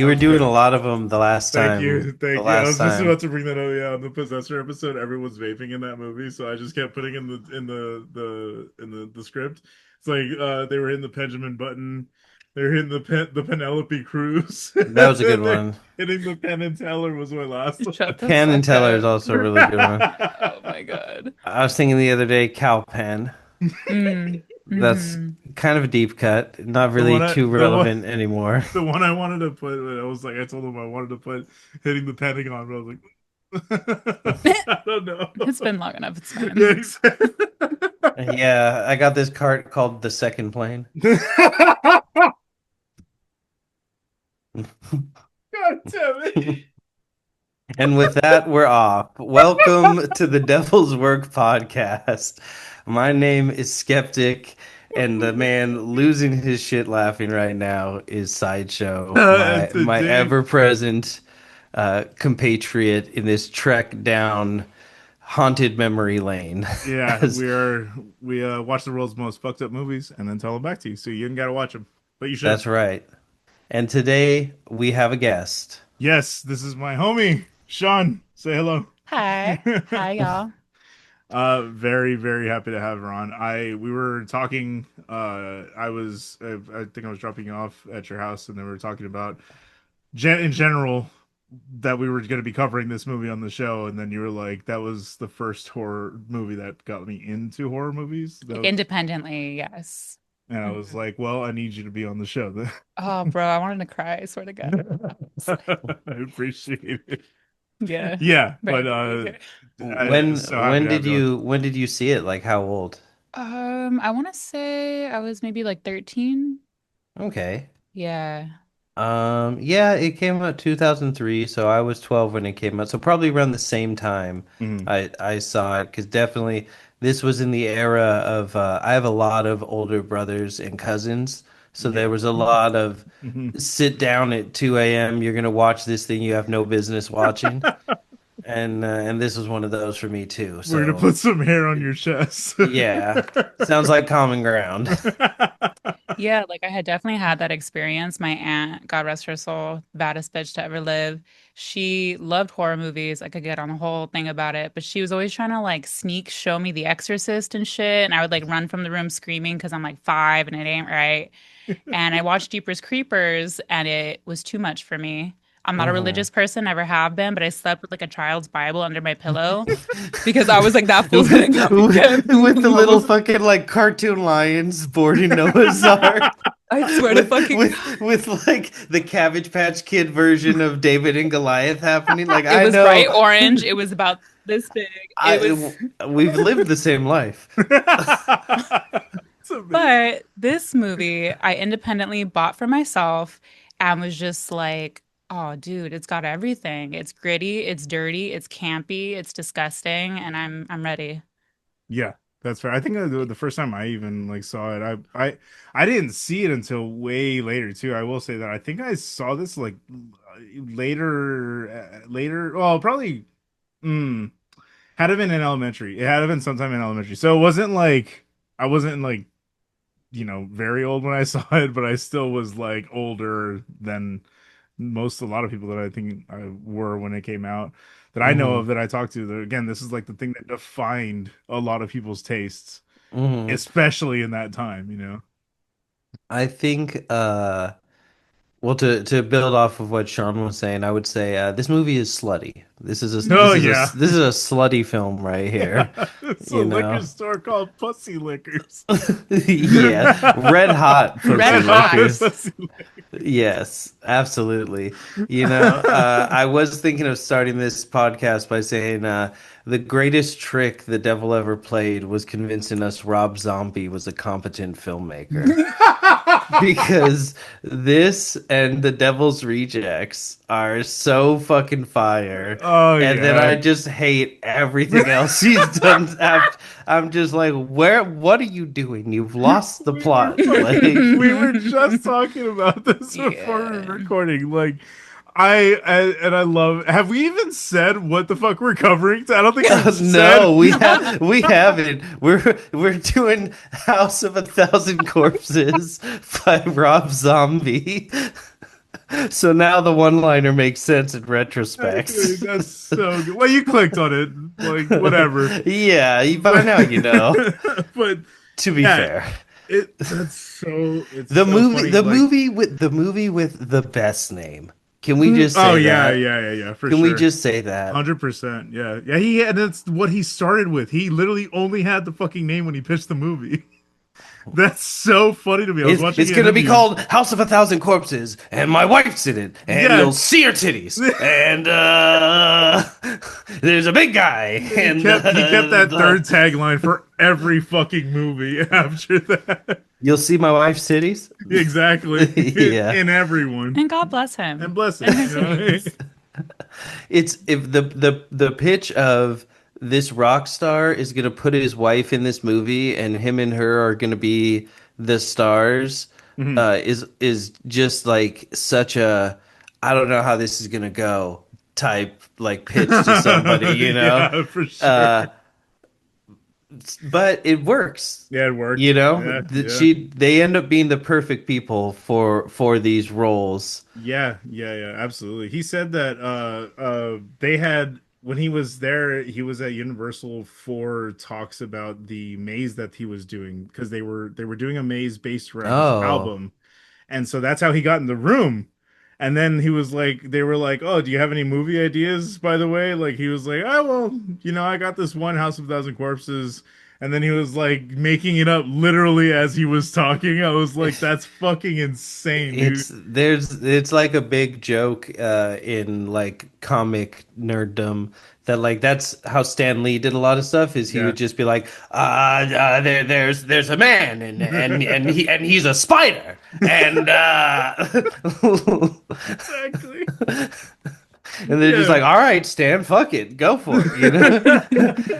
You were doing a lot of them the last Thank time. you, The thank you. I last was just time. about to bring that up. Yeah, on the Possessor episode, everyone's vaping in that movie, so I just kept putting in the script. It's like they were hitting the Benjamin Button, they were hitting the Penelope Cruz, That was a good and they're one. hitting the Penn and Teller was my last Shut the Penn and fuck Teller is up. also a really good one. Oh my God. I was thinking the other day, Cal Penn. Mm. That's Hmm. kind of a deep cut, not the really one I too the one relevant anymore. the one I wanted to put. I was like, I told him I wanted to put hitting the Pentagon, but I was like, I don't know. It's been long enough. It's Yeah, fine. exactly. Yeah, I got this cart called the second plane. God damn it. And with that, we're off. Welcome to the Devil's Work podcast. My name is Skeptik, and the man losing his shit laughing right now is PsydeShow, And my today, ever-present compatriot in this trek down haunted memory lane. yeah, As we watch the world's most fucked up movies and then tell them back to you, so you ain't gotta watch them, but you should. that's right. And today we have a guest. Yes, this is my homie, Shawn. Say hello. Hi. Hi, y'all. Very, very happy to have her on. We were talking. I think I was dropping you off at your house, and then we were talking about in general that we were going to be covering this movie on the show, and then you were like, "That was the first horror movie that got me into horror movies." Like independently, yes. And I was Mhm. like, "Well, I need you to be on the show." Then. Oh, bro, I wanted to cry. I swear to God. I appreciate it. Yeah. Yeah, but Right. Okay. I'm When so happy to have you on. when did you see it? Like how old? I want to say I was maybe like 13. Okay. Yeah. Yeah, it came out 2003, so I was 12 when it came out. So probably around the same time Mhm. I saw it because definitely this was in the era of I have a lot of older brothers and cousins, so there Yeah. was a lot of Mhm. sit down at 2 a.m. You're gonna watch this thing you have no business watching, and this was one of those for me too. We're gonna So put some hair on your chest. yeah, sounds like common ground. Yeah, like I had definitely had that experience. My aunt, God rest her soul, baddest bitch to ever live. She loved horror movies. I could get on a whole thing about it, but she was always trying to like sneak show me The Exorcist and shit. And I would like run from the room screaming because I'm like 5 and it ain't right. And I watched Jeepers Creepers and it was too much for me. I'm not a Mhm. religious person, never have been, but I slept with like a child's Bible under my pillow because I was like, that fool's gonna come and get With the me. little fucking like cartoon lions boarding Noah's Ark. I swear to with fucking with like the Cabbage Patch Kid version of David and Goliath happening. Like It I was know bright orange. It was about this big. It was, I we've lived the same life. It's amazing. but this movie I independently bought for myself and was just like, oh, dude, it's got everything. It's gritty, it's dirty, it's campy, it's disgusting, and I'm ready. Yeah, that's fair. I think the first time I even like saw it, I didn't see it until way later too. I will say that I think I saw this like later. Well, probably mm, had it been in elementary. It had been sometime in elementary. So it wasn't like I wasn't like very old when I saw it, but I still was like older than a lot of people that I think I were when it came out that I know Hmm. of that I talked to. That again, this is like the thing that defined a lot of people's tastes, Hmm. especially in that time. I think well to build off of what Sean was saying, I would say this movie is slutty. Oh yeah. This is a slutty film right here. Yeah, it's a You liquor know. store called Pussy Liquors. Yeah, red hot Red pussy Red hot hot. liquors. pussy Yes, absolutely. I was thinking of starting this podcast by saying the greatest trick the devil ever played was convincing us Rob Zombie was a competent filmmaker. liquors. Because this and The Devil's Rejects are so fucking fire. Oh And then yeah. I just hate everything else he's done after. I'm just like, what are you doing? You've lost the We were plot. fucking Like, we were just talking about this before we were Yeah. recording. Like I love have we even said what the fuck we're covering? I don't think we've said no, we haven't. We're doing House of a Thousand Corpses by Rob Zombie. So now the one-liner makes sense in retrospect. Exactly. That's so good. Well, you clicked on it, like whatever. Yeah, by But now you know. but To be yeah, fair, it's so funny. Like, the movie with the best name. Can we just oh say yeah, that? yeah, yeah, yeah, for Can we sure. just say that? 100%. Yeah. Yeah, and that's what he started with. He literally only had the fucking name when he pitched the movie. That's so funny to me. I was watching It's gonna be interviews. called House of a Thousand Corpses, and my wife's in it, and Yeah. you'll see her titties, and there's a big guy, and He kept that third tagline for every fucking movie after that. you'll see my wife's titties. Exactly. Yeah, In everyone. And God bless And him bless and him, her you know. titties. it's if the pitch of this rock star is gonna put his wife in this movie, and him and her are gonna be the stars, Mhm. is just like such a I don't know how this is gonna go type like pitch to somebody, you know. Yeah, for sure. Uh, but it works, Yeah, it you worked. know. Yeah, That yeah. they end up being the perfect people for these roles. Yeah, yeah, yeah, absolutely. He said that they had when he was there, he was at Universal for talks about the maze that he was doing because they were doing a maze based around his Oh, album. And so that's how he got in the room. And then he was like, they were like, "Oh, do you have any movie ideas, by the way?" Like he was like, "Oh, well, I got this one House of a Thousand Corpses." And then he was like making it up literally as he was talking. I was like, "That's fucking insane, dude." it's like a big joke in like comic nerddom that like that's how Stan Lee did a lot of stuff is he Yeah. would just be like there's a man and he's a spider and Exactly. and they're just Yeah. like all right Stan fuck it go for it, you know.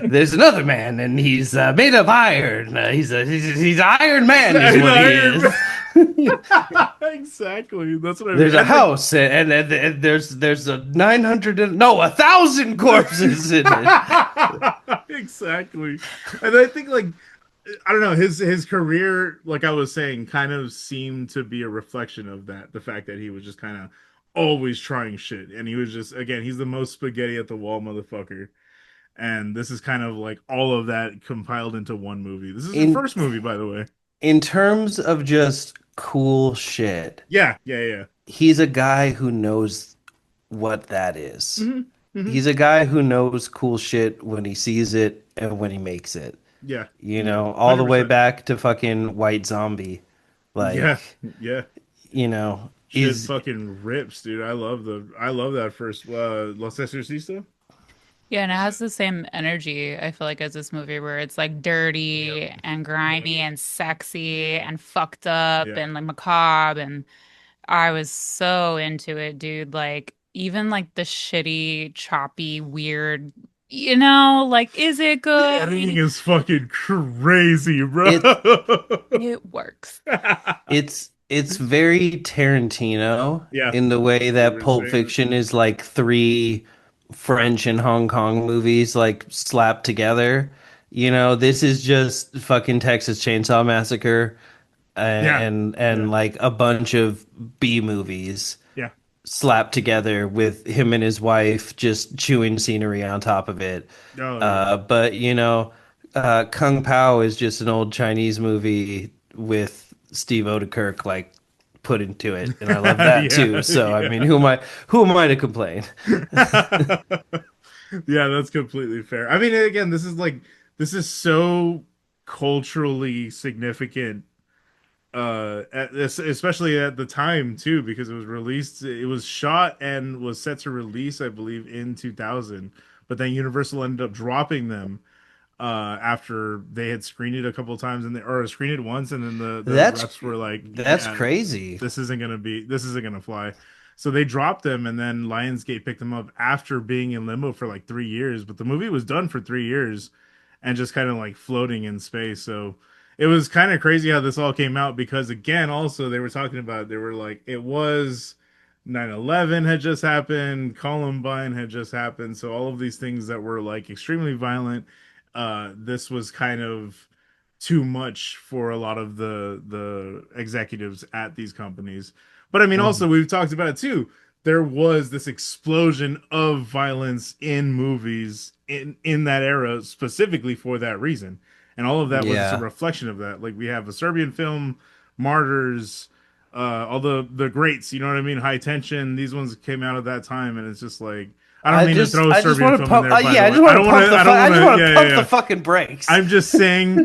There's another man and he's made of iron, he's Iron Man is what he Iron Man. is. Exactly. That's what I mean. There's a And like house and there's a 900 no 1,000 corpses in it. exactly. And I think like I don't know, his career, like I was saying, kind of seemed to be a reflection of that. The fact that he was just kind of always trying shit. And he was just again, he's the most spaghetti at the wall motherfucker. And this is kind of like all of that compiled into one movie. This is his In first movie, by the way. in terms of just cool shit, Yeah, yeah, yeah. he's a guy who knows what that is. Hmm. Hmm. He's a guy who knows cool shit when he sees it and when he makes it. Yeah, You yeah. know, all the way 100%. back to fucking White Zombie. Yeah, Like, yeah. you know, Shit is fucking rips, dude. I love that first Los Exorcista. Yeah, and it has the same energy, I feel like, as this movie where it's like dirty Yep. and grimy and sexy and fucked up Yeah. and like macabre. And I was so into it, dude. Like, even like the shitty, choppy, weird, like, is it The good? editing is fucking crazy, bro. it It works. it's very Tarantino Yeah, in the way we that were Pulp saying. Fiction is like three French and Hong Kong movies like slapped together. You know, this is just fucking Texas Chainsaw Massacre Yeah, yeah, and like a bunch of B movies yeah. slapped together with him and his wife just chewing scenery on top of it. Oh yeah. But you know, Kung Pao is just an old Chinese movie with Steve Odekirk like put into it, and I love that too. Yeah, So I mean, yeah. who am I to complain? Yeah, that's completely fair. I mean, again, this is so culturally significant especially at the time too, because it was shot and was set to release, I believe, in 2000, but then Universal ended up dropping them after they had screened it a couple of times or screened it once, and then the That's reps were like, that's yeah, crazy. this isn't gonna fly. So they dropped them, and then Lionsgate picked them up after being in limbo for like 3 years. But the movie was done for 3 years and just kind of like floating in space. So it was kind of crazy how this all came out because again, also they were talking about they were like it was 9/11 had just happened, Columbine had just happened, so all of these things that were like extremely violent, this was kind of too much for a lot of the executives at these companies. But I mean, Mhm. also we've talked about it too. There was this explosion of violence in movies in that era specifically for that reason, and all of that was a Yeah. reflection of that. Like we have a Serbian film, Martyrs, all the greats. You know what I mean? High Tension. These ones came out of that time, and it's just like I don't mean to throw a I just Serbian want to film in pump. there. By Yeah, the I way, just want to pump the. I just want to Yeah, yeah, pump the yeah. fucking brakes. I'm just saying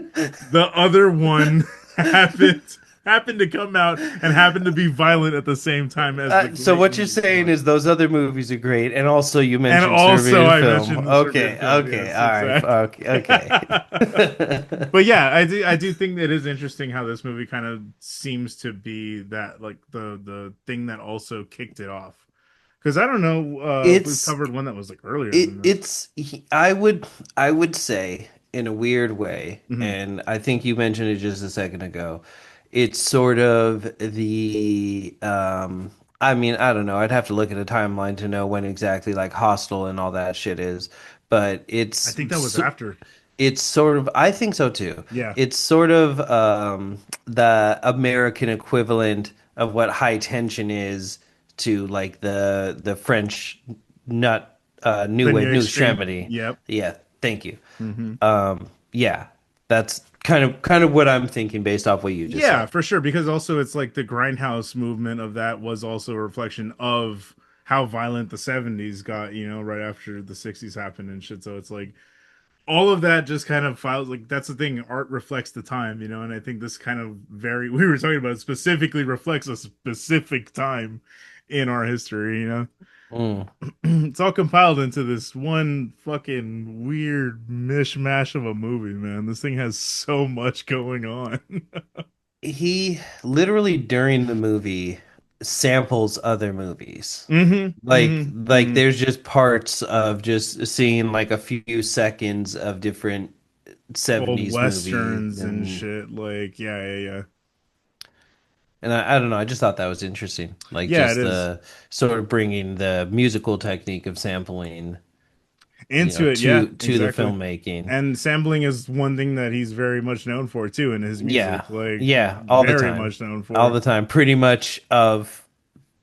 the other one happened happened to come out and happened to be violent at the same time as the So great what you're movie came saying out. is those other movies are great, and also you And mentioned also Serbian I film. mentioned the Serbian Okay, film. okay, Yes, all right, exactly. okay. But yeah, I do think that it is interesting how this movie kind of seems to be that like the thing that also kicked it off. Because I don't know if we've It's covered one that was like earlier than this. I would say in a weird way, Hmm. and I think you mentioned it just a second ago. It's sort of the I mean, I don't know. I'd have to look at a timeline to know when exactly like Hostel and all that shit is, but I think that was after. it's sort of I think so too. Yeah. It's sort of the American equivalent of what high tension is to like the French nut The new new extreme. extremity. Yep. Yeah, thank you. Hmm. Yeah, that's kind of what I'm thinking based off what you just Yeah, said. for sure. Because also it's like the grindhouse movement of that was also a reflection of how violent the 70s got, right after the 60s happened and shit. So it's like all of that just kind of files like that's the thing. Art reflects the time, and I think this kind of very we were talking about it, specifically reflects a specific time in our history. Mm. It's all compiled into this one fucking weird mishmash of a movie, man. This thing has so much going on. He literally during the movie samples other movies. Mm-hmm. Mm-hmm. Like Mm-hmm. there's just parts of just seeing like a few seconds of different Old 70s movies westerns and shit. Like, yeah, yeah, yeah. and I don't know, I just thought that was interesting. Like Yeah, it just is. the sort of bringing the musical technique of sampling, Into it, yeah, to the exactly. filmmaking. And sampling is one thing that he's very much known for too in his Yeah. music. Like, Yeah, all the very time. much known All for. the time. Pretty much of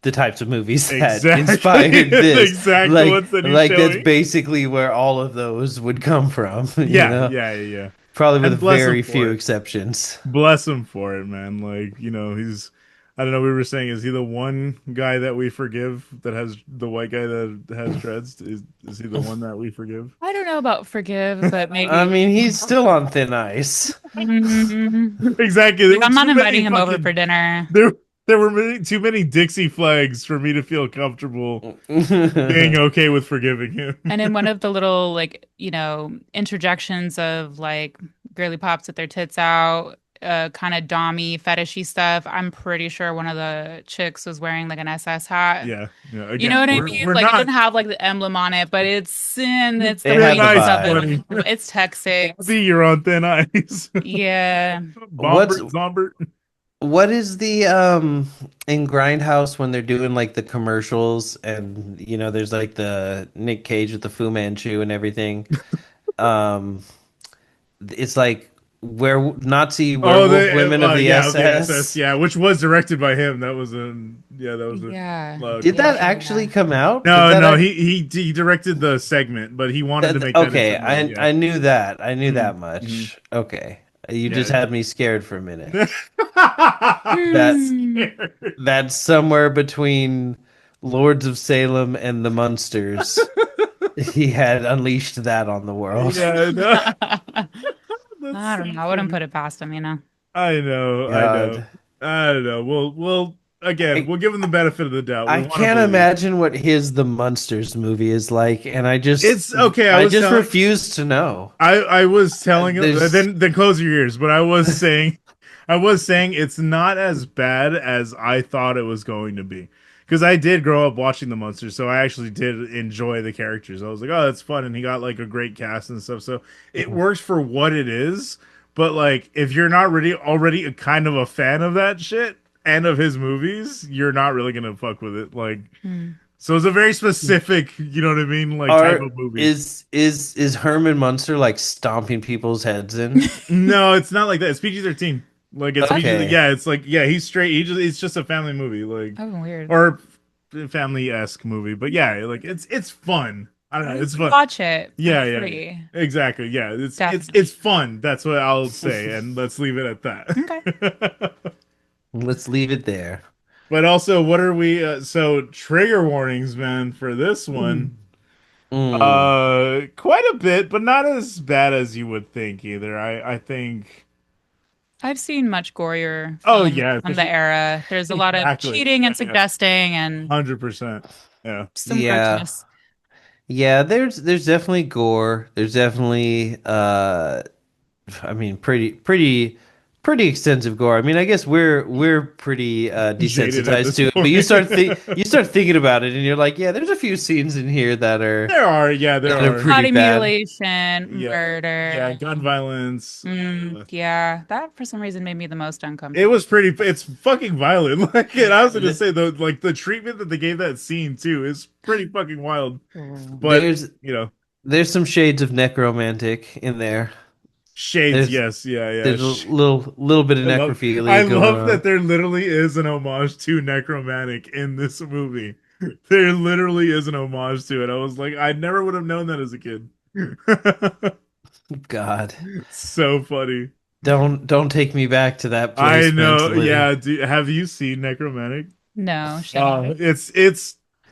the types of movies that Exactly. inspired The this. exact ones that he's Like that's showing. basicI where all of those would come from, you Yeah, know? yeah, yeah, yeah. Probably with And bless him very for few it. exceptions. Bless him for it, man. Like, he's I don't know, we were saying, is he the one guy that we forgive that has the white guy that has dreads? Is he the one that we forgive? I don't know about forgive, but I maybe. mean, he's still on thin ice. Mm, Exactly. There like were I'm not too inviting many him over fucking for dinner. there were too many Dixie flags for me to feel comfortable being okay with forgiving him. And in one of the little like, interjections of like girly pops with their tits out, kind of dommy fetishy stuff, I'm pretty sure one of the chicks was wearing like an SS hat. Yeah. Yeah. You know Again, what I we're mean? we're Like it not doesn't have like the emblem on it, but it's the It thin had the fakeness ice, of it. vibe. buddy. Like, it's Texas. See, you're on thin ice. Yeah. What's Bombert, Zombert. what is the in Grindhouse when they're doing like the commercials and there's like the Nick Cage with the Fu Manchu and everything. Um it's like Nazi Oh, werewolf women of the yeah, of the SS, SS. yeah, which was directed by him. That was a Yeah. Did that Yeah. commercial. actually come out? Did No, that no, act he directed the segment, but he wanted to that make that into okay, a movie. Yeah. I knew that. I knew Hmm. that Hmm. much. Okay. You just Yeah. had me scared for a minute. That Hmm. Scared. that's somewhere between Lords of Salem and the Munsters. He had unleashed that on the world. Yeah, no, that's I so don't know. I wouldn't funny. put it past him. I know, I know, God. I don't know. We'll again, I, we'll give him the benefit of the doubt. We I want to can't believe. imagine what his The Munsters movie is like, and It's okay. I just refuse to know. I was telling him There's then close your ears, but I was saying it's not as bad as I thought it was going to be. Because I did grow up watching the Monsters, so I actually did enjoy the characters. I was like, oh, that's fun, and he got like a great cast and stuff. So it works for what it is. But like, if you're not really already a kind of a fan of that shit and of his movies, you're not really gonna fuck with it. Like, Hmm. so it's a very specific, you know what I mean, like type are of movie. is Herman Munster like stomping people's heads in? No, it's not like that. It's PG-13. Like it's PG. Okay. Yeah, it's like yeah, he's straight. It's just a family movie, like Oh, weird. or family-esque movie. But yeah, like it's fun. I don't know. I It's would fun. watch it for Yeah, yeah. free. Exactly. Yeah, it's Definitely. fun. That's what I'll say, and let's leave it at Okay. that. Let's leave it there. But also, what are we? So trigger warnings, man, for this one. Mm. Quite a bit, but not as bad as you would think either. I think. I've seen much gorier Oh films yeah, from the especially era. There's a lot of exactly. cheating Yeah, and yeah, suggesting and 100%. Yeah. some Yeah. grossiness. Yeah, there's definitely gore. There's definitely I mean pretty extensive gore. I mean, I guess we're pretty Jaded at desensitized this to it, but point. you start thinking about it and you're like, yeah, there's a few scenes in here There are, yeah, there that are are. pretty Body bad. mutilation, Yeah, yeah, murder. gun violence. Yeah, that for some reason made me the most It uncomfortable. was pretty. It's fucking violent. Like, and I was gonna Th- say though, like the treatment that they gave that scene too is pretty fucking wild. But There's you know, there's some shades of necromantic in there. shades. There's Yes, yeah, yeah. there's a little bit of I necrophilia going love that on. there literally is an homage to necromantic in this movie. There literally is an homage to it. I was like, I never would have known that as a kid. God, So funny. don't take me back to that I place know. mentally. Yeah. Have you seen necromantic? No, should I?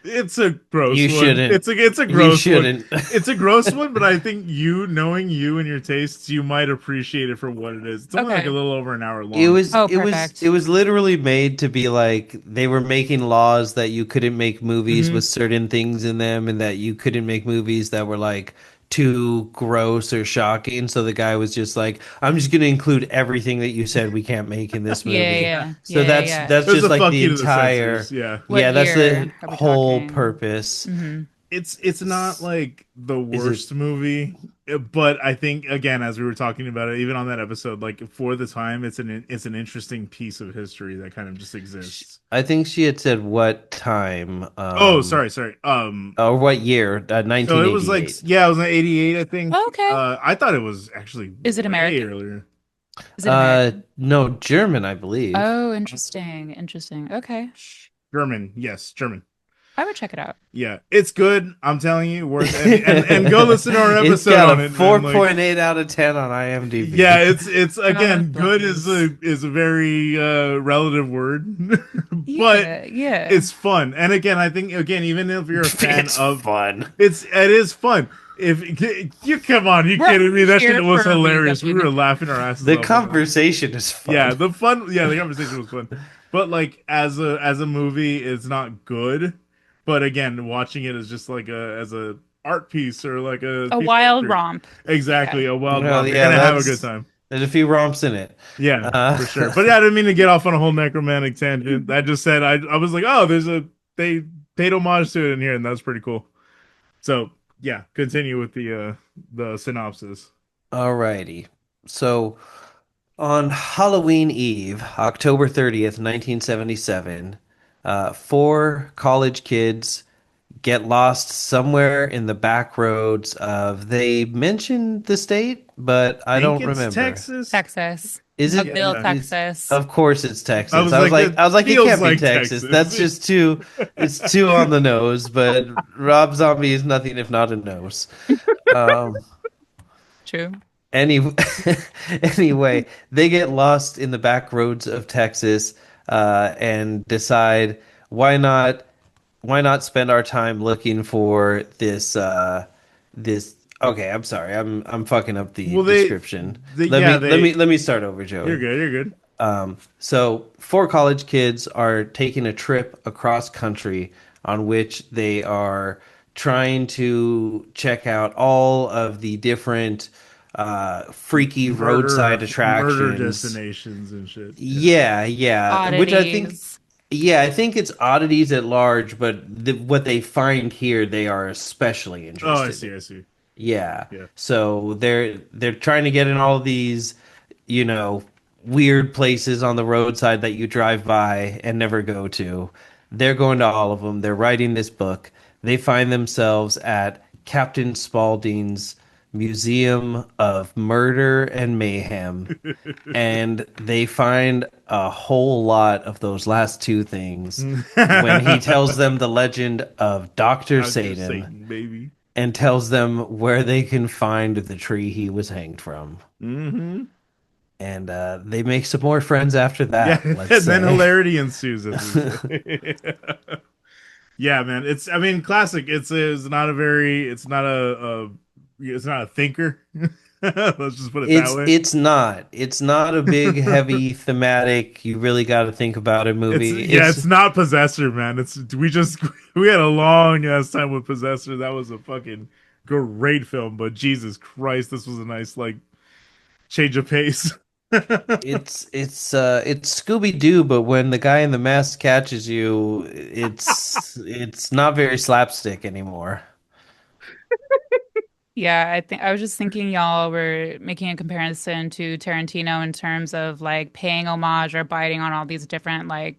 It's a gross You one. shouldn't. It's a You gross one. shouldn't. It's a gross one, but I think you knowing you and your tastes, you might appreciate it for what it is. It's only like a Okay. little over an hour long. Oh, perfect. It was literally made to be like they were making laws that you couldn't make movies with Hmm. certain things in them and that you couldn't make movies that were like too gross or shocking. So the guy was just like, I'm just gonna include everything that you said we can't make in this Yeah, movie. yeah, So yeah, yeah. that's It was just a like fuck the you to the entire censors. Yeah. What yeah, that's the year are we whole talking? purpose. It's not S- like the Is it worst movie, but I think again, as we were talking about it, even on that episode, like for the time, it's an interesting piece of history that kind of just exists. I think she had said what time, Oh, sorry. or what year? So it was like 1988. yeah, it was in '88, I think. Okay. I thought it was actually Is it way American? earlier. Is it American? No, German, I believe. Oh, interesting. Interesting. Okay. German, yes, German. I would check it out. Yeah, it's good. I'm telling you, worth and go listen to our It's episode got on a it, man. Like, 4.8 out of 10 on yeah, IMDb. it's again, good Bless. is a very relative word, but Yeah, yeah. it's fun. And again, I think again, even if you're a fan It's of, fun. it is fun. If you come on, you We're kidding me? That shit here was for a hilarious. We reason. were laughing our asses The off. conversation is Yeah, fun. the conversation was fun. But like as a movie, it's not good. But again, watching it is just like a as a art piece or like a A piece of wild history. romp. Yeah. Exactly, a wild Well, romp. You're yeah, gonna have a good that's time. there's a few romps in it. Yeah, Uh, for sure. But yeah, I didn't mean to get off on a whole necromantic tangent. I just said I was like, oh, they paid homage to it in here, and that's pretty cool. So yeah, continue with the synopsis. Alrighty. So on Halloween Eve, October 30th, 1977, four college kids get lost somewhere in the back roads of, they mentioned the state, but I Think don't it's remember. Texas. Texas. Is it Mobile, Yeah. is Texas. of course it's I Texas. was like, it I was like it feels can't be like Texas. That's Texas. just too it's too on the nose, but Rob Zombie is nothing if not a nose. Um True. any anyway, they get lost in the back roads of Texas and decide why not why not spend our time looking for this okay, I'm sorry. I'm fucking up the Well, description. yeah, Let me start over, You're Joey. good. You're good. So four college kids are taking a trip across country on which they are trying to check out all of the different freaky roadside Murder attractions. destinations and shit. Yeah. Yeah, yeah. Which I think, Oddities. yeah, I think it's oddities at large, but what they find here, they are especially Oh, I interested see. in. I see. Yeah. Yeah. So they're trying to get in all these, you know, weird places on the roadside that you drive by and never go to. They're going to all of them. They're writing this book. They find themselves at Captain Spaulding's Museum of Murder and Mayhem. And they find a whole lot of those last two things when he tells them the legend of Dr. Dr. Satan Satan, baby. and tells them where they can find the tree he was hanged from. Mm-hmm. And they make some more friends after Yeah, that, let's and then say. hilarity ensues, as we say. Yeah, man. I mean, classic. It's not a very, it's not a thinker. Let's just put it that way. It's not a big, heavy thematic. You really got to think about it movie. It's not Possessor, man. We had a long ass time with Possessor. That was a fucking great film, but Jesus Christ, this was a nice like change of pace. It's Scooby Doo, but when the guy in the mask catches you, it's not very slapstick anymore. Yeah, I think I was just thinking y'all were making a comparison to Tarantino in terms of like paying homage or biting on all these different like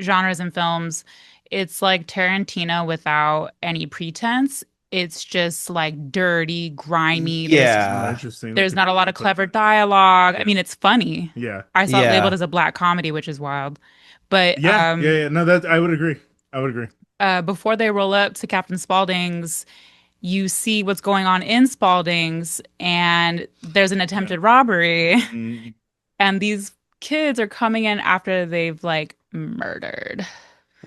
genres and films. It's like Tarantino without any pretense. It's just like dirty, grimy. Oh, Yeah, interesting. There's not a lot of clever dialogue. I mean, it's funny. Yeah. I saw it labeled yeah, as a black comedy, which is wild. But Yeah. No, that I would agree. I would agree. before they roll up to Captain Spaulding's, you see what's going on in Spaulding's, and there's an Yeah. attempted robbery, Mm, and these kids are coming in after they've like murdered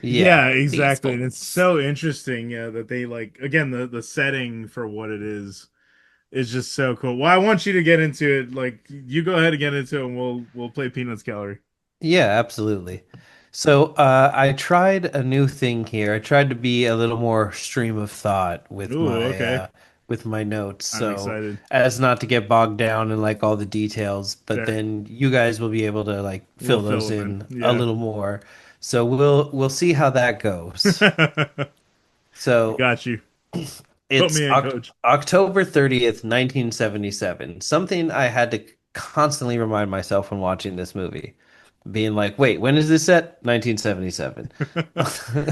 yeah, yeah. these exactly. And it's fools. so interesting, yeah, that they like again the setting for what it is just so cool. Well, I want you to get into it. Like you go ahead and get into it and we'll play Peanuts Gallery. Yeah, absolutely. So I tried a new thing here. I tried to be a little more stream of thought Ooh, okay. with my notes, I'm so excited. as not to get bogged down in like all the details, but There. then you guys will be able to like We'll fill fill those them in in. a Yeah. little more. So we'll see how that goes. So Got you. Put it's me in, coach. October 30th, 1977. Something I had to constantly remind myself when watching this movie, being like, wait, when is this set? 1977.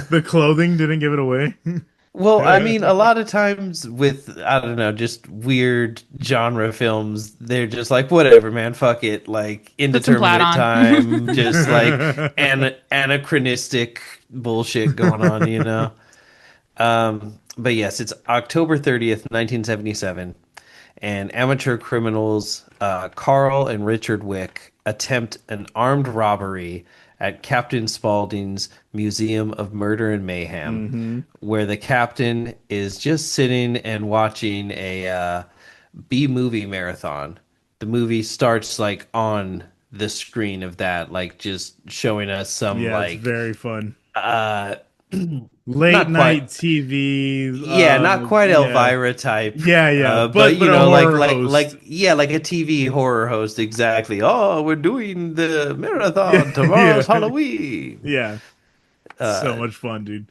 The clothing didn't give it away. Well, I mean, a lot of times with, I don't know, just weird genre films, they're just like, whatever, man, fuck it. Like, Put some plaid indeterminate on. time, just like anachronistic bullshit going on, you know? But yes, it's October 30th, 1977, and amateur criminals Carl and Richard Wick attempt an armed robbery at Captain Spaulding's Museum of Murder and Mayhem, Hmm. where the captain is just sitting and watching a B movie marathon. The movie starts like on the screen of that, like just showing us some Yeah, it's like very fun. uh Late not quite, night TV. yeah, not quite Yeah, Elvira type, yeah. but But you a know, horror host. yeah, like a TV horror host, exactly. Oh, we're doing the marathon. Yeah, Tomorrow's Halloween. yeah. So Uh, much fun, dude.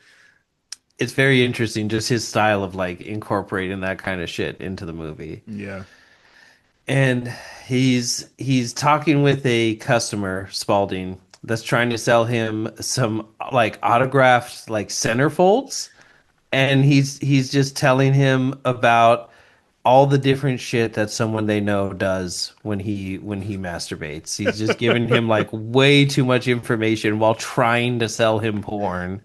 it's very interesting, just his style of like incorporating that kind of shit into the movie. Yeah. And he's talking with a customer, Spalding, that's trying to sell him some like autographed like centerfolds, and he's just telling him about all the different shit that someone they know does when he masturbates. He's just giving him like way too much information while trying to sell him porn.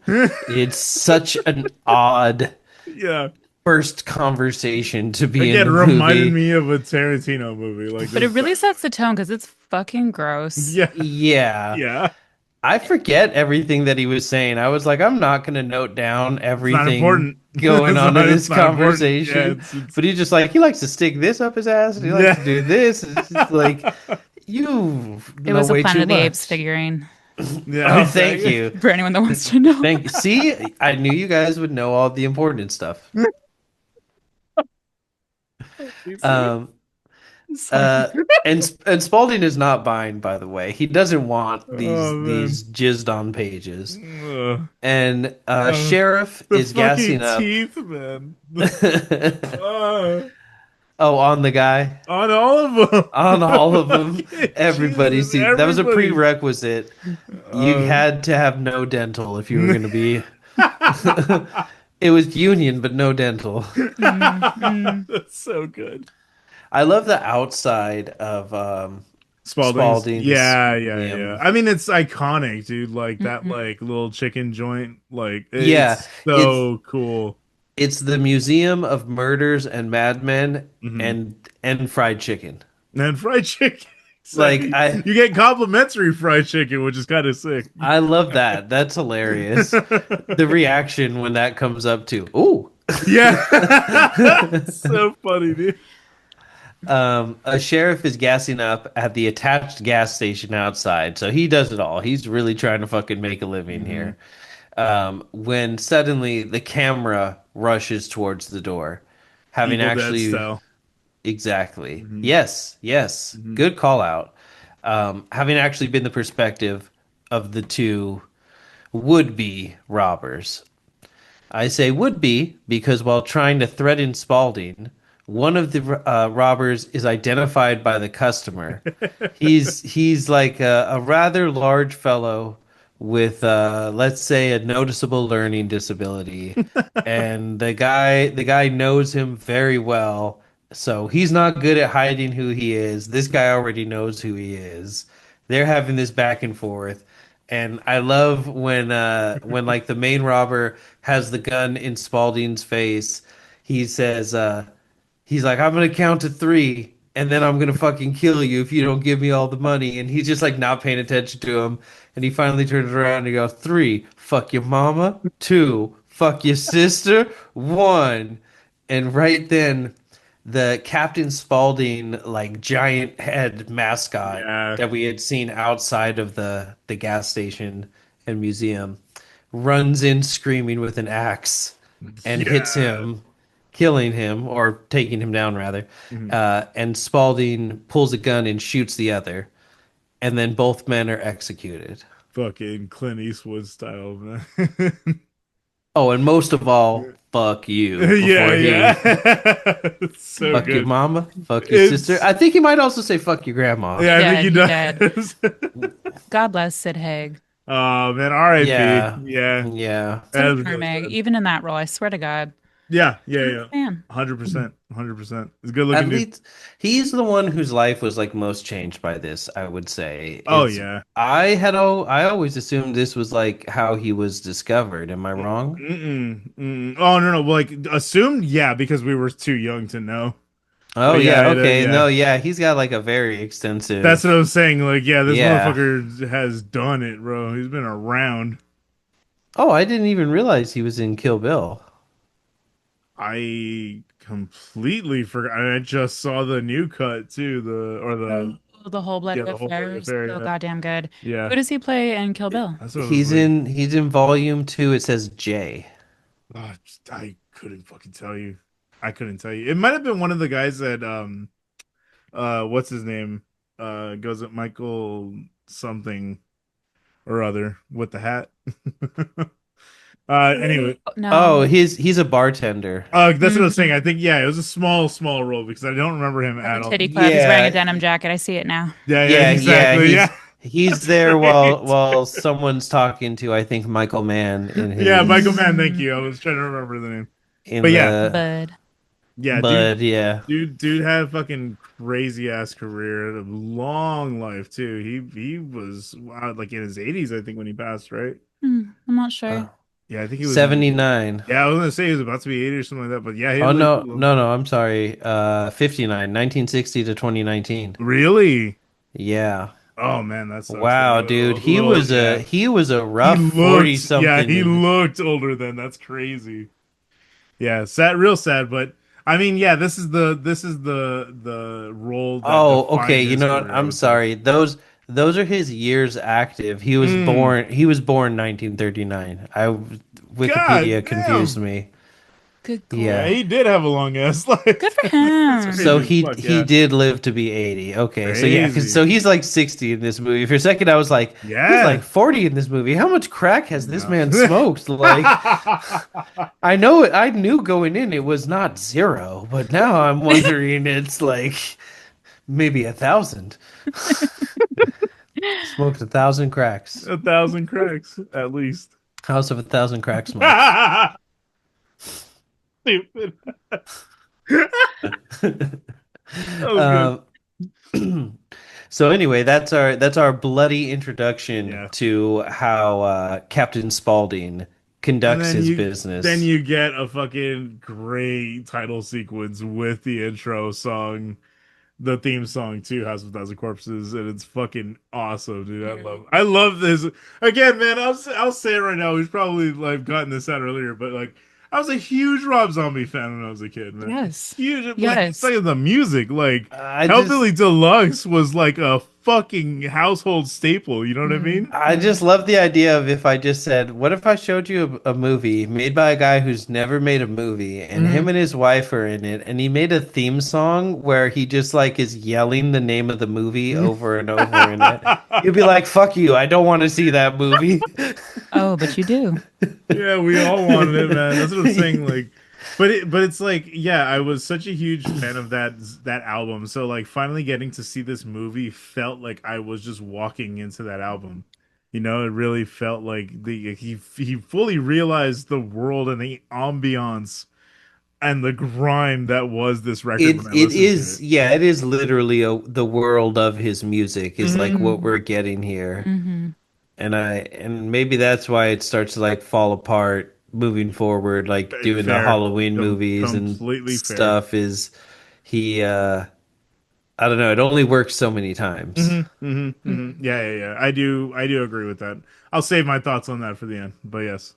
It's such an odd Yeah. first conversation to be in Again, the reminded movie. me of a Tarantino movie. Like But it this. really sets the tone because it's fucking gross. Yeah. Yeah. Yeah. I forget everything that he was saying. I was like, I'm not going to note down It's not everything important. going on in It's this not important. Yeah, conversation. it's But he's just like, he likes to stick this up his ass and he likes yeah. to do this. It's just like, you It know was a way Planet too of the Apes much. figurine Yeah, Oh, thank exactly. you. for anyone that wants to know. Thank See, I knew you guys would know all the important stuff. You see? Um, Sorry. uh, and Spalding is not buying, by the way. He doesn't want Oh man. these jizzed on pages. Ugh. And Uh, Sheriff the is fucking gassing up. teeth, man. Uh, Oh, on the guy. on all of them. On all of them. Everybody Jesus, see that was a everybody's. prerequisite. You Uh, had to have no dental if you were going to be. It was union, but no dental. Mm, mm. That's so good. I love the outside of Spalding's. Spalding's Yeah. museum. I mean, it's iconic, dude. Like that, Mhm. like little chicken joint. Like Yeah, it's it's so cool. it's the Museum of Murders and Madmen Hmm. and fried chicken. And fried chicken. Like Exactly. You get complimentary fried chicken, which is kind of sick. I love that. That's hilarious. The reaction when that comes up too. Ooh. Yeah. So funny, dude. A sheriff is gassing up at the attached gas station outside, so he does it all. He's really trying to fucking make a living Hmm. here. When suddenly the camera rushes towards the door, having Evil Dead actually style. exactly. Hmm. Yes, yes. Hmm. Good call out. Having actually been the perspective of the two would-be robbers. I say would be because while trying to threaten Spaulding, one of the robbers is identified by the customer. He's like a rather large fellow with let's say a noticeable learning disability, and the guy knows him very well. So he's not good at hiding who he is. This guy already knows who he is. They're having this back and forth. And I love when like the main robber has the gun in Spaulding's face. He says he's like, I'm gonna count to three and then I'm gonna fucking kill you if you don't give me all the money. And he's just like not paying attention to him. And he finally turns around and he goes, three, fuck your mama, two, fuck your sister, one. And right then the Captain Spaulding like giant head mascot Yeah. that we had seen outside of the gas station and museum runs in screaming with an axe and hits Yeah. him, killing him or taking him down rather. Mhm. And Spaulding pulls a gun and shoots the other, and then both men are executed. Fucking Clint Eastwood style, man. Oh, and most of all, fuck you Yeah, before he yeah. It's so fuck your good. mama, fuck your sister. It's I think he might also say fuck your grandma. yeah, I think he He did. does. God bless Sid Haig. Oh man, R.I.P. Yeah, Yeah, yeah. So that was really charming, sad. even in that role. I swear to God, I'm a Yeah. fan. 100%, 100%. He's a good At looking dude. least he's the one whose life was like most changed by this, I would say. Oh It's yeah. I always assumed this was like how he was discovered. Am I wrong? Oh no, no. Like assumed, yeah, because we were too young to know. Oh But yeah, yeah, okay. yeah. No, yeah, he's got like a very That's what extensive I was saying. Like, yeah, this yeah. motherfucker has done it, bro. He's been around. Oh, I didn't even realize he was in Kill Bill. I completely forgot. I just saw the new cut too. Oh, the whole-blooded The whole bloody affair is affair. so Yeah, goddamn good. yeah. Who does he play in Kill Bill? That's what I was like. He's in volume 2. It says J. Oh, I couldn't fucking tell you. I couldn't tell you. It might have been one of the guys that what's his name goes at Michael something or other with the hat. Anyway, No, Oh, he's a bartender. that's what I was saying. Mhm. I think yeah, it was a small role because I don't remember him At the at all. Titty Club. He's wearing a Yeah, denim jacket. I see it now. Yeah, yeah, exactly. Yeah. he's there while Right. while someone's talking to I think Michael Mann in Yeah, Michael his Mann, thank Mm, you. I was trying to remember the name. in But yeah, the Bud. yeah, but yeah. dude had a fucking crazy ass career, a long life too. He was wow, like in his 80s, I think, when he passed, right? I'm not Uh, sure. Yeah, I think he was in 79. yeah, I was gonna say he was about to be 80 or something like that, but yeah, he Oh lived a no, long no, time. no, I'm sorry. 59, 1960 to 2019. Really? Yeah. Oh man, that sucks. Wow, dude. Yeah. He was a He rough 40 looked, yeah, something he in looked older than that's crazy. Yeah, sad, real sad, but I mean, yeah, this is the role that Oh, okay. defined You his know what? career, I I'm would say. sorry. Those are his years active. Mm, He was born 1939. God Wikipedia confused damn. me. Good Yeah, Yeah. God. he did have a long ass life. Good for That's him. So crazy as fuck. he Yeah, did live to be 80. Okay. So yeah, crazy. so he's like 60 in this movie. For a second I was like, he's like Yeah. 40 in this movie. How much crack has this No. man smoked? Like I know it I knew going in it was not zero, but now I'm wondering it's like maybe 1,000. Smoked 1,000 cracks. 1,000 cracks at least. House of 1,000 crack smokes. Stupid. That was good. Um, so anyway, that's our bloody introduction Yeah. to how Captain Spaulding And conducts then his then business. you get a fucking great title sequence with the intro song, the theme song to House of a Thousand Corpses, and it's fucking awesome, dude. I love this. Again, man, I'll say it right now. We've probably like gotten this out earlier, but like I was a huge Rob Zombie fan when I was a kid, man. Yes. Huge, like it's Yes. like the music, like I just Hellbilly Deluxe was like a fucking household staple. You know what I mean? I just love the idea of if I just said, what if I showed you a movie made by a guy who's never made a movie and Hmm. him and his wife are in it and he made a theme song where he just like is yelling the name of the movie over and over in it. You'd be like, fuck you, I don't want to see that movie. Oh, but you do. Yeah, we all wanted it, man. That's what I'm saying. Like, but it's like, yeah, I was such a huge fan of that album. So like, finally getting to see this movie felt like I was just walking into that album. You know, it really felt like he fully realized the world and the ambiance and the grime that was this record when I It listened to is, it. yeah, it is literally the world of his music is like Hmm. what Mm-hmm. we're getting here. Mm-hmm. And maybe that's why it starts to like fall apart moving forward, like doing the Fair, Halloween movies and completely fair. stuff is he I don't know, it only works so many times. Yeah, yeah, yeah. I do agree with that. I'll save my thoughts on that for the end. But yes.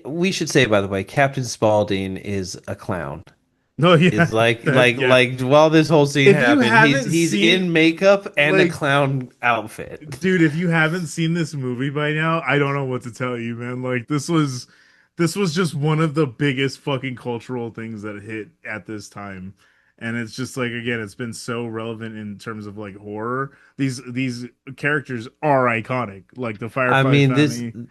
We should say, by the way, Captain Spaulding is a clown. No, yeah, Is like that, like yeah. like while this whole scene If you happened, he's haven't he's seen, in makeup and a like, clown outfit. dude, if you haven't seen this movie by now, I don't know what to tell you, man. Like, this was just one of the biggest fucking cultural things that hit at this time. And it's just like, again, it's been so relevant in terms of like horror. These characters are iconic. Like the I Firefly mean, this family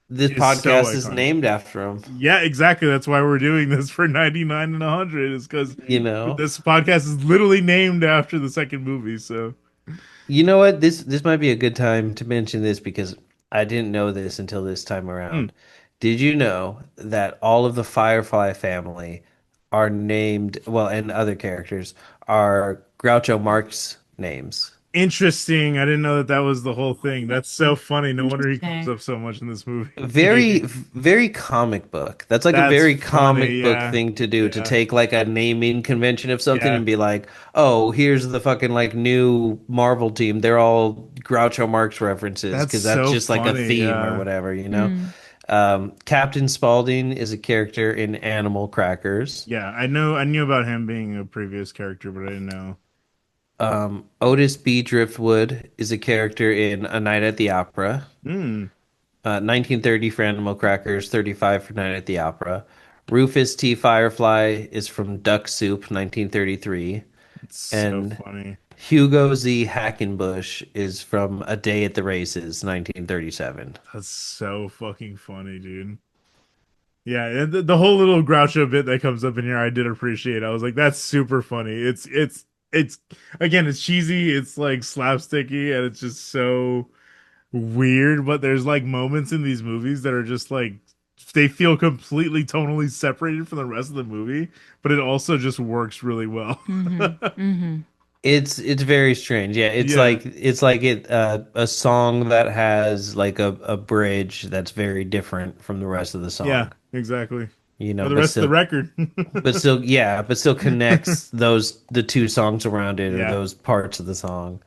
this is so podcast is iconic. named after him, Yeah, exactly. That's why we're doing this for 99 and 100 is because you know. this podcast is literally named after the second movie. So, You know what? This might be a good time to mention this because I didn't know this until this time hmm. around. Did you know that all of the Firefly family are named, well, and other characters are Groucho Marx names? Interesting. I didn't know that that was the whole thing. That's so funny. No wonder he comes Interesting. up so much in this movie. Very, very comic book. That's like a That's very funny. comic book Yeah. thing to do, to Yeah. take like a naming convention of something Yeah. and be like, oh, here's the fucking like new Marvel team. They're all Groucho Marx references That's because that's so just like a funny. theme or Yeah. whatever, you know? Hmm. Captain Spaulding is a character in Animal Crackers. Yeah. I knew about him being a previous character, but I didn't know. Otis B. Driftwood is a character in A Night at the Opera. Hmm. 1930 for Animal Crackers, 35 for Night at the Opera. Rufus T. Firefly is from Duck Soup, 1933. It's so And funny. Hugo Z. Hackenbush is from A Day at the Races, 1937. That's so fucking funny, dude. Yeah, and the whole little Groucho bit that comes up in here, I did appreciate. I was like, that's super funny. It's again, it's cheesy, it's like slapsticky, and it's just so weird. But there's like moments in these movies that are just like they feel completely tonally separated from the rest of the movie, but it also just works really well. Hmm. Hmm. It's very strange. Yeah, Yeah, it's like a song that has like a bridge that's very different from the rest of the yeah, song. exactly. You know, Or the rest of the record. but still connects the two songs around it or Yeah, those parts of the song.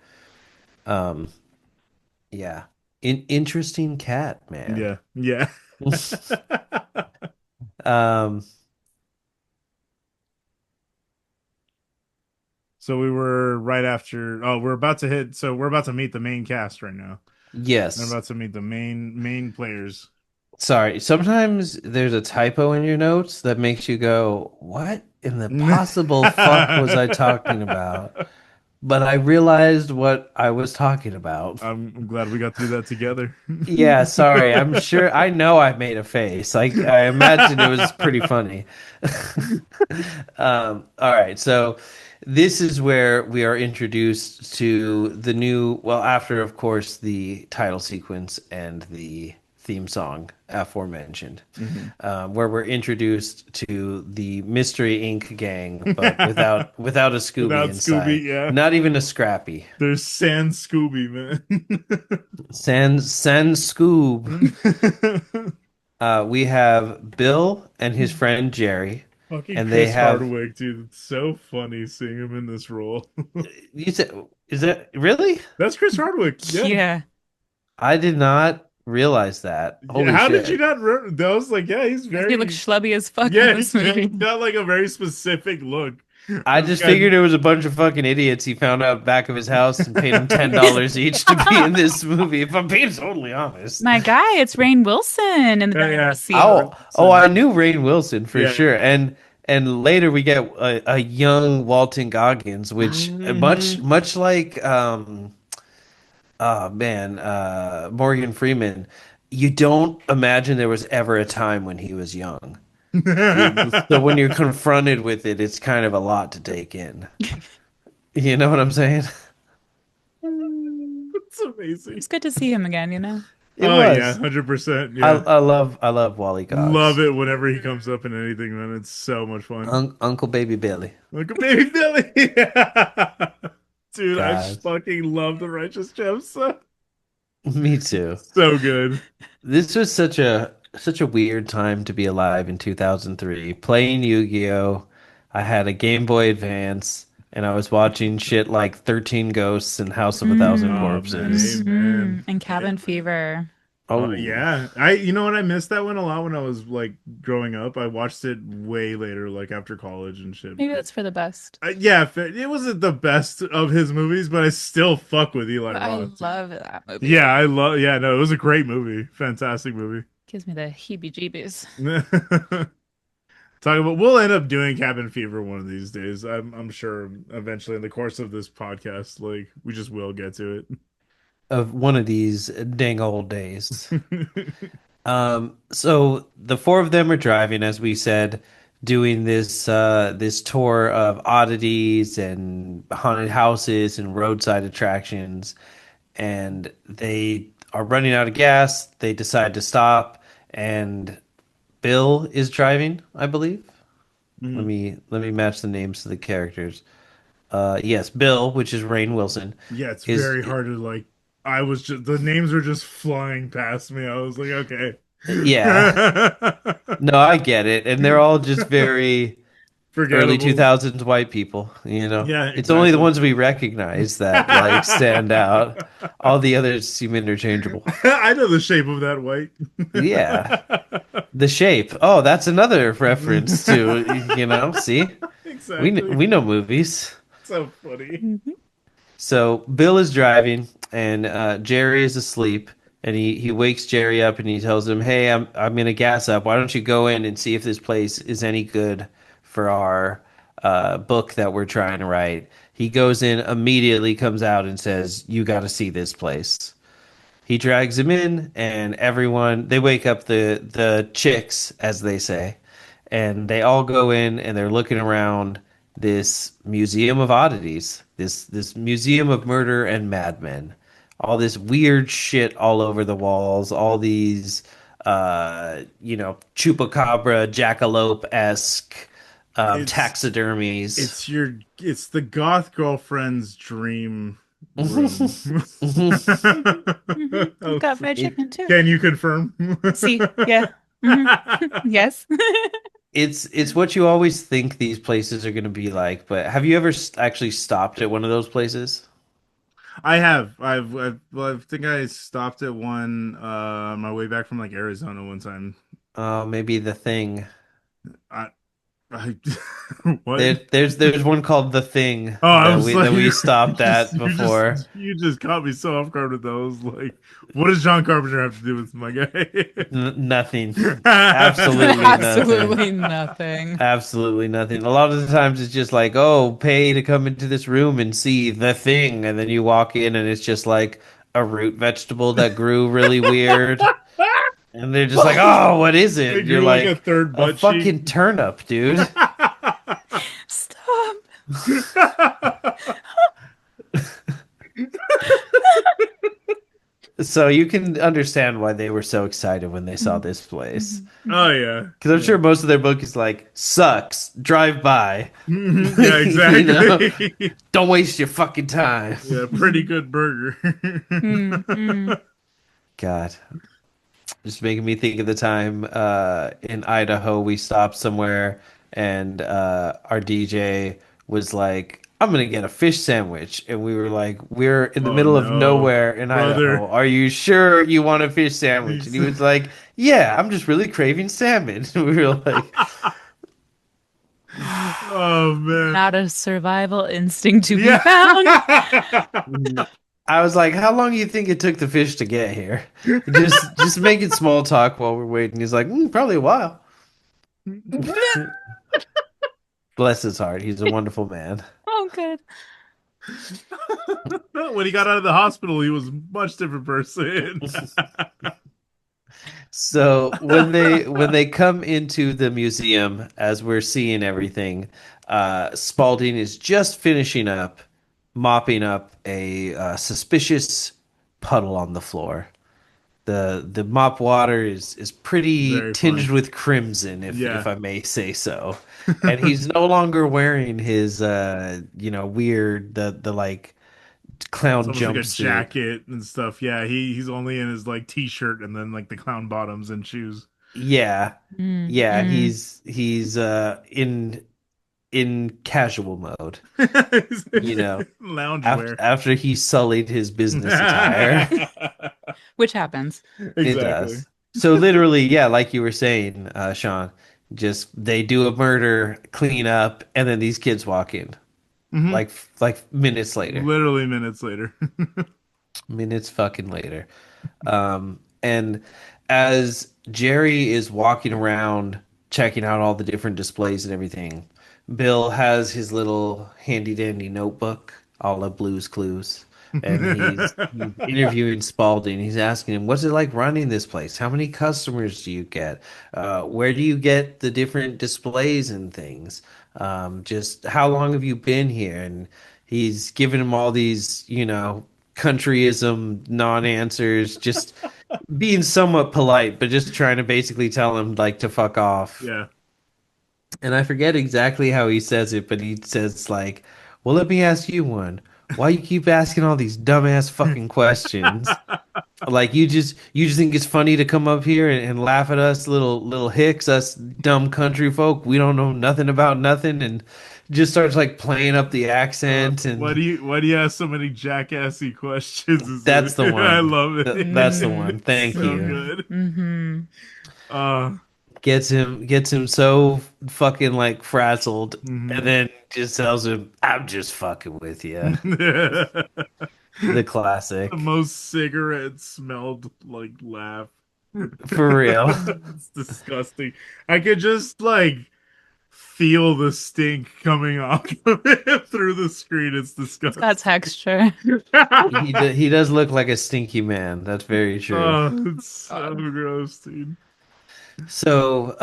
Um, yeah. Interesting cat, man. yeah, yeah. Um, So we were right after. Oh, we're about to hit. So we're about to meet the main cast right now. We're yes. about to meet the main players. Sorry. Sometimes there's a typo in your notes that makes you go, "What in the possible fuck was I talking about?" But I realized what I was talking about. I'm glad we got to do that together. Yeah, sorry. I'm sure I know I made a face. I imagine it was pretty funny. All right, so this is where we are introduced to the new, well, after of course the title sequence and the theme song aforementioned, Mhm. where we're introduced to the Mystery Inc. gang, but without a Scooby Without inside, Scooby, yeah. not even a Scrappy. There's San Scooby, San Scoob. man. We have Bill and his friend Jerry, Fucking and they Chris have. Hardwick, dude. It's so funny seeing him in this role. You said, is that really? That's Chris Hardwick. Yeah. Yeah. I did not realize that. Yeah. Holy How did you shit. not? That was like, yeah, he's He looks very. schlubby as fuck in Yeah, this he's movie. got like a very specific look. I This just guy. figured it was a bunch of fucking idiots he found out back of his house and paid him $10 each to be in this movie, if I'm being totally honest. My guy, it's Rainn Wilson in the Yeah, yeah. back seat. Oh, I knew Rainn Wilson for Yeah. sure. And later we get a young Walton Goggins, which much like oh man, Morgan Freeman, you don't imagine there was ever a time when he was young. So when you're confronted with it, it's kind of a lot to take in. You know what I'm saying? It's amazing. It's good to see him again, you know? It Oh yeah, was. 100%. I, Yeah, I love Wally love Cox. it whenever he comes up in anything, man. It's so much fun. Uncle Baby Billy. Look at Baby Billy. Yeah. Dude, I God, fucking love the Righteous Gems. So me too. good. This was such a weird time to be alive in 2003. Playing Yu-Gi-Oh! I had a Game Boy Advance, and I was watching shit like 13 Ghosts and House of a Thousand Mm. Oh man, Corpses. amen. And Cabin Fever. Oh, Yeah, you know what, I missed that one a lot when I was like growing up. I watched it way later, like after college and shit. Maybe that's for the best. Yeah, it wasn't the best of his movies, but I still fuck with Eli But I Roth. love that movie. Yeah, I love. Yeah, no, it was a great movie, fantastic movie. Gives me the heebie-jeebies. Talk about. We'll end up doing Cabin Fever one of these days. I'm sure eventually in the course of this podcast, like we just will get to of one of these dang old days. it. So the four of them are driving, as we said, doing this tour of oddities and haunted houses and roadside attractions, and they are running out of gas. They decide to stop, and Bill is driving, I believe. Mhm. Let me match the names of the characters. Yes, Bill, which is Rainn Wilson, Yeah, it's is very hard to like. I was just the names were just flying past me. I was like, okay. yeah. No, I get it, and they're all just very early Forgettable. 2000s white people, you know. Yeah, It's only the exactly. ones we recognize that like stand out. All the others seem interchangeable. I know the shape of that white. Yeah. The Shape. Oh, that's another reference to, you know, see? Exactly. We know movies. So funny. Mhm. So Bill is driving and Jerry is asleep and he wakes Jerry up and he tells him, "Hey, I'm gonna gas up. Why don't you go in and see if this place is any good for our book that we're trying to write?" He goes in, immediately comes out and says, "You got to see this place." He drags him in, and everyone they wake up the chicks, as they say, and they all go in and they're looking around this museum of oddities, this museum of murder and madmen, all this weird shit all over the walls, all these you know, chupacabra, jackalope esque It's taxidermies. it's the goth girlfriend's dream room. Mhm. Got fried It, chicken too. Can you confirm? See, yeah. Mhm. Yes. it's what you always think these places are going to be like, but have you ever actually stopped at one of those places? I have. Well, I think I stopped at one on my way back from like Arizona one time. Maybe The Thing. I, I what? There's one called The Thing Oh, I was like, that we stopped at before. you just caught me so off guard with those. Like, what does John Carpenter have to do with my guy? Nothing. Absolutely nothing. Absolutely nothing. Absolutely nothing. A lot of the times it's just like, oh, pay to come into this room and see The Thing, and then you walk in and it's just like a root vegetable that grew really weird. And they're just like, oh, what is it? It You're grew like a like, third a butt fucking turnip, dude. Stop. So you can understand why they were so excited when they saw this place. Oh yeah, Because I'm yeah, sure most of their book is like, sucks, drive by. yeah, You know, exactly. don't waste your fucking time. Yeah, pretty good burger. Mm-mm. God, just making me think of the time in Idaho we stopped somewhere and our DJ was like, I'm gonna get a fish sandwich. And we were like, we're in the Oh middle of no, nowhere in Idaho. brother. Are you sure you want a fish sandwich? And He's- he was like, yeah, I'm just really craving salmon. And we were like, Oh man. Not a survival instinct to be Yeah. found. I was like, how long do you think it took the fish to get here? Just making small talk while we're waiting. He's like, probably a while. Bless his heart. He's a wonderful man. Oh, good. When he got out of the hospital, he was a much different person. So when they come into the museum as we're seeing everything, Spalding is just finishing up mopping up a suspicious puddle on the floor. The mop water is pretty Very tinged fun. with crimson, if Yeah. I may say so. And he's no longer wearing his weird the like It's clown almost like a jumpsuit. jacket and stuff. Yeah, he's only in his like t-shirt and then like the clown bottoms and shoes. Yeah. Yeah, Mm-mm. he's in casual mode, you know, after Loungewear. after he sullied his business attire. Which happens. It Exactly. does. So literally, yeah, like you were saying, Sean, just they do a murder, clean up, and then these kids walk in Hmm. like minutes later. Literally minutes later. Minutes fucking later. And as Jerry is walking around checking out all the different displays and everything, Bill has his little handy dandy notebook, all the Blues Clues, and he's interviewing Spalding. He's asking him, "What's it like running this place? How many customers do you get? Where do you get the different displays and things? Just how long have you been here?" And he's giving him all these, countryism non-answers, just being somewhat polite, but just trying to basically tell him like to fuck off. Yeah. And I forget exactly how he says it, but he says like, "Well, let me ask you one. Why you keep asking all these dumbass fucking questions? Like you just think it's funny to come up here and laugh at us little hicks, us dumb country folk. We don't know nothing about nothing." And just starts like playing up the accent, Why and do you ask so many jackassy questions? that's the I one. love That's the it. one. Thank So you. good. Mm-hmm. Uh, Gets him so fucking like frazzled, and mhm. then just tells him, "I'm just fucking with you." The The classic, most cigarette smelled like laugh. for real. It's disgusting. I could just like feel the stink coming off of it through the screen. It's It's got disgusting. texture. He does look like a stinky man. That's very true. Oh, it's so God. gross, dude. So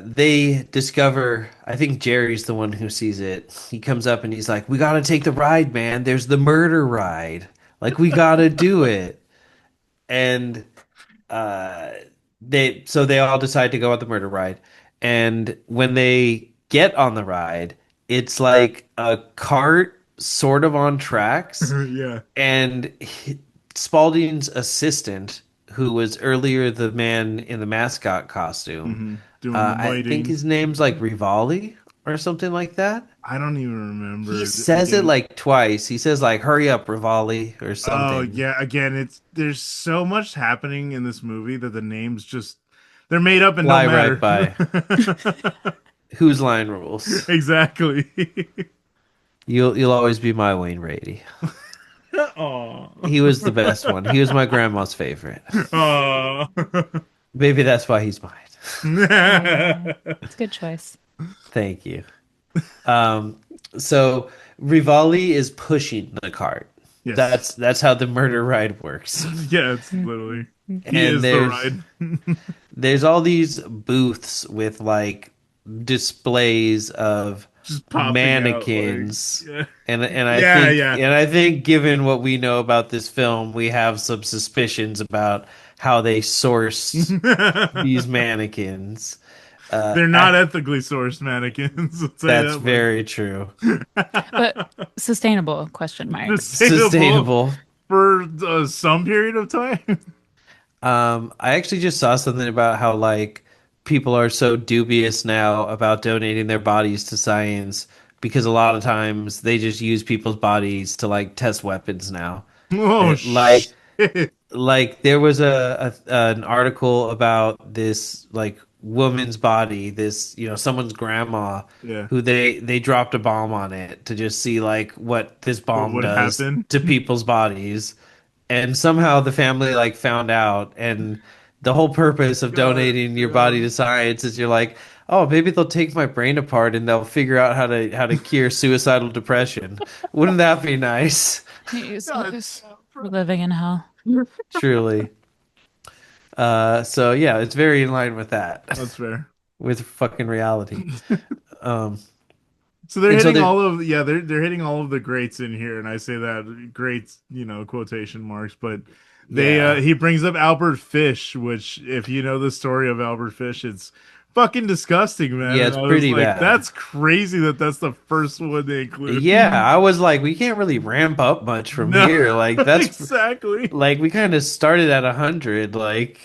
they discover, I think Jerry's the one who sees it. He comes up and he's like, "We gotta take the ride, man. There's the murder ride. Like we gotta do it." And uh, they all decide to go on the murder ride. And when they get on the ride, it's like a cart sort of on tracks, Yeah. and Spalding's assistant, who was earlier the man in the mascot costume, Doing the I think lighting. his name's like Rivali or something like that. I don't even He remember. says it Again, like twice. He says like "Hurry up, Rivali" or oh something. yeah, again, it's there's so much happening in this movie that the names just they're made up and don't Fly right matter. by. Whose line rules? Exactly. You'll always be my Wayne Brady. Aw. He was the best one. He was my grandma's favorite. Aw. Maybe that's why he's mine. Yeah. It's a good choice. Thank you. Um, so Rivali is pushing the cart. Yes. That's how the murder ride works. Yeah, it's literally he And is the ride. there's all these booths with like displays of just popping out like mannequins. yeah, And I yeah, think yeah. given what we know about this film, we have some suspicions about how they sourced these mannequins. They're not I, ethically sourced mannequins. I'll tell that's you very true. that But much. sustainable question mark. Sustainable Sustainable. for some period of time. I actually just saw something about how like people are so dubious now about donating their bodies to science because a lot of times they just use people's bodies to like test weapons now. Oh Like shit! there was an article about this like woman's body, this someone's grandma Yeah, who they dropped a bomb on it to just see like what this what bomb would does happen? to people's bodies, and somehow the family like found out, and the whole purpose of God, donating your body yeah. to science is you're like, oh, maybe they'll take my brain apart and they'll figure out how to cure suicidal depression. Wouldn't that be nice? God, Jesus. We're living in hell. Truly. So yeah, it's very in line with that, that's fair. with fucking reality. Um, So they're and so hitting there, all of yeah, they're hitting all of the greats in here, and I say that greats, quotation marks, but they yeah, he brings up Albert Fish, which if you know the story of Albert Fish, it's fucking disgusting, man. yeah, And it's I was pretty like, bad. that's crazy that that's the first one they include. Yeah, I was like, we can't really ramp up much from No, here. Like that's exactly. like we kind of started at 100. Like,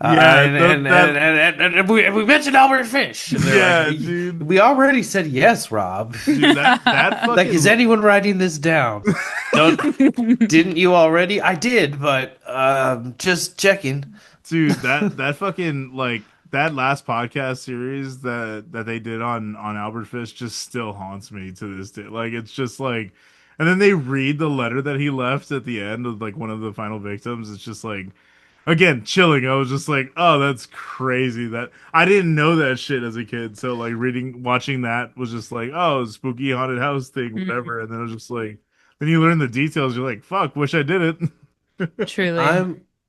Yeah, and we mentioned Albert Fish, and they're like, yeah, dude. we already said yes, Rob. Dude, that Like, is fucking anyone writing this down? Don't Didn't you already? I did, but just checking. dude, that fucking like that last podcast series that they did on Albert Fish just still haunts me to this day. Like it's just like, and then they read the letter that he left at the end of like one of the final victims. It's just like, again, chilling. I was just like, oh, that's crazy. That I didn't know that shit as a kid. So like watching that was just like, oh, spooky haunted house thing, Mm, whatever. And then it was just like, then you learn the details. You're like, fuck, wish I did it. truly.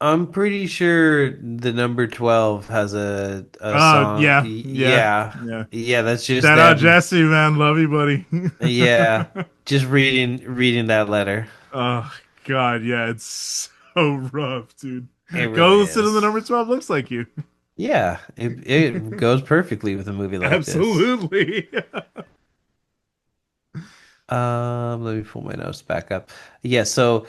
I'm pretty sure the number 12 has a song. Yeah, yeah, Yeah. yeah. Yeah, that's just Shout out them. Jesse, man. Love you, buddy. Yeah. Just reading that letter. Oh God, yeah, it's so rough, dude. It Go really listen to the is. number 12 looks like you. Yeah, it goes perfectly with a movie like this. Absolutely. Let me pull my notes back up. Yeah, so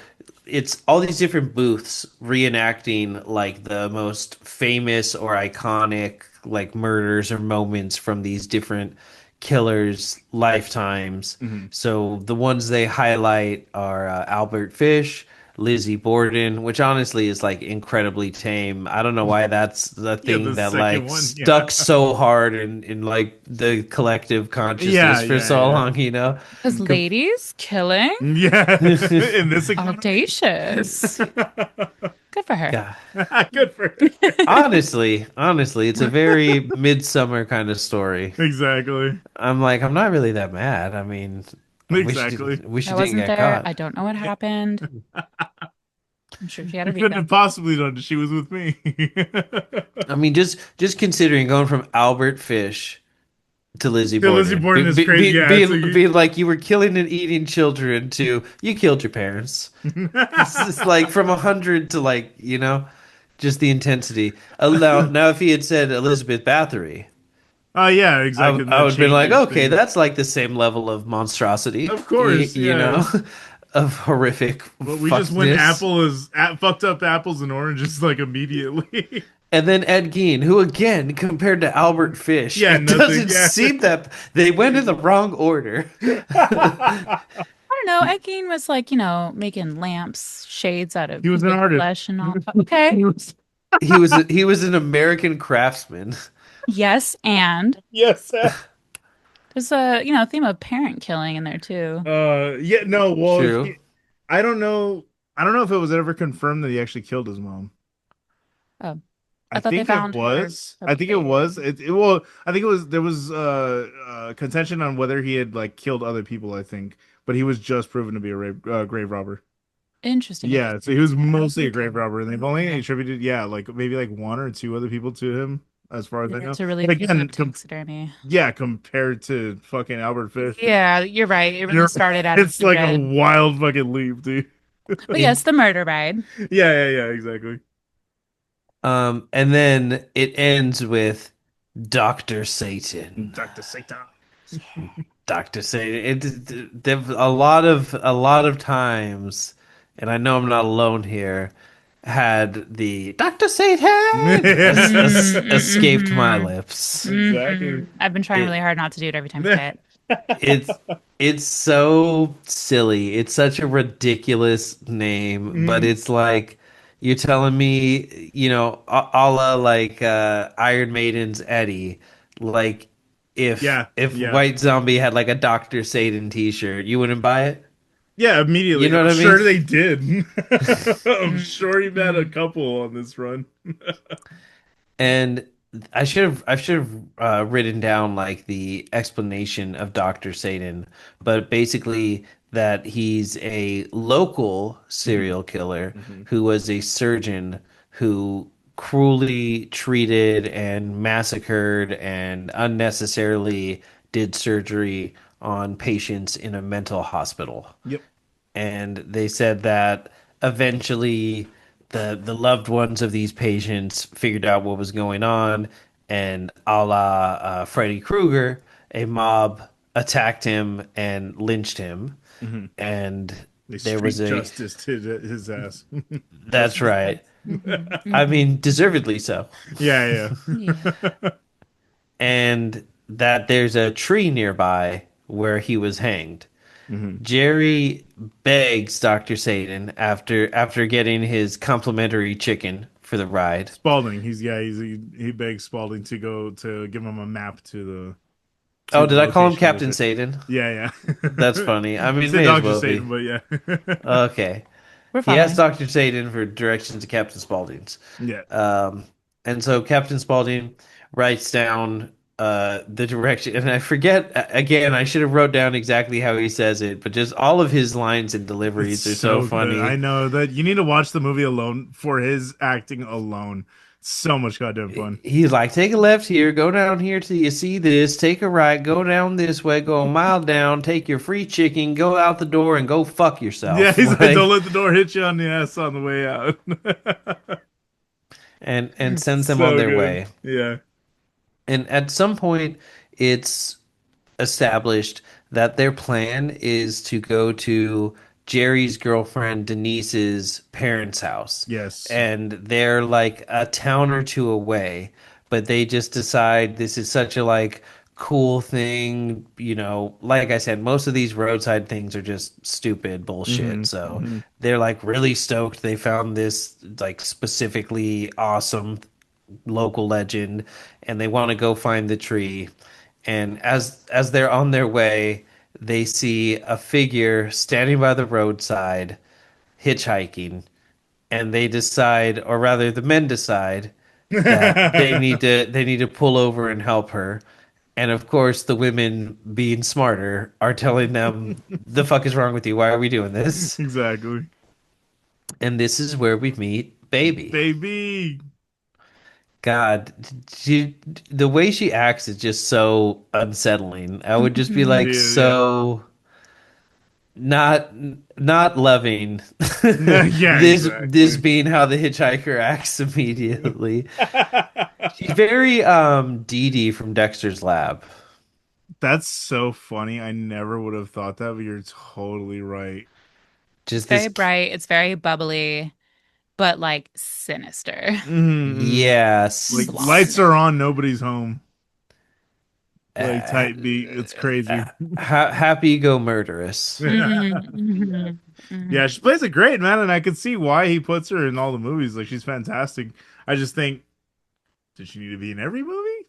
it's all these different booths reenacting like the most famous or iconic like murders or moments from these different killers' lifetimes. Mhm. So the ones they highlight are Albert Fish, Lizzie Borden, which honestly is like incredibly tame. I don't know why that's the Yeah, thing the that second like one. Yeah. stuck so hard in like the collective Yeah, consciousness for yeah, so yeah. long, you know? Because Com- ladies killing, Yeah. In this economy. audacious. Good for her. Yeah. Good for her. Honestly, it's a very midsummer kind of story. Exactly. I'm like, I'm not really that mad. I mean, Exactly. wish I you didn't wasn't get there. I caught. don't know what happened. I'm sure she had a You couldn't have reason. possibly done it. She was with me. I mean, just considering going from Albert Fish to Lizzie Yeah, Lizzie Borden, Borden is crazy. Yeah, it's being like you were killing and eating children to you killed your parents. It's just like from 100 to like, just the intensity. Now, if he had said Elizabeth Bathory, Oh yeah, exactly. And I that would have been like, changes okay, things. that's like the same level of monstrosity, Of course, you yeah. know, of horrific But we just went fuckness. fucked up apples and oranges like immediately. And then Ed Gein, who again, compared to Albert Fish, Yeah, it nothing. doesn't Yeah. seem that they went in the wrong order. I don't know. Egin was like, making lamps, shades out of He was an fake artist. flesh and all. Okay. He was an American craftsman. Yes, and Yes. there's a, theme of parent killing in there too. Yeah, no, well True. I don't know. I don't know if it was ever confirmed that he actually killed his mom. Oh, I I thought they think it found was. her I think it body. was. Well, I think it was there was contention on whether he had like killed other people, I think, but he was just proven to be a grave robber. Interesting. Yeah, so Interesting. he was mostly a grave robber, and they've only attributed, yeah, like maybe like one or two other people to him. as far as I know. It's a really But fucked again, up taxidermy. yeah, compared to fucking Albert Fish, Yeah, you're right. It really you're started out of it's like a stupid. wild fucking leap, dude. But It yes, the murder ride. Yeah, exactly. and then it ends with Dr. Satan. Dr. Satan. Dr. Satan. There a lot of times, and I know I'm not alone here, had the Dr. Satan escaped my Mm-hmm. lips. Exactly. I've been trying It really hard not to do it every time I say it. it's it's so silly. It's such a ridiculous name, but Mhm. it's like you're telling me, a la like Iron Maiden's Eddie, like Yeah, if yeah. White Zombie had like a Dr. Satan t-shirt, you wouldn't buy it? Yeah, You immediately. know I'm what I mean? sure they did. I'm sure you've had a Mm-hmm. couple on this run. And I should have written down like the explanation of Dr. Satan, but basically that he's a local Hmm. serial killer Hmm. who was a surgeon who cruelly treated and massacred and unnecessarily did surgery on patients in a mental hospital, Yep. and they said that eventually the loved ones of these patients figured out what was going on, and a la Freddy Krueger, a mob attacked him and lynched him, Hmm. and They there was street a justice his ass. that's Justice. right. I Mm-hmm. mean, deservedly so. Yeah, Yeah. yeah. And that there's a tree nearby where he was hanged. Hmm. Jerry begs Dr. Satan after getting his complimentary chicken for the ride. Spalding. He begs Spalding to go to give him a map Oh, to the did I call him location of the Captain ship. Satan? Yeah, That's yeah. funny. I You mean, said may as Dr. well Satan, be. but yeah. Okay. We're He asked following. Dr. Satan for directions to Captain Spaulding's. Yeah. Um, and so Captain Spaulding writes down the direction, and I forget again. I should have wrote down exactly how he says it, but just all of his lines and It's deliveries are so so good. I funny. know that you need to watch the movie alone for his acting alone. So much goddamn fun. He's like, take a left here, go down here till you see this, take a right, go down this way, go a mile down, take your free chicken, go out the door, and go fuck Yeah, yourself. he's like, don't Like, let the door hit you on the ass on the way out. and sends them on So their good. way. Yeah. And at some point, it's established that their plan is to go to Jerry's girlfriend Denise's parents' house. Yes. And they're like a town or two away, but they just decide this is such a like cool thing, like I said, most of these roadside things are just stupid bullshit. Hmm. So Hmm. they're like really stoked they found this like specifically awesome local legend, and they want to go find the tree. And as they're on their way, they see a figure standing by the roadside hitchhiking, and they decide, or rather the men decide, that they need to pull over and help her. And of course, the women, being smarter, are telling them, "The fuck is wrong with you? Why are we doing this?" Exactly. And this is where we meet Baby. Baby. God, the way she acts is just so unsettling. I would just be like Yeah, so not not loving yeah. Yeah, this exactly. being how the hitchhiker acts immediately. She's very Dee Dee from Dexter's Lab. That's so funny. I never would have thought that, but you're totally right. It's Just very this bright, it's very bubbly, but like sinister. Hmm. Like yes. lights Blonde. are on, nobody's home. Like Uh, tight beat. It's crazy. happy go murderous. Mhm, Yeah, mhm, she plays it great, man, and I could see why he puts her in all the movies. Like she's fantastic. I just think, does she need to be in every movie?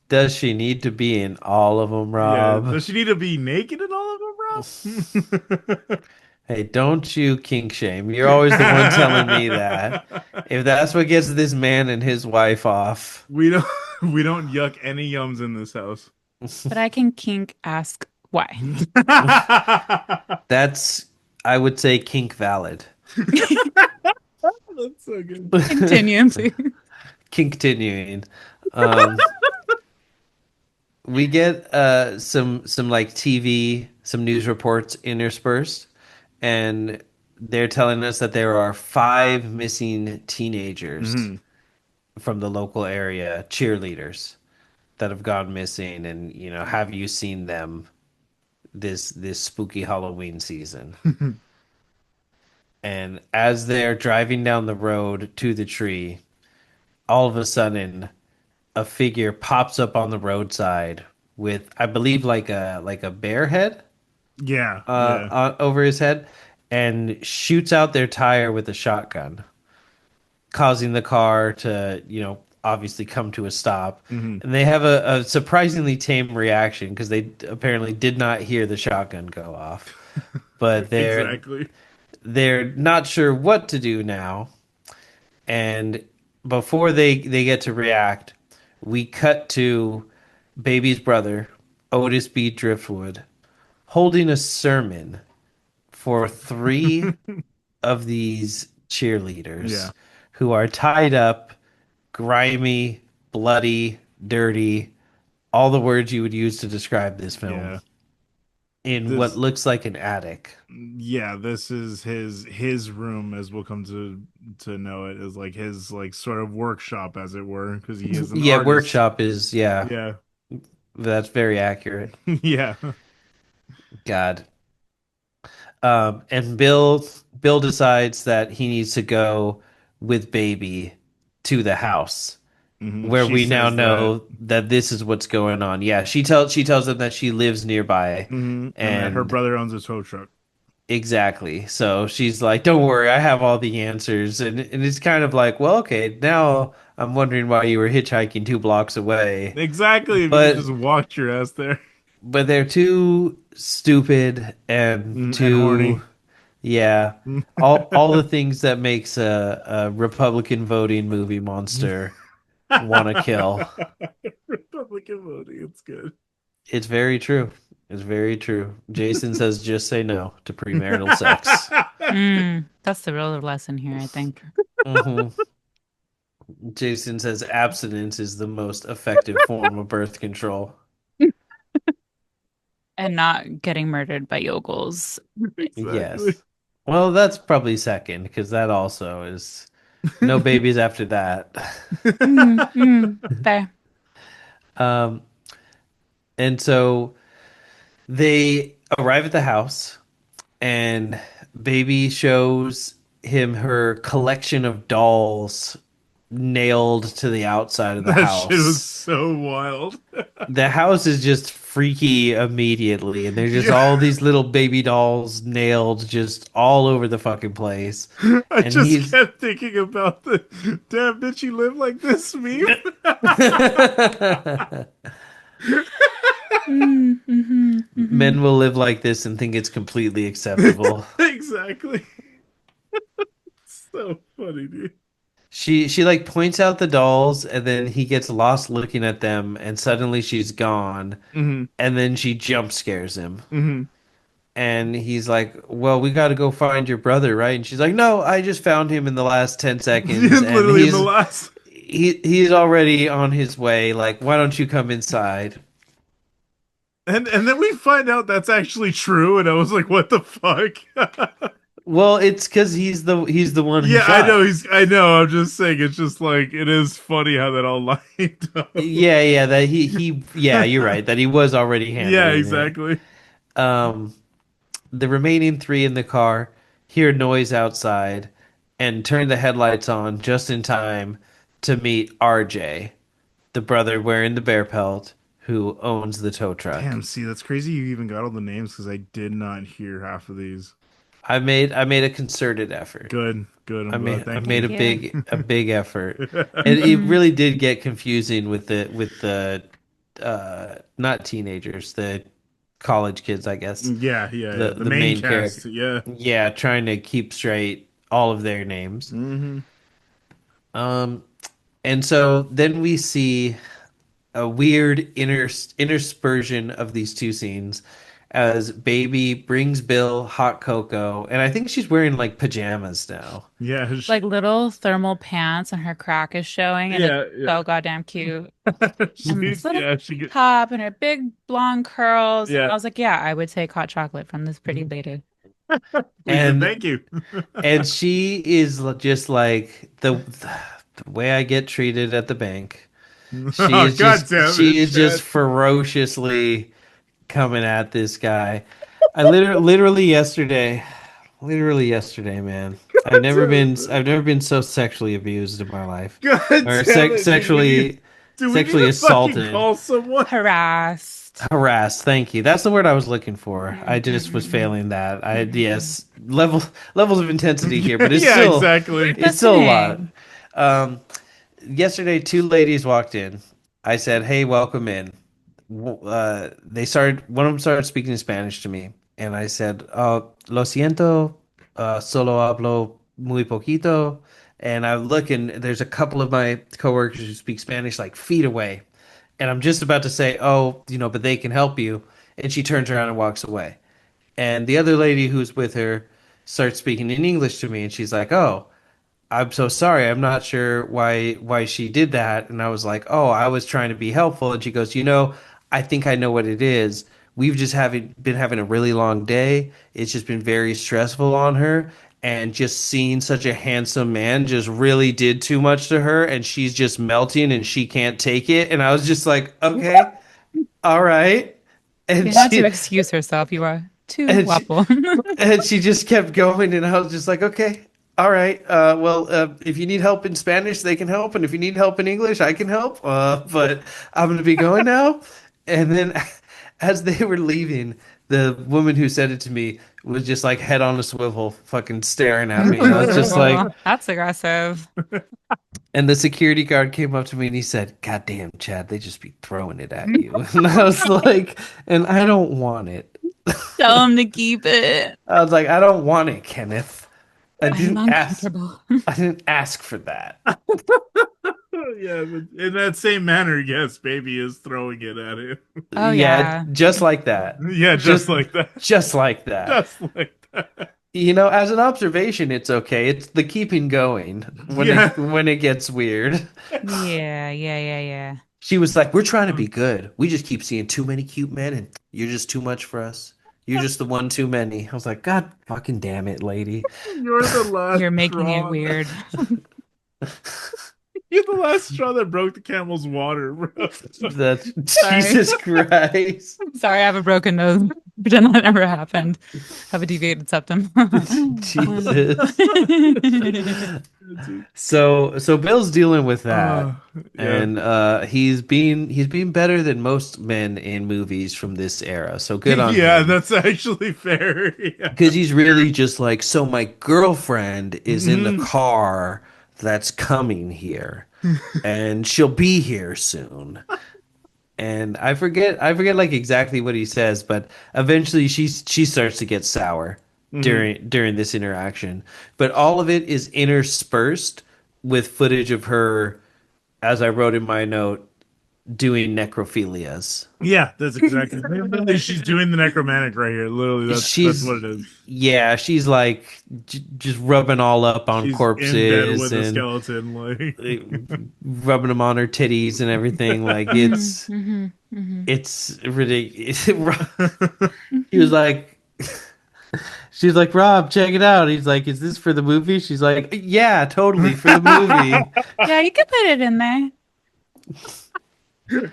Does she need to be in all of them, Yeah, Rob? does she need to be naked in all of them, bro? Hey, don't you kink shame. You're always the one telling me that. If that's what gets this man and his wife off, we don't we don't yuck any yums in this house. but I can kink ask why. that's, I would say, kink valid. That's so good. Continue, please. continuing. Um, we get some like TV, some news reports interspersed, and they're telling us that there are five missing teenagers Hmm. from the local area, cheerleaders that have gone missing. And have you seen them this spooky Halloween season? And as they're driving down the road to the tree, all of a sudden a figure pops up on the roadside with, I believe, like a bear head Yeah, yeah. over his head, and shoots out their tire with a shotgun, causing the car to, obviously come to a stop. Hmm. And they have a surprisingly tame reaction because they apparently did not hear the shotgun go off. But Exactly. they're not sure what to do now. And before they get to react, we cut to baby's brother, Otis B. Driftwood, holding a sermon for three of these Yeah, cheerleaders who are tied up, grimy, bloody, dirty, all the words you would use to describe this film, yeah. in what This, looks like an attic. yeah, this is his room, as we'll come to know it, is like his like sort of workshop, as it were, because he is an Yeah, artist. workshop is, yeah, Yeah, that's very accurate. yeah. God. And Bill decides that he needs to go with baby to the house, where She we now says that. know that this is what's going on. Yeah, she tells them that she lives nearby, And that her and brother owns a tow truck. exactly. So she's like, "Don't worry, I have all the answers." And it's kind of like, well, okay, now I'm wondering why you were hitchhiking 2 blocks away, Exactly. If you could but just walk your ass there. they're too stupid and And too. horny. Yeah, all the things that makes a Republican voting movie monster want to kill. Republican voting. It's good. It's very true. It's very true. Jason says just say no to premarital sex. That's the real lesson here, I think. hmm Jason says abstinence is the most effective form of birth control. And not getting murdered by yokels. Exactly. Yes. Well, that's probably second because that also is no babies after that. Fair. Um, and so they arrive at the house, and baby shows him her collection of dolls nailed to the outside of the That shit was house. so wild. The house is just freaky immediately, and there's just Yeah. all these little baby dolls nailed just all over the fucking place. I And just he's kept thinking about the damn bitch you live like this meme. men will live like this and think it's completely acceptable. Exactly. So funny, dude. She like points out the dolls, and then he gets lost looking at them, and suddenly she's gone, Hmm. and then she jump scares him. Hmm. And he's like, "Well, we got to go find your brother, right?" And she's like, "No, I just found him in the last 10 seconds, and Literally in the last. he's already on his way. Like, why don't you come inside?" And then we find out that's actually true, and I was like, what the fuck? Well, it's because he's the one who Yeah, I know shot. I know, I'm just saying it's just like it is funny how that all lined up. Yeah, that yeah, you're right, that he was already Yeah, handling it. exactly. Um, the remaining three in the car hear noise outside and turn the headlights on just in time to meet RJ, the brother wearing the bear pelt who owns the tow truck. Damn, see, that's crazy you even got all the names because I did not hear half of these. I made a concerted effort. Good, good. I'm I glad. made I Thank made you. a Thank you. big effort. And it Mhm. really did get confusing with the not teenagers, the college kids, I guess. Yeah, yeah, yeah. The The the main main cast. character. Yeah. Yeah, trying to keep straight all of their names. Hmm. Um and so then we see a weird interspersion of these two scenes as Baby brings Bill hot cocoa, and I think she's wearing like pajamas now. Yeah. Like little thermal pants and her crack is showing and it's Yeah. so goddamn cute. And this little Yeah. She. top and her big blonde curls. Yeah. I was like, yeah, I would take hot chocolate from this pretty lady. Lisa, And thank you. and she is just like the way I get treated at the bank. Oh, God damn She it, is just Chad. ferociously coming at this guy. I literally yesterday, man. I've never been so sexually abused in my life, God or damn it. Do we need sexually to fucking assaulted, call someone? Harassed. harassed. Thank you. That's the word I was looking for. I just was Mm-mm-mm. failing that. Mm-mm-mm. Yes, levels of intensity here, but Yeah, exactly. Keep it's still a lot. listening. Um, Yesterday, two ladies walked in. I said, "Hey, welcome in." One of them started speaking Spanish to me, and I said, "Lo siento, solo hablo muy poquito." And I look, and there's a couple of my coworkers who speak Spanish like feet away, and I'm just about to say, "Oh, but they can help you," and she turns around and walks away. And the other lady who's with her starts speaking in English to me, and she's like, "Oh, I'm so sorry. I'm not sure why she did that." And I was like, "Oh, I was trying to be helpful." And she goes, I think I know what it is. We've just been having a really long day. It's just been very stressful on her, and just seeing such a handsome man just really did too much to her, and she's just melting and she can't take it." And I was just like, "Okay, all right." And She had to she excuse herself. You are too and she, waffle. and she just kept going, and I was just like, "Okay, all right. Well, if you need help in Spanish, they can help, and if you need help in English, I can help. But I'm going to be going now." And then, as they were leaving, the woman who said it to me was just like head on a swivel, fucking staring at me, and I was just like, Oh, that's aggressive. and the security guard came up to me and he said, "God damn, Chad, they just be throwing it at you." And I was like, and I don't want it. Tell him to keep it. I was like, I don't want it, Kenneth. I I'm didn't ask. uncomfortable. I didn't ask for that. Yeah, but in that same manner, yes, baby is throwing it at him. Oh Yeah, yeah. just like that. Yeah, just Just like that. just like that. Just like that. As an observation, it's okay. It's the keeping going Yeah. when it gets weird. Yeah, yeah, yeah, yeah. She was like, "We're trying to be good. We just keep seeing too many cute men, and you're just too much for us. You're just the one too many." I was like, "God fucking damn it, lady." You're the last You're making it straw. weird. You're the last straw that broke the camel's water, bro. That's Sorry. Jesus Christ. Sorry, I have a broken nose. Pretend that never happened. Have a deviated septum. Jesus. So Bill's dealing with that. Yeah. And he's being better than most men in movies from this era. So good on Yeah, him. that's actually fair. Yeah. Because he's really just like, so my girlfriend is in the Mhm. car that's coming here, and she'll be here soon. And I forget like exactly what he says, but eventually she starts to get sour Mhm. during this interaction. But all of it is interspersed with footage of her, as I wrote in my note, doing necrophilias. Yeah, that's exactly. Literally, she's doing the necromantic right here. Literally, that's She's what it is. Yeah, she's like just rubbing all up on She's in bed corpses with a and skeleton, like. rubbing them on her titties and everything. Like it's ridiculous. He was like, she's like, "Rob, check it out." He's like, "Is this for the movie?" She's like, "Yeah, totally for the movie." Yeah, you could put it in there.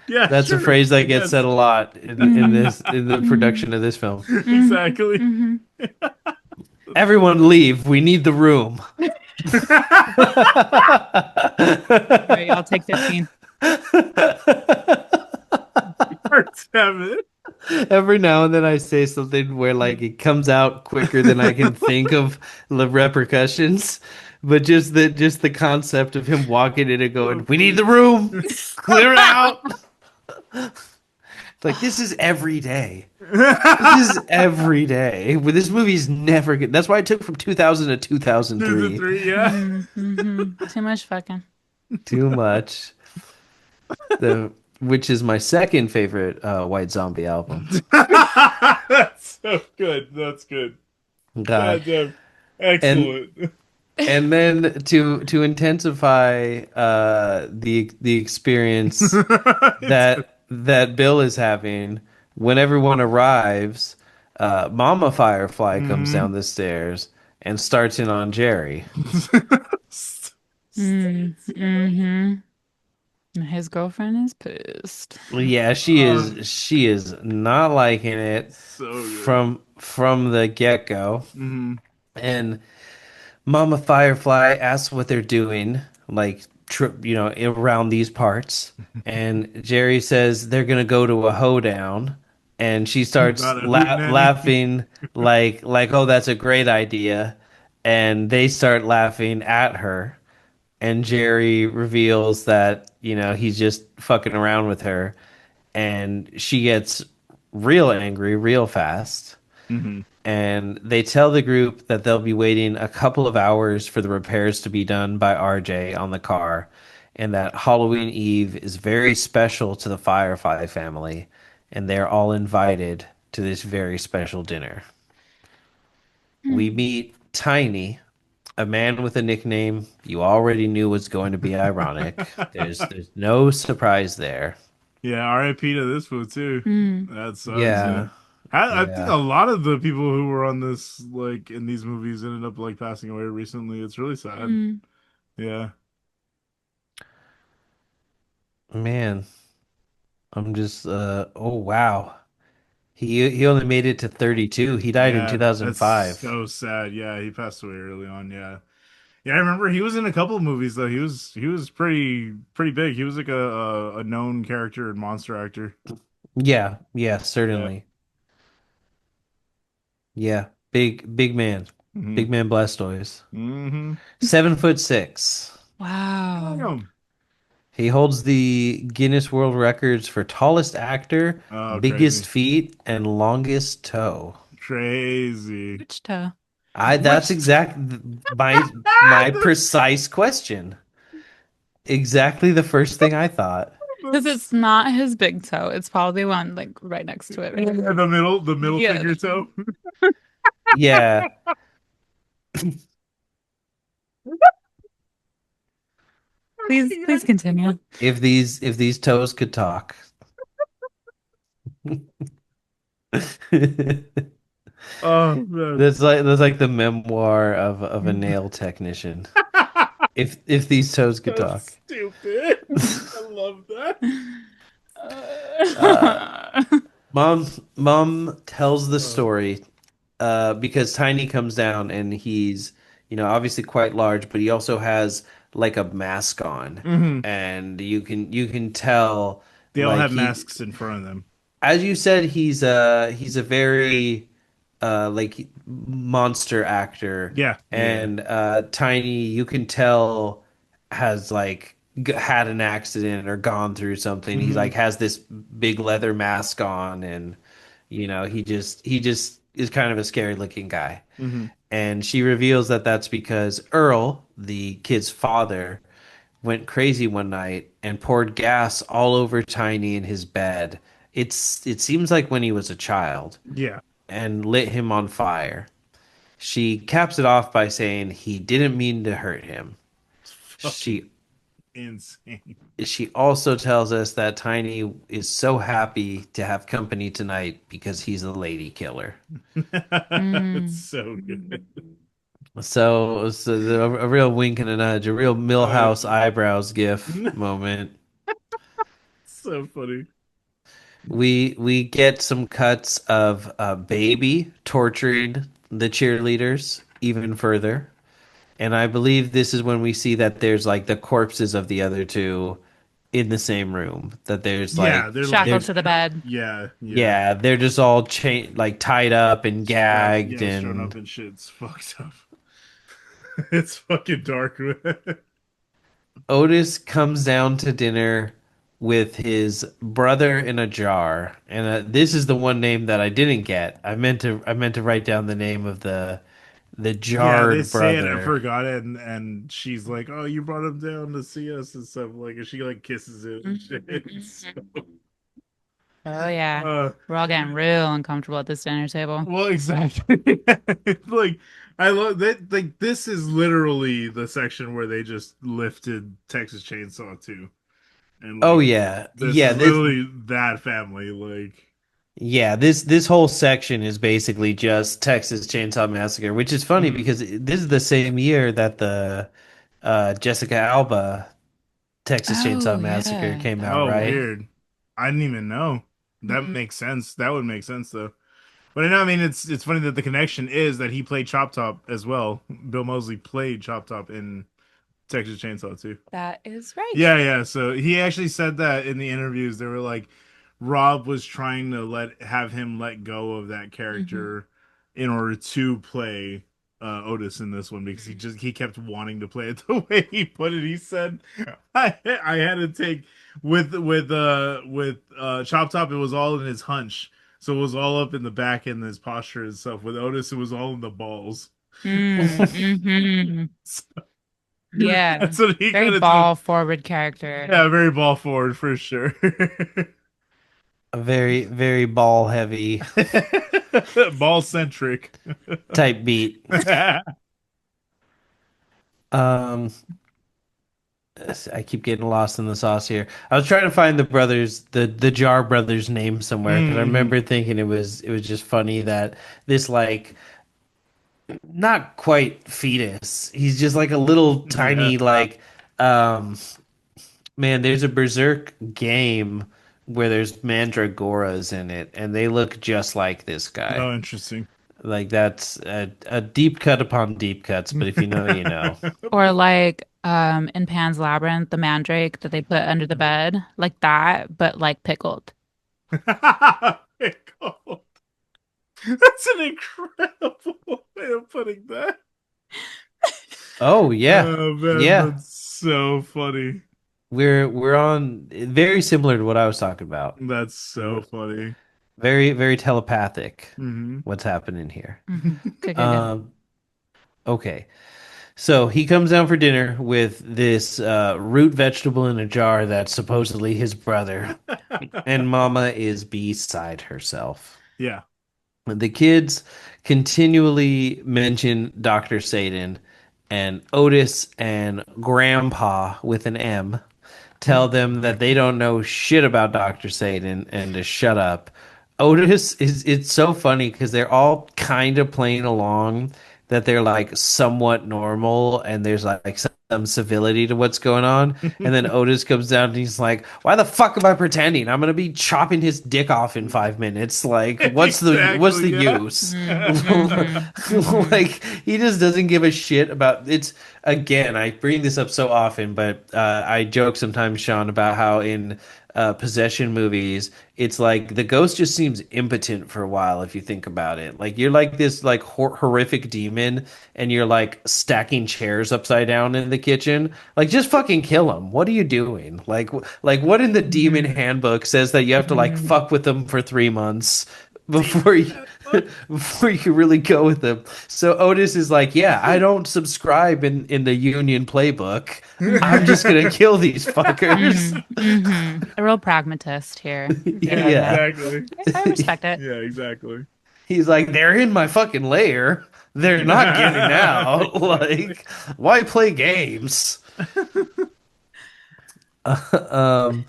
Yeah, That's a sure. phrase that gets Yes. said a lot in the production of this film. Exactly. Mhm. Everyone leave. We need the room. All right, I'll take 15. Damn it. Every now and then I say something where like it comes out quicker than I can think of the repercussions. But just the concept of him walking in and going, "We need the room, clear it out." Like, this is every day. This is every day. Well, this movie's never good. That's why it took from 2000 to 2003. 3, yeah. Too much fucking. Too much. Which is my second favorite White Zombie album. That's Good. That's good. God. God damn. And Excellent. and then to intensify the experience It's that Bill is having, when everyone arrives, Mama Firefly comes hmm down the stairs and starts in on Jerry. Mm-hmm. His girlfriend is pissed. Yeah, Oh, she is not liking it so good. from the get-go. Hmm And Mama Firefly asks what they're doing, like trip, around these parts. And Jerry says they're gonna go to a hoedown, and she starts About a hoot nanny. laughing like oh that's a great idea, and they start laughing at her. And Jerry reveals that he's just fucking around with her, and she gets real angry real fast. Hmm And they tell the group that they'll be waiting a couple of hours for the repairs to be done by RJ on the car, and that Halloween Eve is very special to the Firefly family, and they're all invited to this very special dinner. We meet Tiny, a man with a nickname you already knew was going to be ironic. There's no surprise there. Yeah, RIP to this one too. Mm. That sucks, Yeah, man. I think yeah, a lot of the people who were on this, like in these movies, ended up like passing away recently. It's really sad. Mm. Yeah, man. I'm just oh wow. He only made it to 32. He died in yeah, that's 2005. so sad. Yeah, he passed away early on. Yeah, yeah. I remember he was in a couple of movies though. He was pretty big. He was like a known character and monster actor. Yeah, yeah, Yeah. certainly. Yeah, big man. hmm Big man Blastoise. hmm 7'6". Wow. Damn. He holds the Guinness World Records for tallest actor, Oh, biggest crazy, feet, and longest toe. crazy. Wichita. I That's What? exact my precise question. Exactly the first thing I thought. Because That's it's not his big toe. It's probably one like right next to it. Right? yeah, the middle Yeah. finger toe. Yeah, Please continue. if these toes could talk. Oh man. That's like the memoir of a nail technician. If these toes could talk. That's stupid. I love that. Uh, Uh, mom tells the Uh, story because Tiny comes down and he's obviously quite large, but he also has like a mask on, hmm and you can tell They all like have he masks in front of them. as you said, he's a very like monster actor, Yeah, yeah. and Tiny, you can tell, has like had an accident or gone through something. He hmm like has this big leather mask on, and he just is kind of a scary looking guy. hmm And she reveals that that's because Earl, the kid's father, went crazy one night and poured gas all over Tiny in his bed. It seems like when he was a child, Yeah. and lit him on fire. She caps it off by saying he didn't mean to hurt him. It's fucking She insane. she also tells us that Tiny is so happy to have company tonight because he's a lady killer. It's mm. so good. So a real wink and a nudge, a real Millhouse Uh, eyebrows gif moment. so funny. We get some cuts of Baby torturing the cheerleaders even further. And I believe this is when we see that there's like the corpses of the other two in the same room. That there's Yeah, like they're like Shackled they're to the bed. yeah, yeah. yeah, they're just all like tied up and Strapped, gagged yeah, strung up and and shit. It's fucked up. It's fucking dark. Otis comes down to dinner with his brother in a jar. And this is the one name that I didn't get. I meant to write down the name of the Yeah, they jarred say it. I brother. forgot it, and she's like, "Oh, you brought him down to see us and stuff." Like, and she like kisses it and shit. It's so- Oh yeah. Uh, We're all getting real uncomfortable at this dinner table. well, exactly. Like I love that. Like this is literally the section where they just lifted Texas Chainsaw 2, and Oh like yeah. this Yeah, is literally that family. Like, this whole section is basically just Texas Chainsaw Massacre, which is funny mhm. because this is the same year that the Jessica Alba Texas Chainsaw Oh Massacre yeah. came That's out, Oh, right? right. weird. I didn't even know. That Mhm. makes sense. That would make sense though. But I know, I mean, it's funny that the connection is that he played Chop Top as well. Bill Moseley played Chop Top in Texas Chainsaw 2. That is right. Yeah, yeah. So he actually said that in the interviews. They were like, Rob was trying to have him let go of that Hmm. character in order to play Otis in this one because he kept wanting to play it the way he put it. He said, I had to take with Chop Top. It was all in his hunch, so it was all up in the back and his posture and stuff. With Otis, it was all in the balls. Mm-hmm. Yeah. That's what he Very kind of took. ball forward character. Yeah, very ball forward for sure. A very, very ball heavy Ball centric. type beat. Um, I keep getting lost in the sauce here. I was trying to find the Jar brothers name somewhere because I Mm-hmm. remember thinking it was just funny that this like not quite fetus. He's just like a little Yeah. tiny like um man, there's a Berserk game where there's Mandragoras in it, and they look just like this guy. Oh, interesting. Like that's a deep cut upon deep cuts, but if you know, you know. Or like in Pan's Labyrinth, the mandrake that they put under the bed, like that, but like pickled. Pickle. That's an incredible way of putting that. Oh yeah, Oh man, yeah. that's so funny. We're on very similar to what I was talking about. That's so funny. Very very telepathic. Hmm. What's happening here? Hmm. Good, good, good. Um, okay. So he comes down for dinner with this root vegetable in a jar that's supposedly his brother, and Mama is beside herself. Yeah. The kids continually mention Dr. Satan, and Otis and Grandpa with an M tell them that they don't know shit about Dr. Satan and to shut up. Otis is it's so funny because they're all kind of playing along that they're like somewhat normal and there's like some civility to what's going on. And then Otis comes down and he's like, "Why the fuck am I pretending? I'm gonna be chopping his dick off in 5 minutes. Like, what's Exactly, the yeah. use?" Mm-hmm. Hmm. Like he just doesn't give a shit about it's again, I bring this up so often, but I joke sometimes, Sean, about how in possession movies, it's like the ghost just seems impotent for a while if you think about it. Like you're like this like horrific demon, and you're like stacking chairs upside down in the kitchen. Like just fucking kill him. What are you doing? Like what in the demon handbook says that you have to like fuck with them for 3 months before you before you can really go with them. So Otis is like, yeah, I don't subscribe in the union playbook. I'm just gonna kill these fuckers. A real pragmatist here. I Yeah, love that. Yeah. exactly. I respect it. Yeah, exactly. He's like, they're in my fucking lair. They're not getting out. Exactly. Like, why play games? Um,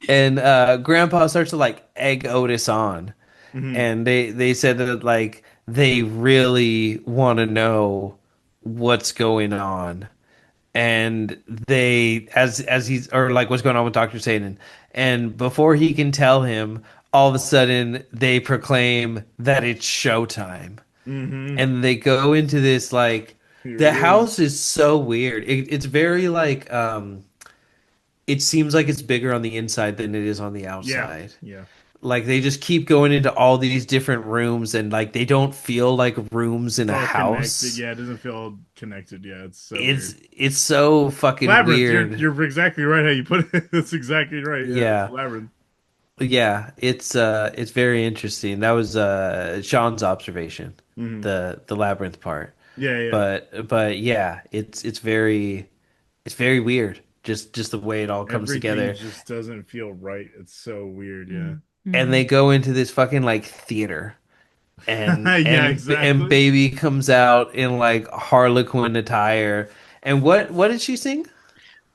and Grandpa starts to like egg Otis on, Hmm. and they said that like they really want to know what's going on, and they as he's or like what's going on with Dr. Satan, and before he can tell him, all of a sudden they proclaim that it's showtime, Hmm. and they go into this like Here the it is. house is so weird. It's very like it seems like it's bigger on the inside than it is on the Yeah. outside. Yeah. Like they just keep going into all these different rooms and like they don't feel like rooms in It's a all connected. house. Yeah, it doesn't feel connected. Yeah, it's so It's weird. it's so fucking Labyrinth, weird. you're exactly right how you put it. That's exactly right. Yeah, it's Yeah. labyrinth. Yeah, it's very interesting. That was Sean's observation, Hmm. the labyrinth part. Yeah, yeah. But yeah, it's very weird. Just the way it all comes Everything together. just doesn't feel right. It's so weird. Yeah. and they go into this fucking like theater, and Yeah, and exactly. baby comes out in like Harlequin attire. And what did she sing?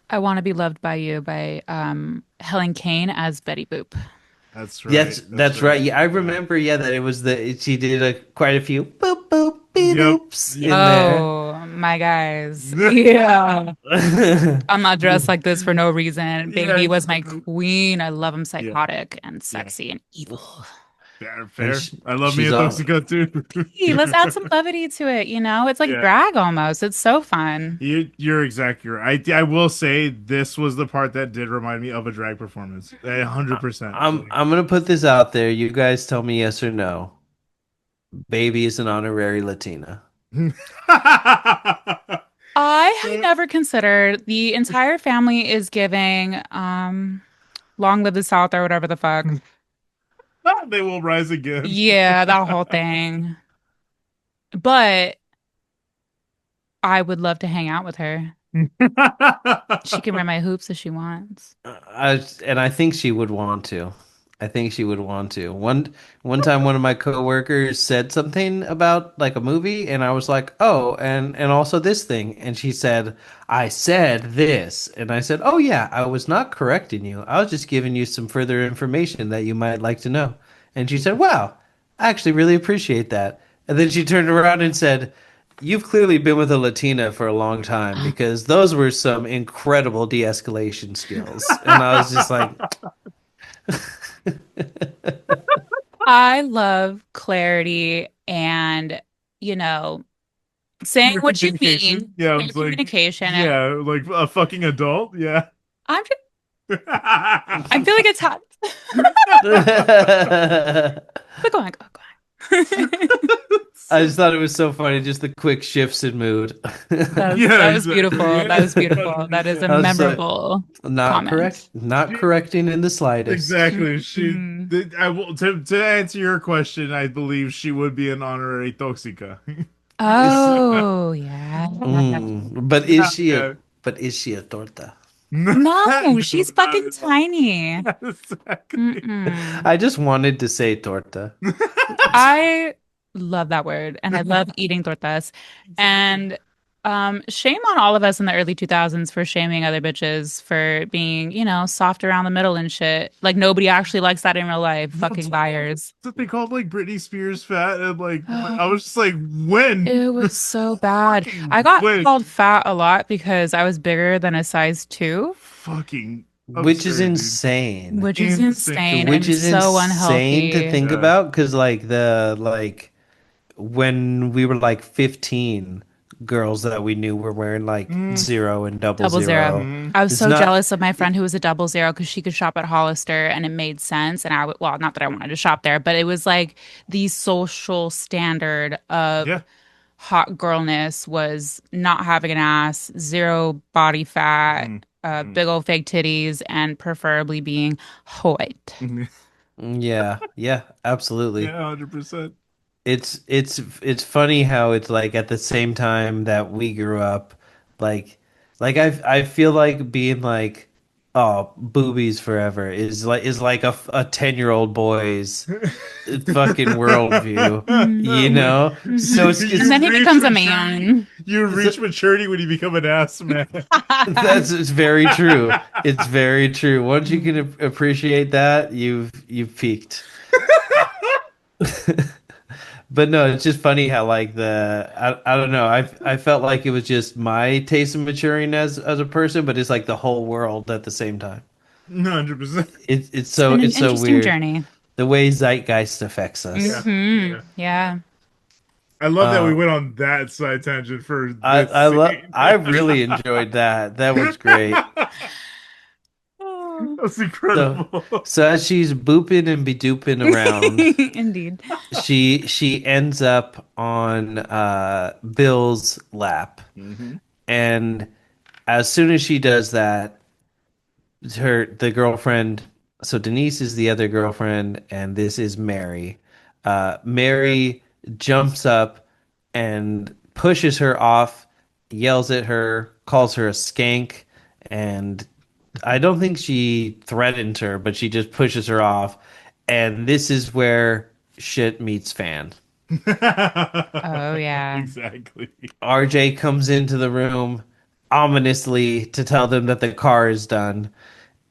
I Want to Be Loved by You by Helen Kane as Betty Boop. That's right. That's That's right. right. Yeah, I Yeah. remember. Yeah, that it was she did quite a few boop boop beep Yep. boops Yep. in there. Oh, my guys. Yeah. I'm not dressed like this for no reason. Yeah, Baby was my exactly. queen. I love him Yeah. psychotic and Yeah. sexy and evil. Fair, And fair. I love me she's a all Toxico too. Hey, let's add some levity to it, you know? It's like Yeah. drag almost. It's so fun. You're exactly right. I will say this was the part that did remind me of a drag performance. 100%. I'm gonna put this out there. You guys tell me yes or no. Baby is an honorary Latina. I have never considered the entire family is giving Long Live the South or whatever the fuck. They will rise again. Yeah, that whole thing. But I would love to hang out with her. She can wear my hoops if she wants. And I think she would want to. I think she would want to. One time, one of my coworkers said something about like a movie, and I was like, "Oh, and also this thing." And she said, "I said this," and I said, "Oh yeah, I was not correcting you. I was just giving you some further information that you might like to know." And she said, "Wow, I actually really appreciate that." And then she turned around and said, "You've clearly been with a Latina for a long time because those were some incredible de-escalation skills." And I was just like, I love clarity and, you know, saying Clear what you communication. mean, Yeah, I clear was like, communication. And yeah, like a fucking adult. Yeah. I'm just, I feel like it's hot. But go on, go on, go on. I just thought it was so funny, just the quick shifts in mood. Yeah, That was exactly. beautiful. That Yeah, was beautiful. That is a 100%. I was like, memorable comment. not correcting in the slightest. Exactly. She. Mm. I will to answer your question. I believe she would be an honorary toxica. Oh, yeah. But Yeah. Yeah. is she a torta? No, No, she's not fucking at all. tiny. Exactly. Mm-mm. I just wanted to say torta. I love that word and I love eating tortas. And shame on all of us in the early 2000s for shaming other bitches for being, you know, soft around the middle and shit. Like nobody actually likes that in real life. Fucking liars. That they called like Britney Spears fat, and like I Oh, was just like, when? it was so bad. I Fucking got when? called fat a lot because I was bigger than a size two, Fucking Which is absurd, dude. insane. which is Insane. insane Which and is so insane to unhealthy. think Yeah. about because like the like when we were like 15, girls that we knew were wearing like Mm, zero and double Double zero. zero. mm, I was It's so not jealous of my friend who was a double zero because she could shop at Hollister and it made sense. And well, not that I wanted to shop there, but it was like the social standard of yeah. hot girlness was not having an ass, zero body fat, Mm, mm, big old fake titties, and preferably being white. mm. yeah, yeah, absolutely. Yeah, 100%. It's funny how it's like at the same time that we grew up, like I feel like being like, oh, boobies forever is like a 10-year-old boy's fucking worldview, you Mm. know? So And then he Reach becomes a maturity. man. You it's reach maturity when you become an ass man. that's it's very true. It's very true. Once you can appreciate that, you've peaked. But no, it's just funny how like I don't know. I felt like it was just my taste in maturing as a person, but it's like the whole world at the same time. 100%. It's been an It's so interesting weird journey. the way zeitgeist affects us. Yeah. Yeah. Yeah. I love that we Uh, went on that side tangent for this scene. I really enjoyed that. That was great. Oh. That's So incredible. so as she's booping and bedooping around, Indeed. she ends up on Bill's lap, Hmm. and as soon as she does that, the girlfriend. So Denise is the other girlfriend, and this is Mary. Mary jumps up and pushes her off, yells at her, calls her a skank, and I don't think she threatens her, but she just pushes her off. And this is where shit meets fan. Oh yeah. Exactly. RJ comes into the room ominously to tell them that the car is done.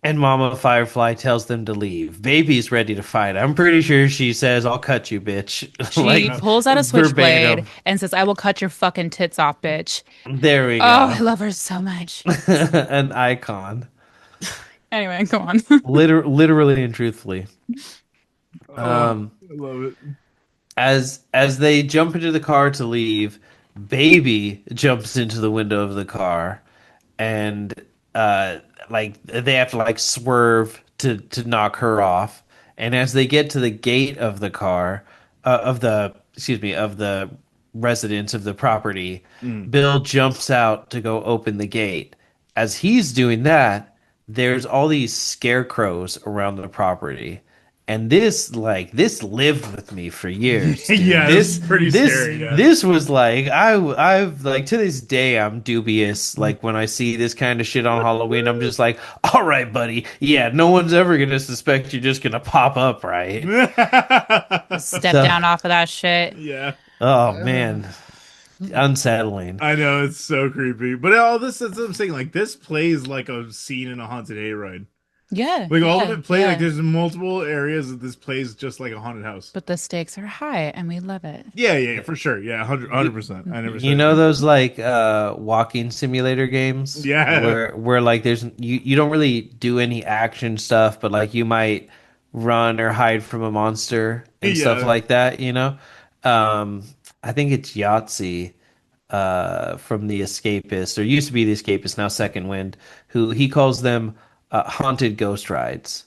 And Mama Firefly tells them to leave. Baby's ready to fight. I'm pretty sure she says, I'll cut you, bitch. She Like pulls out a switchblade verbatim. and says, "I will cut your fucking tits off, bitch." There we Oh, I go. love her so much. An icon. Anyway, go on. Literally and truthfully. Oh, Um, I love it. as they jump into the car to leave, Baby jumps into the window of the car, and uh, like they have to like swerve to knock her off. And as they get to the gate of the car, of the excuse me, of the residence of the property, Mm. Bill jumps out to go open the gate. As he's doing that, there's all these scarecrows around the property. And this lived with me for years, dude. Yeah, this is pretty This scary. Yeah. this was like I've like to this day I'm dubious. Like when I see this kind of shit on Halloween, I'm just like, all right, buddy. Yeah, no one's ever gonna suspect you're just gonna pop up, right? Step So, down off of that shit. Yeah. oh man, unsettling. I know it's so creepy, but all this is what I'm saying. Like this plays like a scene in a haunted hayride. Yeah, Like all of yeah, it play like yeah. there's multiple areas that this plays just like a haunted house. But the stakes are high, and we love it. Yeah, for sure. Yeah, 100%. I never You said know those like walking simulator games Yeah. where like there's you don't really do any action stuff, but like you might run or hide from a monster and stuff Yeah. like that, you know? Um, I think it's Yahtzee from The Escapist, or used to be The Escapist, now Second Wind, who he calls them haunted ghost rides.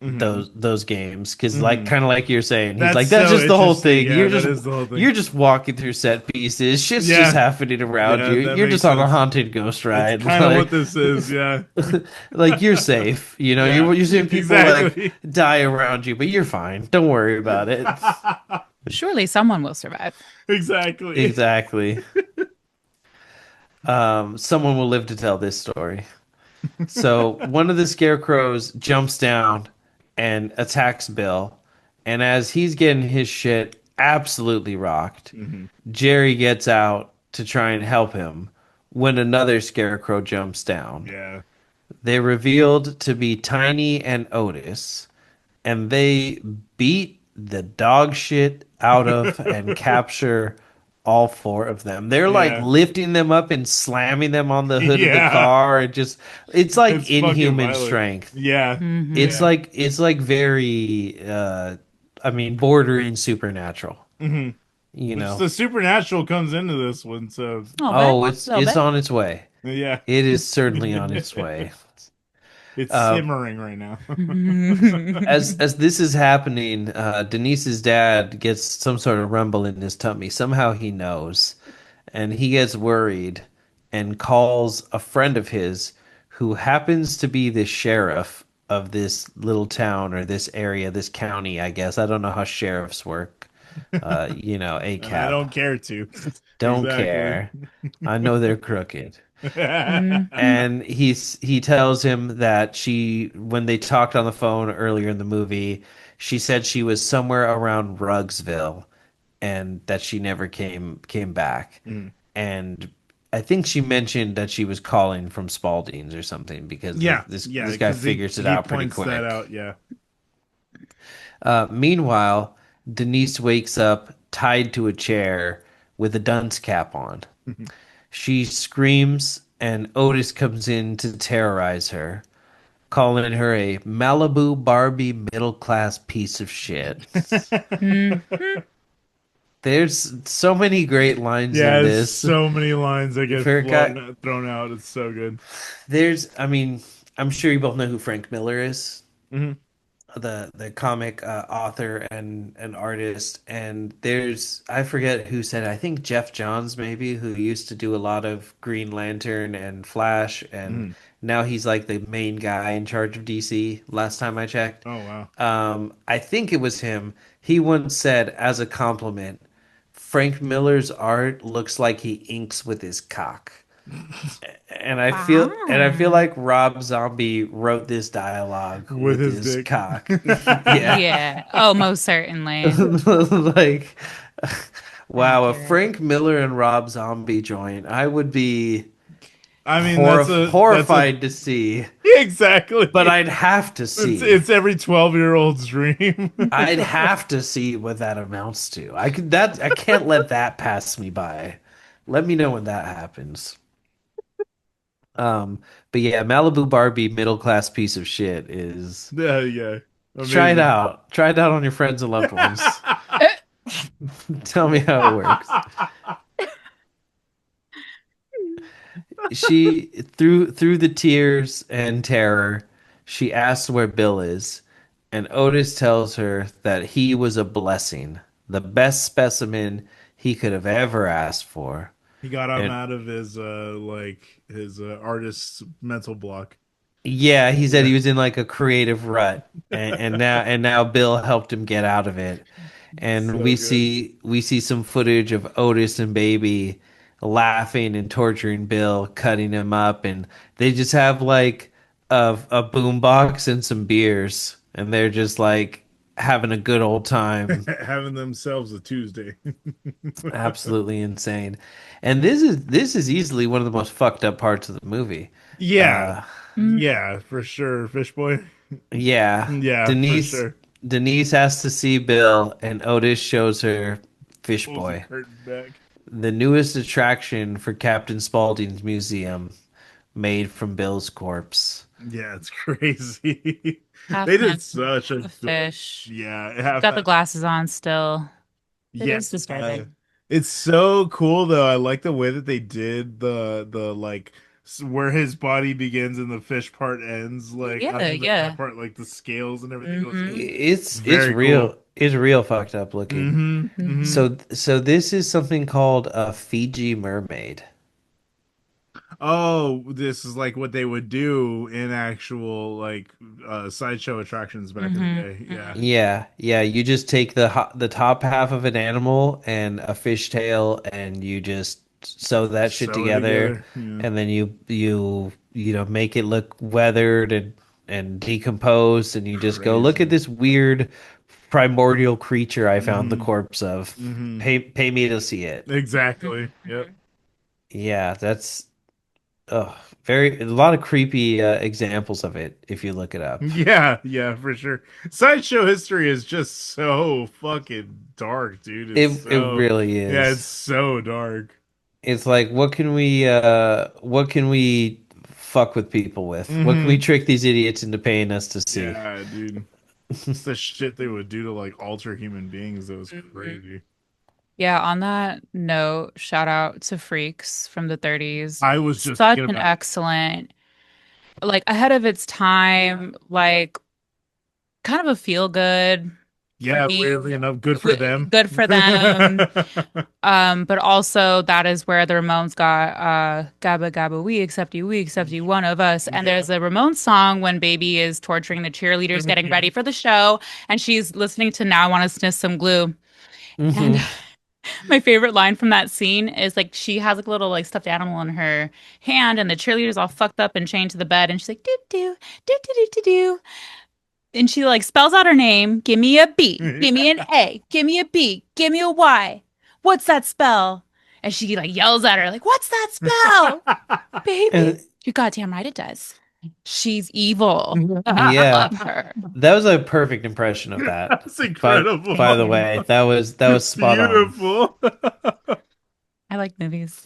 Hmm. Those games, because like Hmm. kind of like you're saying, he's That's like that's so just the whole interesting. thing. Yeah, that is the whole thing. You're just walking through set pieces, shit's just Yeah. happening around Yeah, you. that You're makes just on a sense. haunted ghost That's ride. kind of what this is. Yeah. Like you're safe, you know. Yeah. You're seeing people like Exactly. die around you, but you're fine. Don't worry about it. Surely someone will survive. Exactly. Exactly. Someone will live to tell this story. So one of the scarecrows jumps down and attacks Bill, and as he's getting his shit absolutely rocked, Hmm. Jerry gets out to try and help him when another scarecrow jumps down. Yeah. They revealed to be Tiny and Otis, and they beat the dog shit out of and capture all four of them. They're like Yeah. lifting them up and slamming them on the hood of the Yeah. car. It's like It's fucking inhuman violent. strength. Yeah. Hmm. It's like very I mean bordering supernatural, Hmm. you Which know. the supernatural comes into this one, so Oh, A little it's bit. on its way. yeah. It is certainly on its way. It's Uh, simmering right now. as this is happening, Denise's dad gets some sort of rumble in his tummy. Somehow he knows, and he gets worried and calls a friend of his who happens to be the sheriff of this little town or this area, this county, I guess. I don't know how sheriffs work. You know, And I ACAB. don't care to. Don't Exactly. care. I know they're crooked. Mhm. And he tells him that when they talked on the phone earlier in the movie, she said she was somewhere around Rugsville and that she never came back. Mm. And I think she mentioned that she was calling from Spalding's or something because Yeah, this guy figures it he out pretty points quick. that out. Yeah. Meanwhile, Denise wakes up tied to a chair with a dunce cap on. She screams, and Otis comes in to terrorize her, calling her a Malibu Barbie middle class piece of shit. Mhm. There's so many great lines Yeah, in it's this. so many lines that get For a guy, thrown out. It's so good. I mean, I'm sure you both know who Frank Miller is. Hmm. The comic author and an artist, and there's I forget who said it. I think Jeff Johns maybe, who used to do a lot of Green Lantern and Flash, and Hmm. now he's like the main guy in charge of DC last time I checked. Oh wow. I think it was him. He once said as a compliment, Frank Miller's art looks like he inks with his cock. And I feel like Rob Zombie wrote this dialogue With with his his dick. cock. Yeah. Yeah. Oh, most certainly. Like, wow, a Accurate. Frank Miller and Rob Zombie joint. I would be I mean, that's a horrified to see, but exactly. I'd have to It's see. it's every 12-year-old's dream. I'd have to see what that amounts to. I can't let that pass me by. Let me know when that happens. But yeah, Malibu Barbie, middle class piece of shit is Yeah, yeah. try it Amazing. out. Try it out on your friends and loved ones. Tell me how it works. She through the tears and terror, she asks where Bill is, and Otis tells her that he was a blessing, the best specimen he could have ever asked for. He got him And out of his his artist's mental block. yeah, he said Yeah. he was in like a creative rut, and now Bill helped him get out of it. And So we good. see some footage of Otis and Baby laughing and torturing Bill, cutting him up, and they just have like a boom box and some beers, and they're just like having a good old time. Having themselves a Tuesday. Absolutely insane. And this is easily one of the most fucked up parts of the movie. Yeah. Uh, Mm. Yeah, for sure. Fish boy. yeah, Yeah, for Denise sure. Denise has to see Bill, and Otis shows her Fish Pulls the Boy, curtain back. the newest attraction for Captain Spaulding's museum, made from Bill's corpse. Yeah, it's crazy. Half They did man, such a the good, fish. yeah, He's got the glasses on still. It yeah. is disturbing. It's so cool though. I like the way that they did the like where his body begins and the fish part ends. Like I Yeah, think that yeah. part, like the scales and everything was Hmm. It's very cool. real. It's real fucked up looking. Hmm. So this is something called a Fiji mermaid. Oh, this is like what they would do in actual like sideshow attractions back in the Hmm. day. Yeah. Hmm. Yeah. You just take the top half of an animal and a fish tail, and you just sew that shit Sew it together, together. Yeah. and then you make it look weathered and decomposed, and you just go look at Crazy. this weird primordial creature I found the Hmm. corpse of. Hmm. Pay me to see it. Exactly. Yep. Hmm. Yeah, that's very a lot of creepy examples of it if you look it up. Yeah, yeah, for sure. Sideshow history is just so fucking dark, dude. It's It so, really yeah, it's is. so dark. It's like what can we fuck with people with? What can we Hmm. trick these idiots into paying us to see? Yeah, dude. It's the shit they would do to like alter human beings that was Hmm. crazy. Yeah, on that note, shout out to Freaks from the 30s. I was just Such thinking an about, excellent, like ahead of its time, like kind of a feel good for yeah, me. weirdly enough, good for them. Good for them. But also that is where the Ramones got Gabba Gabba we accept you, one of us. And Yeah. there's a Ramones song when Baby is torturing the cheerleaders getting ready for the show, and she's listening to Now I Want to Sniff Some Glue. And Hmm. my favorite line from that scene is like she has like a little like stuffed animal in her hand, and the cheerleader's all fucked up and chained to the bed, and she's like, do do do do do. And she like spells out her name. Give me a B. Give me an A. Give me a B. Give me a Y. What's that spell? And she like yells at her, like, what's that spell? Baby. And You're goddamn right it does. She's evil. I yeah, love her. that was a perfect impression of that. That's But by the incredible. way, that was spot on. Beautiful. I like movies.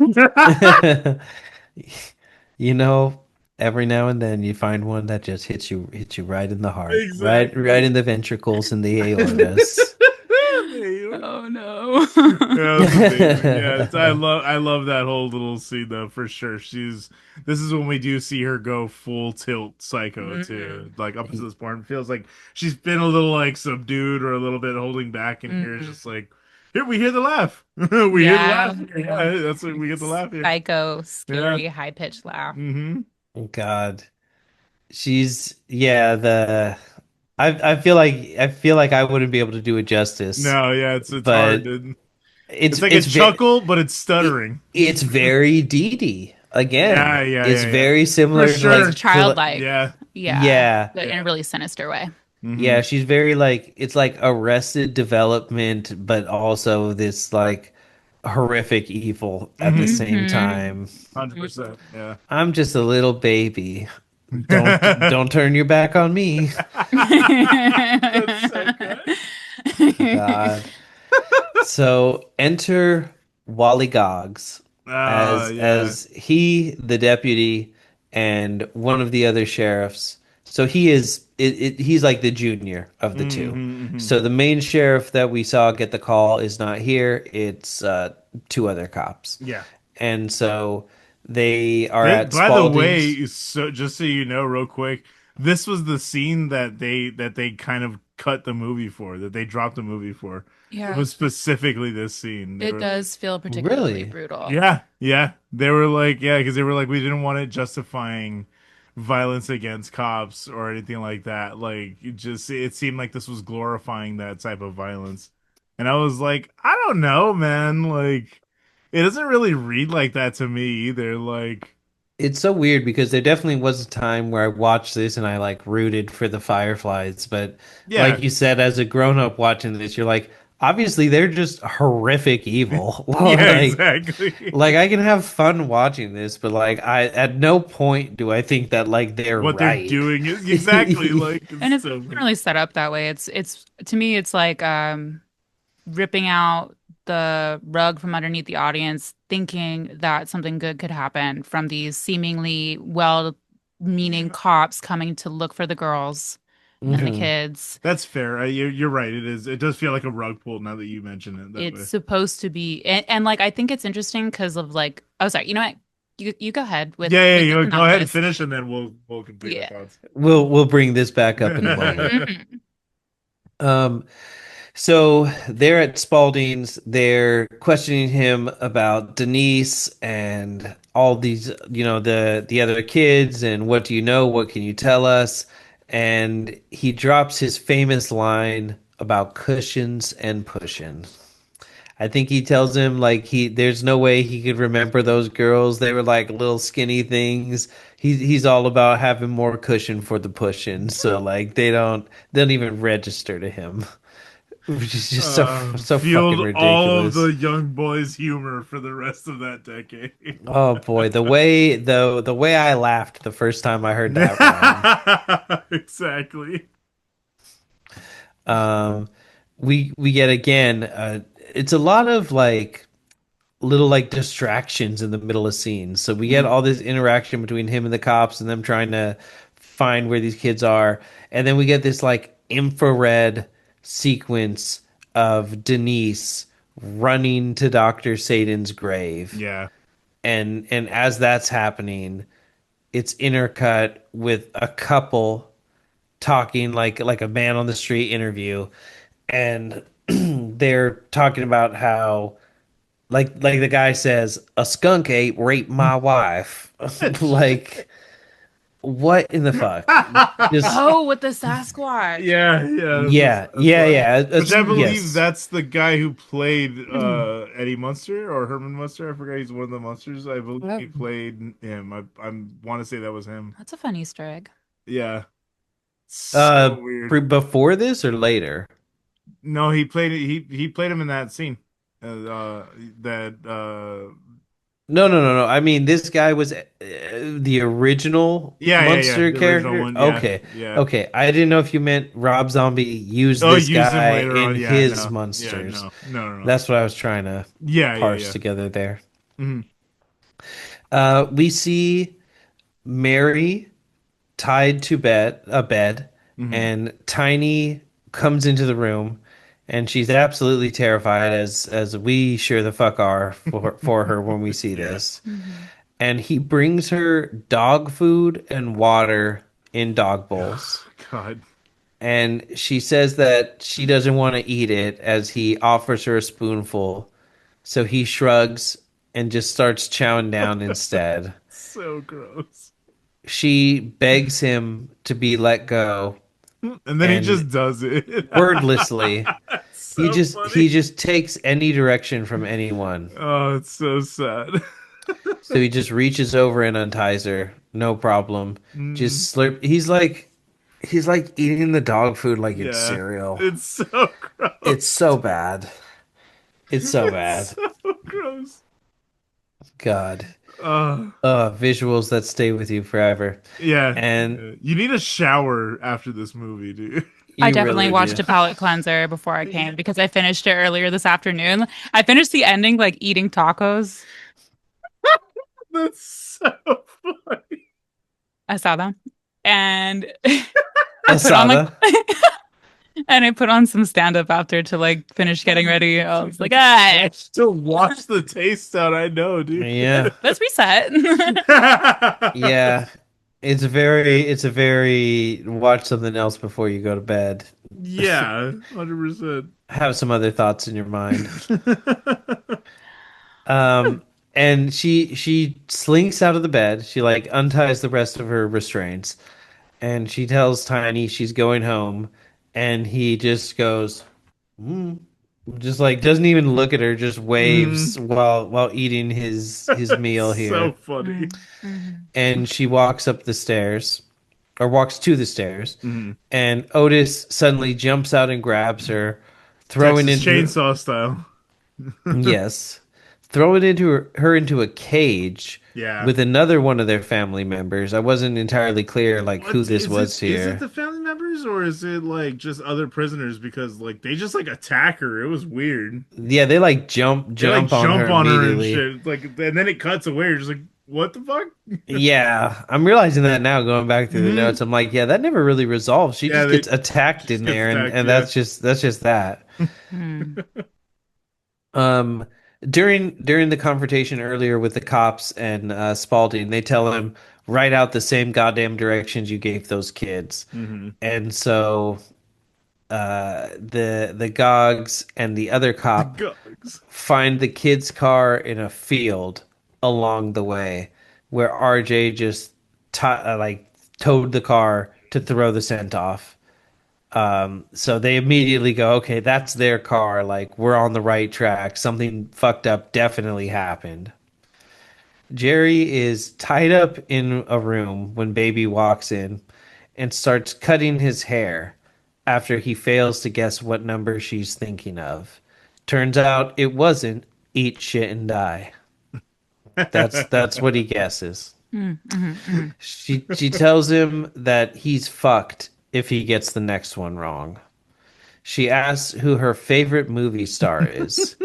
You know, every now and then you find one that just hits you right in the heart, right Exactly. in the ventricles and the aortas. Oh no. Yeah, that's amazing. Yeah, I love that whole little scene though for sure. This is when we do see her go full tilt psycho too. Mhm. Like up to this point, it feels like she's been a little like subdued or a little bit holding back, and here it's Mhm. just like here we hear the laugh. We hear the Yeah. laugh. Yeah, that's what we get the laugh here. Psycho, Yeah. scary, high-pitched laugh. Mm-hmm. God, she's yeah, the I feel like I wouldn't be able to do it justice, No, yeah, it's hard. but Dude. it's It's like a it's very chuckle, but it's stuttering. it's very Dee Dee. again, Yeah, yeah, it's yeah, yeah. very For similar to It's sure. childlike. Yeah. Yeah, yeah, but in Yeah. a really sinister way. Hmm. yeah, she's very like it's like Arrested Development, but also this like horrific evil at the Hmm. same Hmm. time. 100%. Yeah. I'm just a little baby. Don't turn your back on me. That's so good. God. So enter Wally Goggs Yeah. as he, the deputy, and one of the other sheriffs. So he is he's like the junior of the two. Hmm. Hmm. So the main sheriff that we saw get the call is not here. It's two other cops, Yeah. and so they are That, at by the way, Spalding's. so just so you know, real quick, this was the scene that they kind of cut the movie for, that they dropped the movie for. It Yeah, was specifically this scene. They it were, does feel particularly Really? brutal. yeah, yeah. They were like, yeah, because they were like, we didn't want it justifying violence against cops or anything like that. Like, it seemed like this was glorifying that type of violence. And I was like, I don't know, man. Like, it doesn't really read like that to me either. Like, It's so weird because there definitely was a time where I watched this and I like rooted for the Fireflies, but like yeah, you said, as a grown up watching this, you're like, obviously they're just horrific evil. yeah, like, exactly. like I can have fun watching this, but like I at no point do I think that like they're What they're right. doing is exactly like And it's it's so. not really set up that way. It's to me, it's like ripping out the rug from underneath the audience, thinking that something good could happen from these seemingly well-meaning cops coming to look for the girls and the Mhm. kids. That's fair. You're right. It is. It does feel like a rug pull now that you mention it that It's way. supposed to be, and like I think it's interesting because of like, oh, sorry, you know what? You go ahead Yeah, yeah. with the Go ahead and synopsis. finish, and then we'll complete our Yeah. thoughts. We'll bring this back up in a moment. Mhm. Um, So they're at Spalding's. They're questioning him about Denise and all these, the other kids and what do you know? What can you tell us? And he drops his famous line about cushions and pushing. I think he tells him like there's no way he could remember those girls. They were like little skinny things. He's all about having more cushion for the pushing. So like they don't even register to him. Which is just so fucking Fueled all of the ridiculous. young boys' humor for the rest of that decade. Oh boy, the way I laughed the first time I heard that rhyme. Exactly. Um, we get again. It's a lot of like little like distractions in the middle of scenes. So we get Mhm. all this interaction between him and the cops, and them trying to find where these kids are, and then we get this like infrared sequence of Denise running to Dr. Satan's grave. Yeah. And as that's happening, it's intercut with a couple talking like a man on the street interview, and they're talking about how like the guy says a skunk ape raped my wife. Like what in the fuck? Just Oh, with the Sasquatch. Yeah, yeah, yeah, that's yeah, why. yeah. Which I believe Yes. that's the guy who played Eddie Munster or Herman Munster. I forgot he's one of the Munsters. I believe Oh. he played him. I want to say that was him. That's a fun Easter egg. Yeah, so weird. Before this or later? No, he played it. He played him in that scene. That No, no, no, no. I mean, this guy was the original yeah, Munster the original character. one. Yeah, Okay, yeah. okay. I didn't know if you meant Rob Zombie used Oh, this used him guy later in on. Yeah, his no, yeah, Munsters. no. That's what I was trying to Yeah, yeah, parse yeah. together there. Hmm. We see Mary tied to a bed, Hmm. and Tiny comes into the room, and she's absolutely terrified, as we sure the fuck are for her when we see Yeah. this. Mhm. And he brings her dog food and water in dog bowls. God. And she says that she doesn't want to eat it as he offers her a spoonful. So he shrugs and just starts chowing down instead. So gross. She begs him to be let go, And then he and just does it. wordlessly, he So just funny. he just takes any direction from anyone. Oh, it's so sad. So he just reaches over and unties her. No problem. Mm, Just slurp. He's like eating the dog food like it's yeah, cereal. it's so It's gross. so bad. It's so It's bad. so gross. God. Uh, Visuals that stay with you forever. yeah. And You need a shower after this movie, dude. I you definitely really do. watched a palate cleanser before I came because I finished it earlier this afternoon. I finished the ending like eating tacos. That's so funny. I saw them. And I put on like Asada. and I put on some stand up after to like finish getting ready. I was like, ah, To wash the taste out, I know, dude. Yeah. let's reset. Yeah. It's a very watch something else before you go to bed. Yeah, 100%. Have some other thoughts in your mind. Um, and she slinks out of the bed. She like unties the rest of her restraints, and she tells Tiny she's going home, and he just goes, mm, just like doesn't even look at her, just waves Mm, while eating his that's meal so here. funny. And she walks up the stairs, or walks to the stairs, Mm. and Otis suddenly jumps out and grabs her, throwing Texas into Chainsaw style. yes, throwing her into a cage Yeah. with another one of their family members. I wasn't entirely clear like who What this is it? was Is it here. the family members or is it like just other prisoners? Because like they just like attack her. It was weird. Yeah, they like jump They like jump on jump her on her and immediately. shit. Like and then it cuts away. You're just like, what the fuck? Yeah, I'm realizing that now going back through the Hmm. notes. I'm like, yeah, that never really resolved. She Yeah, just they gets attacked just in gets there, and attacked. and Yeah. that's just that. Hmm. Um, during the confrontation earlier with the cops and Spalding, they tell him write out the same goddamn directions you gave those kids, Hmm. and so the Gogs and the other The cop Gogs. find the kid's car in a field along the way, where RJ just like towed the car to throw the scent off. So they immediately go, okay, that's their car. Like, we're on the right track. Something fucked up definitely happened. Jerry is tied up in a room when Baby walks in and starts cutting his hair after he fails to guess what number she's thinking of. Turns out it wasn't eat shit and die. That's what he guesses. Mm, mhm, mhm. She tells him that he's fucked if he gets the next one wrong. She asks who her favorite movie star is.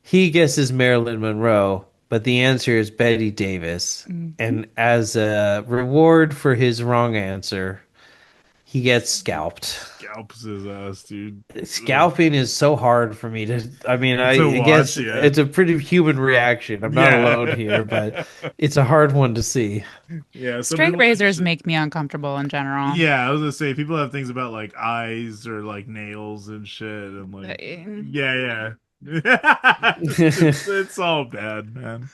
He guesses Marilyn Monroe, but the answer is Betty Davis. Mhm. And as a reward for his wrong answer, he gets scalped. Scalps his ass, dude. Ugh. Scalping is so hard for me to. I mean, To I watch, guess yeah. it's a pretty human reaction. I'm not Yeah. alone here, but it's a hard one to see. Yeah, some Straight people have razors shit. make me uncomfortable in general. Yeah, I was gonna say people have things about like eyes or like nails and shit, and like, yeah, yeah, it's all bad, man.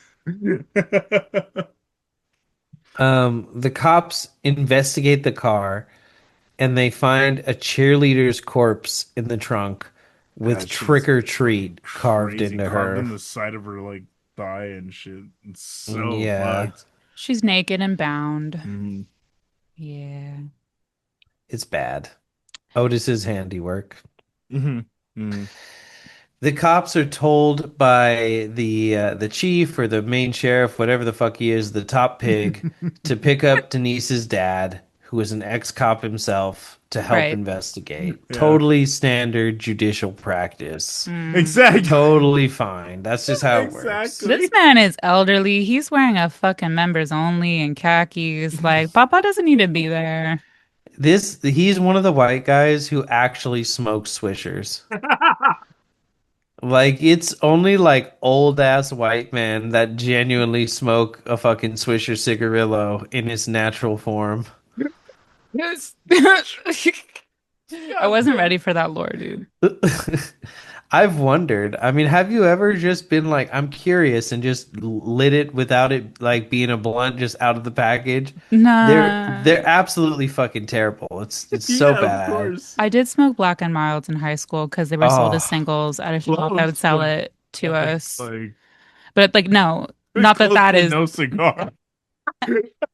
The cops investigate the car and they find a cheerleader's corpse in the trunk with That trick shit's or treat carved crazy. into Carved her. in the side of her like thigh and shit. It's so Yeah, fucked. She's naked and bound. Mhm. Yeah. it's bad. Otis's handiwork. Mhm. Mhm. The cops are told by the chief or the main sheriff, whatever the fuck he is, the top pig, to pick up Denise's dad, who is an ex-cop himself, to help Right. investigate. Yeah. Totally standard judicial practice. Mm. Exactly. Totally fine. That's just how it works. This Exactly. man is elderly. He's wearing a fucking members only and khakis. Like, Papa doesn't need to be there. He's one of the white guys who actually smokes swishers. Like it's only like old ass white men that genuinely smoke a fucking Swisher cigarillo in its natural form. Yes. I God wasn't damn. ready for that lore, dude. I've wondered. I mean, have you ever just been like, I'm curious and just lit it without it like being a blunt just out of the package? Nah. They're absolutely fucking terrible. It's so Yeah, of bad. course. I did smoke black and milds in high school because they were sold as Oh, singles at a shop that would Close, sell but it to like, us. like But like, no. Not that Close that to is no cigar.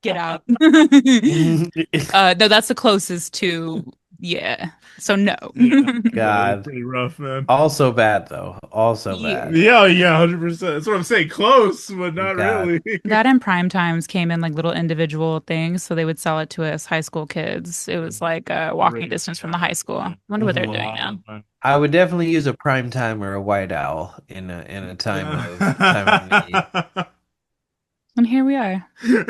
get out. No, that's the closest to yeah. So no. Yeah, yeah, it's God. pretty rough, man. Also bad though. Also Yeah. bad. Yeah, yeah, 100%. That's what I'm saying. Close, but not God. really. That in prime times came in like little individual things, so they would sell it to us high school kids. It was like a walking Great distance from the high time, school. I man. wonder what they're doing Wow, now. man. I would definitely use a prime time or a white owl in a time of need. And here we are. Live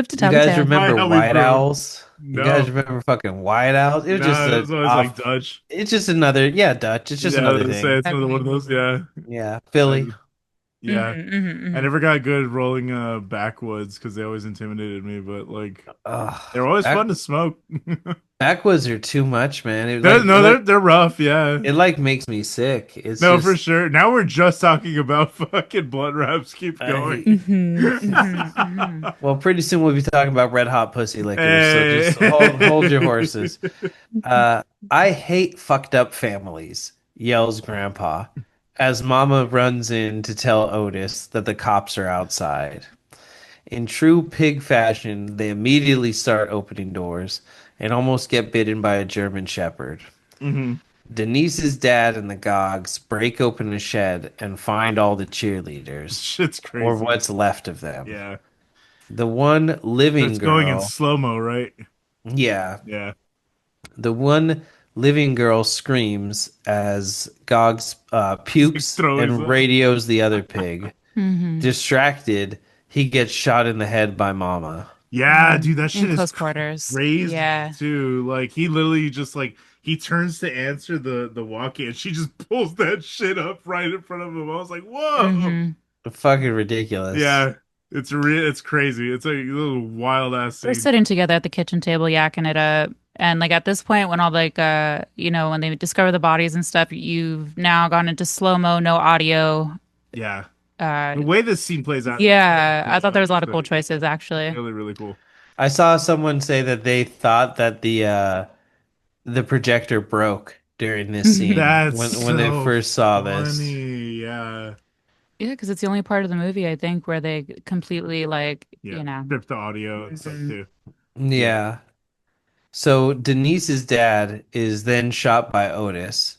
to You tell the guys tale. My, remember how we've white grown. owls? You guys No, remember fucking white owls? It was just no, it a was always like off. Dutch. It's just another, yeah, Dutch. It's just Yeah, I was another gonna say thing. it's another one of those. Yeah, Yeah, I, Philly. yeah. I Hmm. never got good at rolling backwoods because they always intimidated me. But like, they're Ugh, always fun to smoke. backwoods are too much, man. No, they're rough. Yeah, It like makes me sick. It's no, for just sure. Now we're just talking about fucking blunt wraps. Keep I going. hate. Well, pretty soon we'll be talking about red hot pussy lickers. So Hey. just hold your horses. Uh, I hate fucked up families, yells Grandpa, as Mama runs in to tell Otis that the cops are outside. In true pig fashion, they immediately start opening doors and almost get bitten by a German Shepherd. Hmm. Denise's dad and the Gogs break open a shed and find all the cheerleaders, Shit's or crazy. what's left of them. Yeah, The one living that's going in girl, slow mo, right? yeah, Yeah, the one living girl screams as Gogs it's like pukes throw his and up. radios the other pig. Hmm. Distracted, he gets shot in the head by Mama. Yeah, dude, that In shit is close quarters. crazy Yeah. too. Like he literally just like he turns to answer the walkie and she just pulls that shit up right in front of him. I was like, whoa. Hmm. Fucking ridiculous. Yeah, it's crazy. It's a little wild ass We're scene. sitting together at the kitchen table yakking it up. And like at this point when all like when they discover the bodies and stuff, you've now gone into slow-mo, no audio. Yeah, Uh the way this scene plays out, yeah, cool I thought there was a shots. lot of cool choices actually. Really, really cool. I saw someone say that they thought that the projector broke during this scene That's when they so first saw this. funny. Yeah, Yeah, because it's the only part of the movie I think where they completely like, yeah. Strip the audio and stuff Mhm. too. Yeah, Yeah. So Denise's dad is then shot by Otis,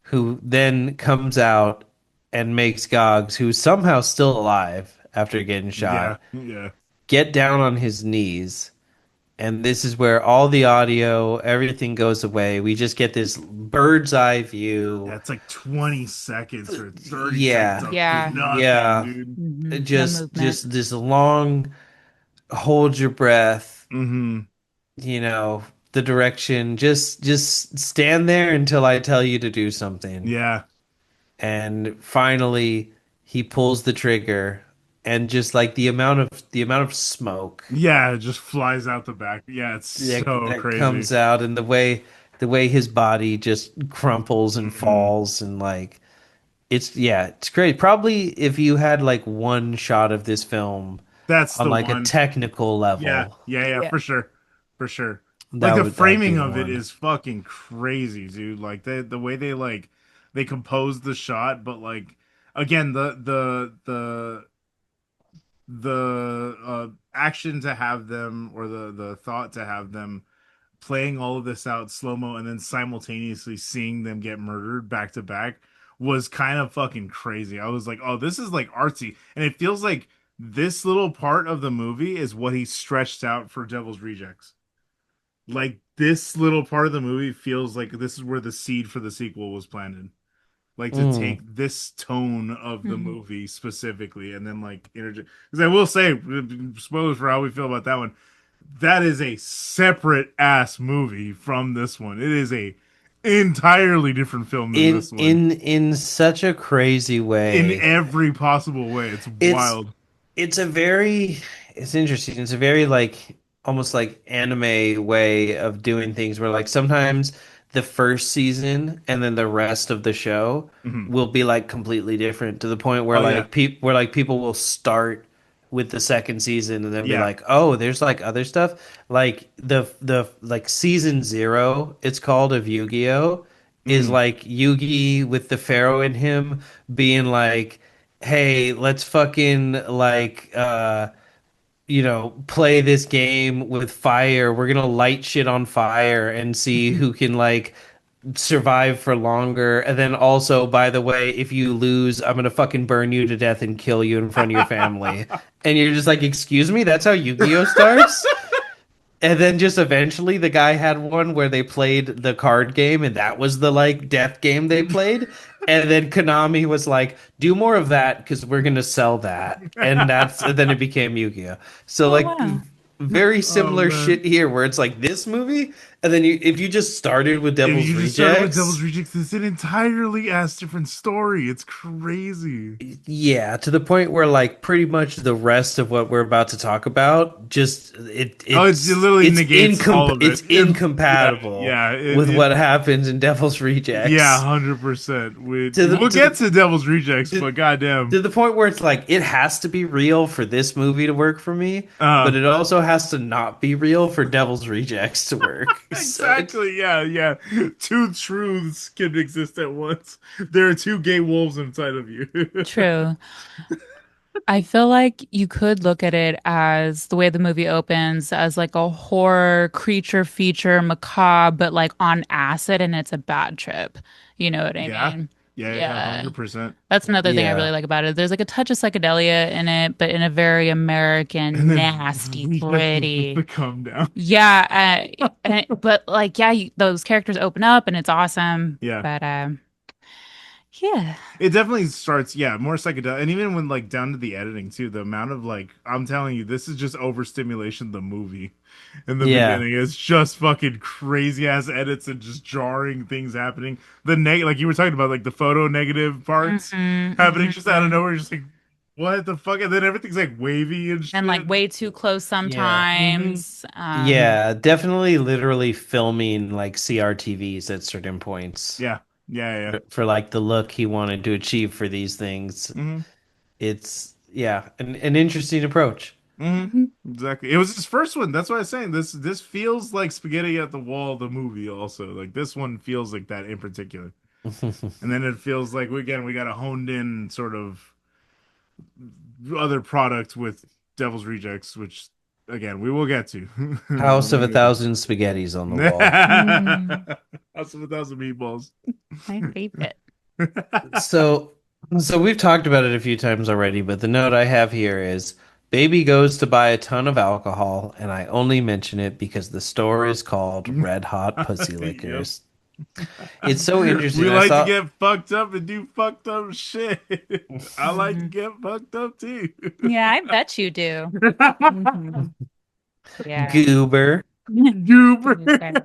who then comes out and makes Gogs, who's somehow still alive after getting yeah, shot, yeah. get down on his knees. And this is where all the audio, everything goes away. We just get this bird's eye Yeah, view. it's like 20 seconds or 30 seconds Yeah. of Yeah. nothing, Yeah. dude. No Just movement. this long hold your breath, Hmm. you know, the direction. Just stand there until I tell you to do something. Yeah. And finally he pulls the trigger and just like the amount of smoke Yeah, it just flies out the back. Yeah, it's so that crazy. comes out and the way his body just crumples and Hmm. falls and like it's great. Probably if you had like one shot of this film That's on the like a one. technical Yeah, level, yeah, yeah, Yeah. for sure. For sure. Like that would be framing the of it one. is fucking crazy, dude. Like the way they like they compose the shot, but like again, the action to have them or the thought to have them playing all of this out slow mo and then simultaneously seeing them get murdered back to back was kind of fucking crazy. I was like, oh, this is like artsy, and it feels like this little part of the movie is what he stretched out for Devil's Rejects. Like this little part of the movie feels like this is where the seed for the sequel was planted. Like to Mm. take this tone of the Mhm. movie specifically and then like interject. Because I will say, spoilers for how we feel about that one, that is a separate ass movie from this one. It is a entirely different film than in this one in in such a crazy in way. every possible way. It's It's wild. it's a very it's interesting. It's a very like almost like anime way of doing things where like sometimes the first season and then the rest of the show Mhm. will be like completely different to the point where Oh yeah, people will start with the second season and then be yeah. like, "Oh, there's like other stuff." Like the like season 0, it's called of Yu-Gi-Oh! Is Mhm. like Yugi with the Pharaoh in him being like hey, let's fucking play this game with fire. We're gonna light shit on fire and see who can like survive for longer. And then also, by the way, if you lose, I'm gonna fucking burn you to death and kill you in front of your family. And you're just like, excuse me, that's how Yu-Gi-Oh starts? And then just eventually the guy had one where they played the card game and that was the like death game they played. And then Konami was like, do more of that because we're gonna sell that. And then it became Yu-Gi-Oh! So Oh like wow. very Oh similar man. shit here where it's like this movie, and then if you just started with If Devil's you just started with Devil's Rejects, Rejects, it's an entirely ass different story. It's crazy. yeah, to the point where like pretty much the rest of what we're about to talk about just Oh, it literally negates all of it. it's Yeah, incompatible yeah. with what happens in Devil's Yeah, Rejects 100%. to the We'll to the get to Devil's Rejects, to, but goddamn. to the point where it's like it has to be real for this movie to work for me, Uh, but it also has to not be real for Devil's Rejects to work. So it's exactly. Yeah, yeah. Two truths can exist at once. There are two gay wolves inside of you. True. I feel like you could look at it as the way the movie opens as like a horror creature feature, macabre, but like on acid, and it's a bad trip. You know what I Yeah, mean? yeah, yeah. Yeah. 100%. That's another thing I really yeah. like about it. There's like a touch of psychedelia in it, but in a very And American, then nasty, we get the gritty. calm down. Yeah, but like, yeah, those characters open up and it's awesome. Yeah. But yeah. It definitely starts, yeah, more psychedelic. And even when like down to the editing too, the amount of like I'm telling you, this is just overstimulation the movie in the Yeah. beginning. It's just fucking crazy ass edits and just jarring things happening. Like you were talking about, like the photo negative parts Hmm. happening just out of Hmm. nowhere, just like what the fuck? And then everything's like wavy and And like shit. way too close Yeah. Hmm. sometimes. Yeah, definitely literally filming like CRTVs at certain points Yeah. Yeah, yeah. for like the look he wanted to achieve for these things. Hmm. It's yeah, an interesting approach. Hmm. Mhm. Exactly. It was his first one. That's why I'm saying this feels like Spaghetti at the Wall, the movie. Also, like this one feels like that in particular. And then it feels like we got a honed in sort of other product with Devil's Rejects, which again we will get to. House of a Thousand Spaghettis on the wall. Mm, House of a Thousand Meatballs. my favorite. So, so we've talked about it a few times already, but the note I have here is Baby goes to buy a ton of alcohol, and I only mention it because the store is called Red Hot Pussy Yep. Liquors. It's so interesting. We I like to saw, get fucked up and do fucked up shit. I like to Mhm. get fucked up too. Yeah, I bet you do. Hmm. Yeah. Goober. Goober.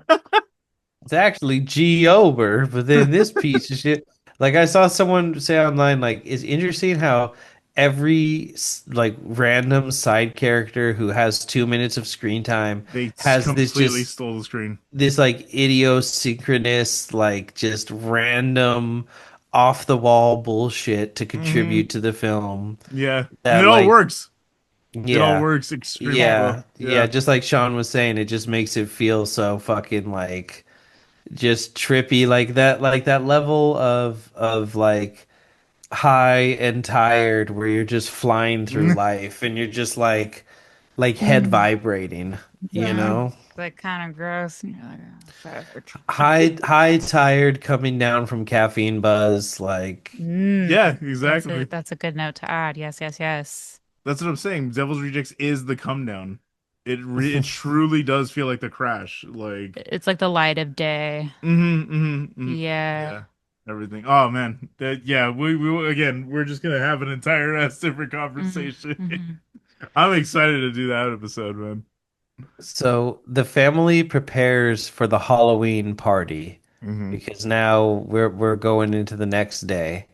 It's actually G-Ober, but then this piece of shit. Like I saw someone say online, like it's interesting how like random side character who has 2 minutes of screen time has this Completely just stole the screen. this like idiosynchronous, like just random off the wall bullshit to Hmm. contribute to the film. Yeah. And That it all like works. It all yeah, works extremely well. yeah, Yeah. just like Shawn was saying, it just makes it feel so fucking like just trippy like that level of like high and tired where you're just flying through life and you're just like head Mm. vibrating, you Yeah. know? Like kind of gross. And you're like, oh, savage. High tired coming down from caffeine buzz like Mm. Yeah, exactly. That's a good note to add. Yes, yes, yes. That's what I'm saying. Devil's Rejects is the come down. It truly does feel like the crash. Like It's like the light of day. Yeah. yeah. Everything. Oh man. Yeah, we again, we're just gonna have an entire ass different Hmm. conversation. Hmm. I'm excited to do that episode, man. so the family prepares for the Halloween party Hmm. because now we're going into the next day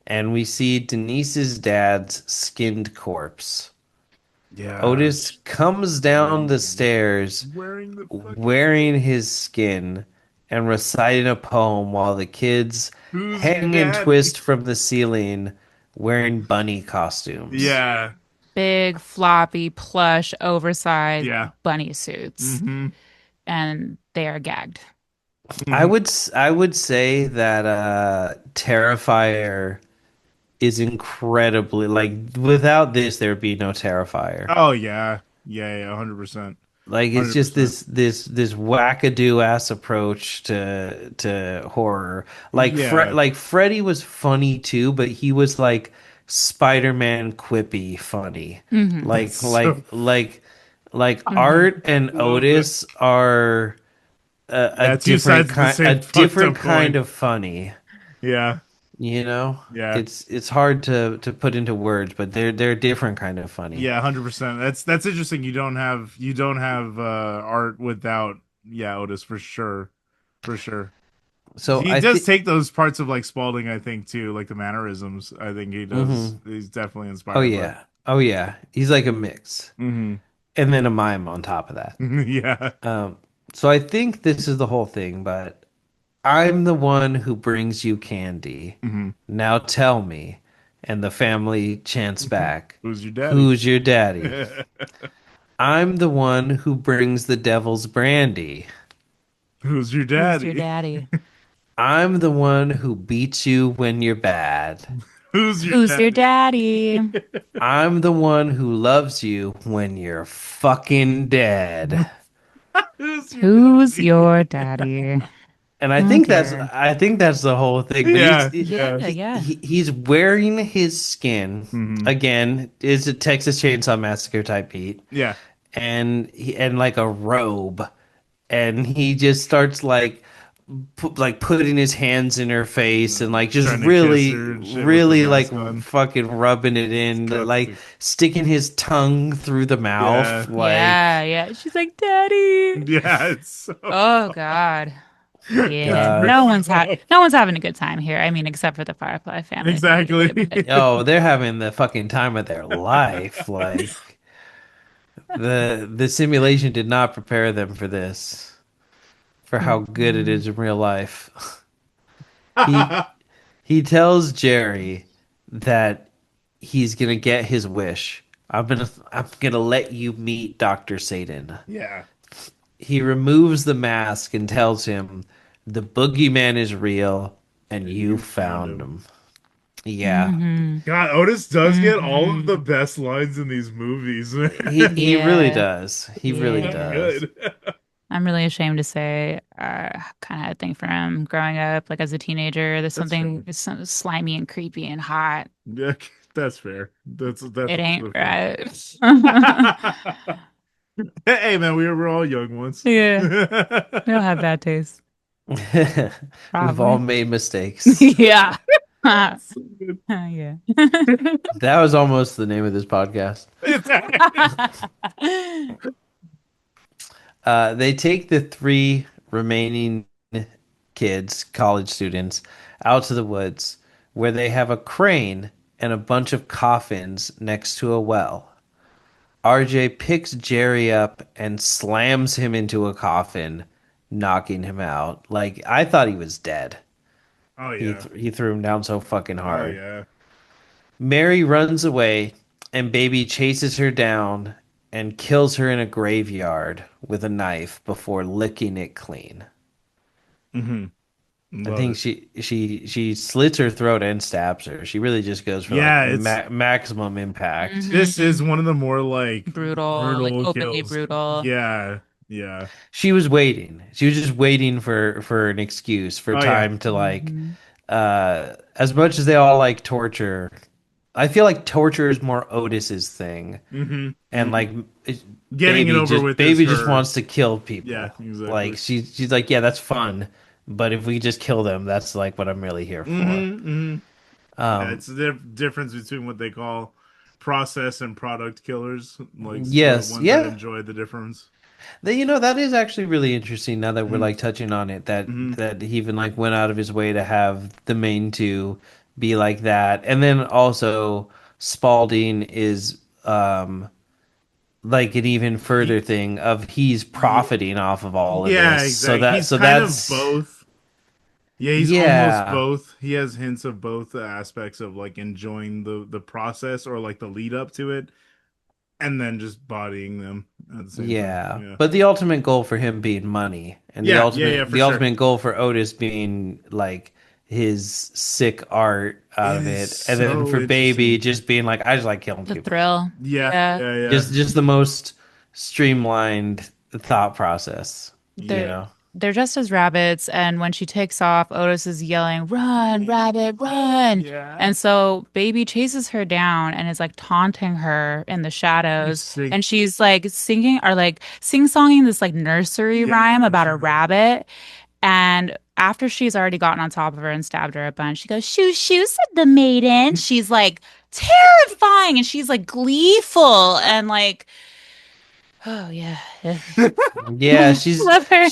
and we see Denise's dad's skinned corpse. Yeah. Otis comes down the stairs Wearing the fucking wearing his skin and reciting a poem while the kids Who's your hang and daddy? twist from the ceiling wearing bunny costumes. Yeah. Big, floppy, plush, oversized Yeah. bunny suits. Hmm. And they are gagged. I Hmm. would I would say that Terrifier is incredibly like without this there would be no Terrifier. Oh yeah, yeah, 100%, Like it's just 100%. this wackadoo ass approach to horror. Yeah. Like Freddy was funny too, but he was like Spider-Man quippy funny. Hmm. That's Like so like like like Hmm. Art and love that. Otis are Yeah, two sides of the a same fucked different up kind coin. of funny. Yeah, You know, yeah, it's hard to put into words, but they're a different kind of funny. yeah, 100%. That's interesting. You don't have art without, yeah, Otis, for sure, for sure. So He I does think, take those parts of like Spalding, I think, too, like the mannerisms. I think he does. hmm He's definitely oh inspired by. yeah, oh yeah, he's like a mix, Hmm. and then a mime on top of that. Yeah. Um, so I think this is the whole thing, but I'm the one who brings you candy. Hmm. Now tell me, and the family chants back, Who's your daddy? who's your daddy? I'm the one who brings the devil's brandy. Who's your Who's your daddy? daddy? I'm the one who beats you when you're bad. Who's your Who's your daddy? daddy? I'm the one who loves you when you're fucking dead. Who's your Who's daddy? your daddy? And Okay. I think that's the whole thing. But Yeah, Yeah, yeah. yeah. he's wearing his skin Hmm. again. Is a Texas Chainsaw Massacre type beat, Yeah. and like a robe, and he just starts like putting his hands in her face and like just Trying to kiss really her and shit with the really like mask on. fucking rubbing it in, like Skeptik. sticking his tongue through the Yeah. mouth, like Yeah, yeah. She's like, Daddy. Yeah, it's so Oh God. it's Yeah. pretty rough. No one's having a good time here. I mean, except for the Firefly family if you need a Exactly. good bit. oh, they're having the fucking time of their life. Like the simulation did not prepare them for this, for how good it Mhm. is in real life. He he tells Jerry that he's gonna get his wish. I'm gonna let you meet Dr. Satan. Yeah. He removes the mask and tells him the boogeyman is real and And you you found found him. him. Yeah. Mhm. God, Otis does get all of the Mhm. best lines in these movies, man. He really Yeah. does. He So really damn Yeah. does. good. I'm really ashamed to say I kind of had a thing for him growing up, like as a teenager. There's That's fair. something it's so slimy and creepy and hot. Yeah, that's fair. That's It ain't the fair. right. Hey man, we were all young once. Yeah. We all have bad taste. We've all Probably. made mistakes. Yeah. So good. Yeah. That was almost the name of this podcast. They take the three remaining kids, college students, out to the woods where they have a crane and a bunch of coffins next to a well. RJ picks Jerry up and slams him into a coffin, knocking him out. Like, I thought he was dead. Oh yeah. He threw him down so fucking Oh hard. yeah. Mary runs away, and Baby chases her down and kills her in a graveyard with a knife before licking it clean. Hmm. I Love think it. she slits her throat and stabs her. She really just goes for like Yeah, it's maximum impact. this is Mhm. one of the more like Brutal, like brutal openly kills. brutal. Yeah. Yeah. She was waiting. She was just waiting for an excuse, for Oh yeah. time to like Mhm. as much as they all like torture. I feel like torture is more Otis's thing. Hmm. And like Getting it over with is baby just her. wants to kill Yeah, people. Like exactly. she's like, yeah, that's fun, but if we just kill them, that's like what I'm really here for. Hmm. Hmm. Yeah, Um, it's the difference between what they call process and product killers, like the yes, ones that yeah. enjoy the difference. That is actually really interesting now that we're Hmm. like touching on it, Hmm. that he even like went out of his way to have the main two be like that. And then also Spalding is like an even He, further thing of he's ye- profiting off of all of yeah, this. exactly. He's So kind of that's both. Yeah, he's almost yeah. both. He has hints of both aspects of like enjoying the process or like the lead up to it, and then just bodying them at the same time. Yeah, Yeah. but the ultimate goal for him being money, and Yeah, yeah, yeah, for the sure. ultimate goal for Otis being like his sick art out It of is it, and then so for baby interesting. just being like, I just like killing The people. thrill. Yeah, Yeah. yeah, yeah, Just the most streamlined thought process, you They're know? they're just as rabbits, and when she takes off, Otis is yelling, "Run, rabbit, run!" yeah. And so Baby chases her down and is like taunting her in the You shadows, sick. and she's like singing or like sing-songing this like nursery Yeah, rhyme about a yeah. rabbit. And after she's already gotten on top of her and stabbed her a bunch, she goes, "Shoo, shoo," said the maiden. She's like terrifying, and she's like gleeful and like, oh yeah. Yeah, Love her.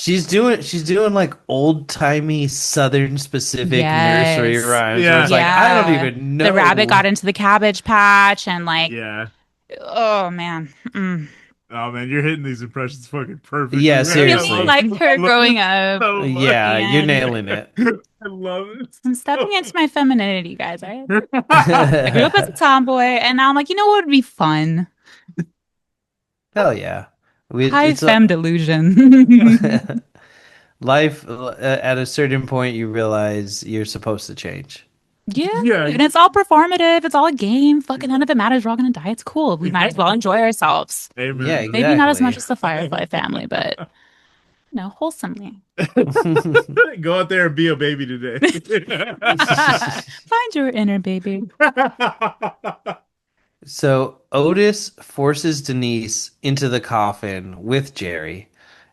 she's doing like old-timey Southern specific nursery Yes. rhymes where Yeah, it's like, I don't Yeah. even The rabbit know. got into the cabbage patch and like, yeah. oh man. Mm. Oh man, you're hitting these impressions fucking perfectly, Yeah, I man. I really love, seriously. liked her love growing it up. so much. Yeah, you're And nailing it. I love it I'm stepping so into my femininity, guys. I grew up as a Hell tomboy and now I'm like, you know what would be fun? yeah. High It's femme delusion. life at a certain point you realize you're supposed to change. Yeah, yeah. and it's all performative. It's all a game. Fucking none of it matters. We're all gonna die. It's cool. We might as well enjoy ourselves. Yeah, Amen. Maybe not as much exactly. as the Firefly family, but wholesomely. Go out there and be a baby today. Find your inner baby. So Otis forces Denise into the coffin with Jerry,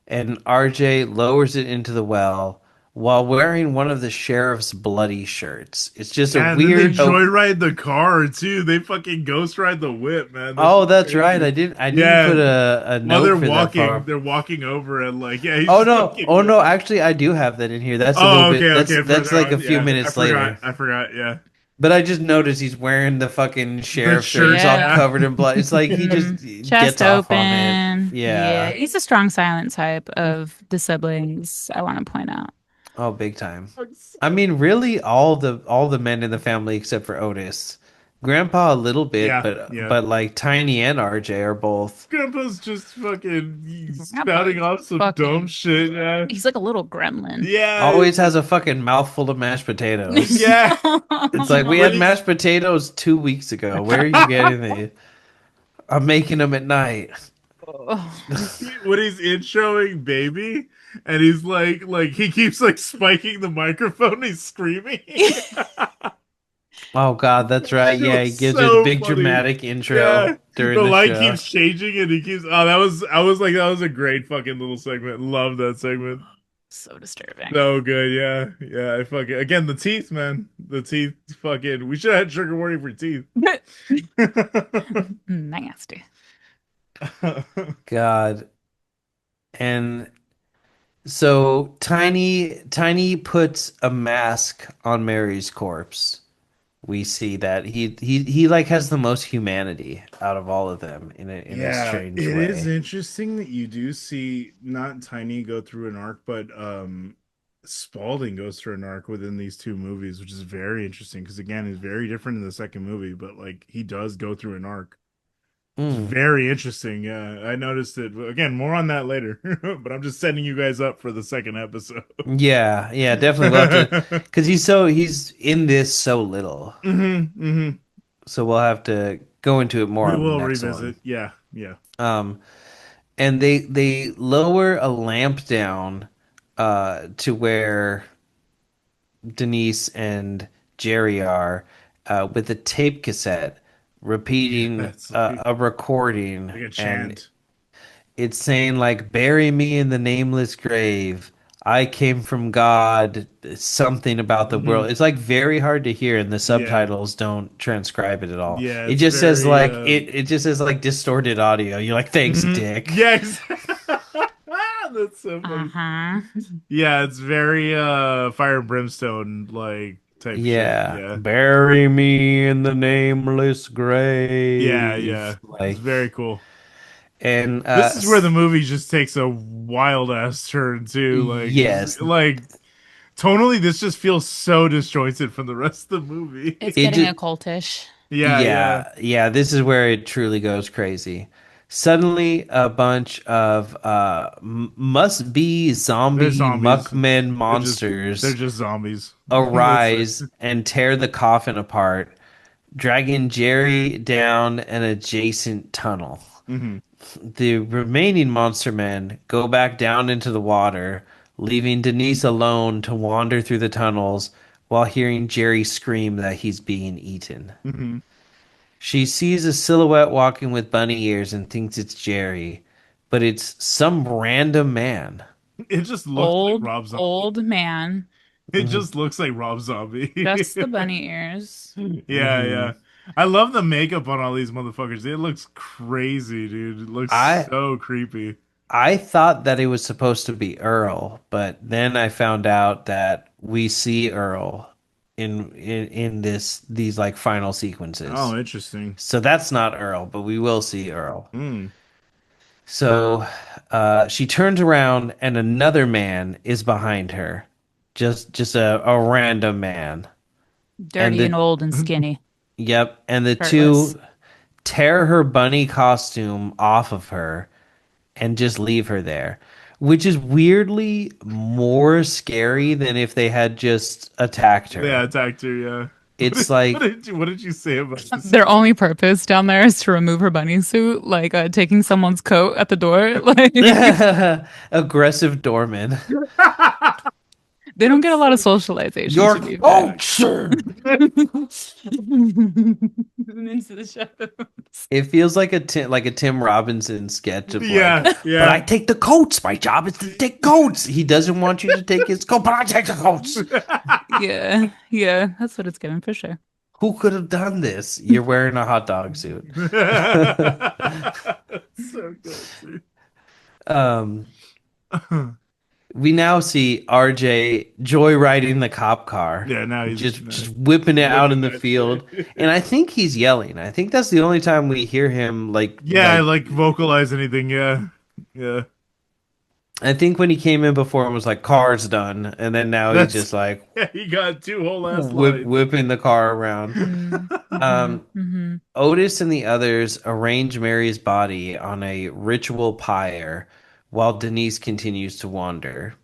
and RJ lowers it into the well while wearing one of the sheriff's bloody shirts. It's just a Yeah, and then they weird. Oh, joyride the car too. They fucking ghost ride the whip, man. That's oh, just that's right. crazy. I didn't put Yeah. a While note for that far. they're walking over and like, yeah, he's Oh just no! fucking Oh going. no! Actually, I do have that in here. That's a little Oh, bit. okay, That's okay, that's further like a on. few Yeah, minutes later. I forgot. Yeah, But I just noticed he's wearing the fucking the sheriff shirt. It's shirt. all Yeah. Yeah, covered in blood. It's like he just Chest gets off on it. open. Yeah. Yeah. He's a strong silent type of the siblings, I want to point out. Oh, big time. I'm I so- mean, really, all the men in the family except for Otis, Grandpa a little bit, yeah, but yeah. like Tiny and RJ are both. Grandpa's just fucking Grandpa's spouting off some dumb fucking, shit. Yeah, he's like a little gremlin. yeah, Always has a fucking mouthful of mashed potatoes. yeah. It's like we When had he's mashed potatoes 2 weeks ago. Where are you getting these? I'm making them at night. when he's introing baby, and he's like he keeps like spiking the microphone. He's screaming. Oh God, that's right. It Yeah, he was gives her the so big funny. dramatic intro Yeah, during the the light show. keeps changing, and he keeps. Oh, that was I was like that was a great fucking little segment. Love that segment. So disturbing. So good. Yeah, yeah. I fucking again the teeth, man. The teeth. Fucking. We should have had trigger warning for teeth. Nasty. God. And so Tiny puts a mask on Mary's corpse. We see that he like has the most humanity out of all of them in a Yeah, strange it is way. interesting that you do see not Tiny go through an arc, but Spalding goes through an arc within these two movies, which is very interesting because again, it's very different in the second movie, but like he does go through an arc. It's Mm. very interesting. Yeah, I noticed it. Again, more on that later, but I'm just setting you guys up for the second episode. Yeah, yeah, definitely. We'll have to because he's in this so little, Hmm. so we'll have to go into it more We on the will next revisit. one. Yeah, yeah. Um, and they lower a lamp down to where Denise and Jerry are with a tape cassette repeating That's like a recording, a and chant. it's saying like bury me in the nameless grave. I came from God, something about the world. Hmm. It's like very hard to hear, and the Yeah, subtitles don't transcribe it at all. yeah. It It's just says very. like it just says like distorted audio. You're like, thanks, Mhm. Dick. Yes. That's so funny. Uh-huh. Yeah, it's very fire and brimstone like type shit. Yeah. Yeah. Bury me in the nameless Yeah, grave. yeah. It's Like very cool. and This is where the movie just takes a wild ass turn too. yes. Like tonally this just feels so disjointed from the rest of the movie. It's It getting just occultish. Yeah, yeah. yeah, yeah, this is where it truly goes crazy. Suddenly, a bunch of must be They're zombie zombies. muckmen They're just they're monsters just zombies. That's it. arise and tear the coffin apart, dragging Jerry down an adjacent tunnel. Hmm. The remaining monster men go back down into the water, leaving Denise alone to wander through the tunnels while hearing Jerry scream that he's being eaten. Hmm. She sees a silhouette walking with bunny ears and thinks it's Jerry, but it's some random man. It just looks like Old, Rob Zombie. old man, It Mhm, just looks like Rob Zombie. just the bunny ears. Yeah, yeah. mhm. I love the makeup on all these motherfuckers. It looks crazy, dude. It looks I so creepy. I thought that it was supposed to be Earl, but then I found out that we see Earl in these like final sequences. Oh, interesting. So that's not Earl, but we will see Earl. Mm. So she turns around and another man is behind her. Just a random man. And Dirty and the old and skinny, yep, and the shirtless. two tear her bunny costume off of her and just leave her there, which is weirdly more scary than if they had just attacked Yeah, her. attacked her, yeah. It's like What did you say about this? Their only purpose down there is to remove her bunny suit, like taking someone's coat at the door. Like aggressive doorman. they don't get a lot of socialization, Your to be fair. coat, sir. Into the shadows. It feels like a Tim Robinson sketch of like, Yeah, but I yeah. take the coats. My job is to take coats. He doesn't want you to take his coat, but I take the coats. Yeah, yeah, that's what it's given for sure. Who could have done this? You're wearing a hot dog suit. So good, Um, dude. we now see RJ joyriding the cop car, Yeah, now he's just whipping it out in whipping the that field, shit. and I think he's yelling. I think that's the only time we hear him Yeah, like vocalize anything, yeah. Yeah. I think when he came in before it was like car's done, and then now he's That's just like yeah, he got two whole ass lines. whipping the car around. Mm-hmm, Um, mm-hmm. Otis and the others arrange Mary's body on a ritual pyre while Denise continues to wander.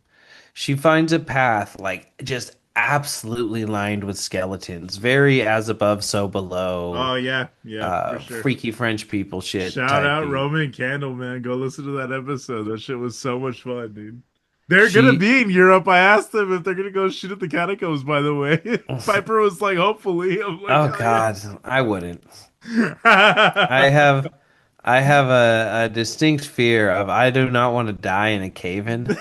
She finds a path like just absolutely lined with skeletons, very as above, so below, Oh yeah, yeah, for sure. freaky French people shit Shout type out beat. Roman Candle, man. Go listen to that episode. That shit was so much fun, dude. They're gonna She, be in Europe. I asked them if they're gonna go shoot at the catacombs, by the way. Piper was like, hopefully. I'm like, oh hell God, I wouldn't. I yeah. have I have a distinct fear of I do not want to die in a cave-in.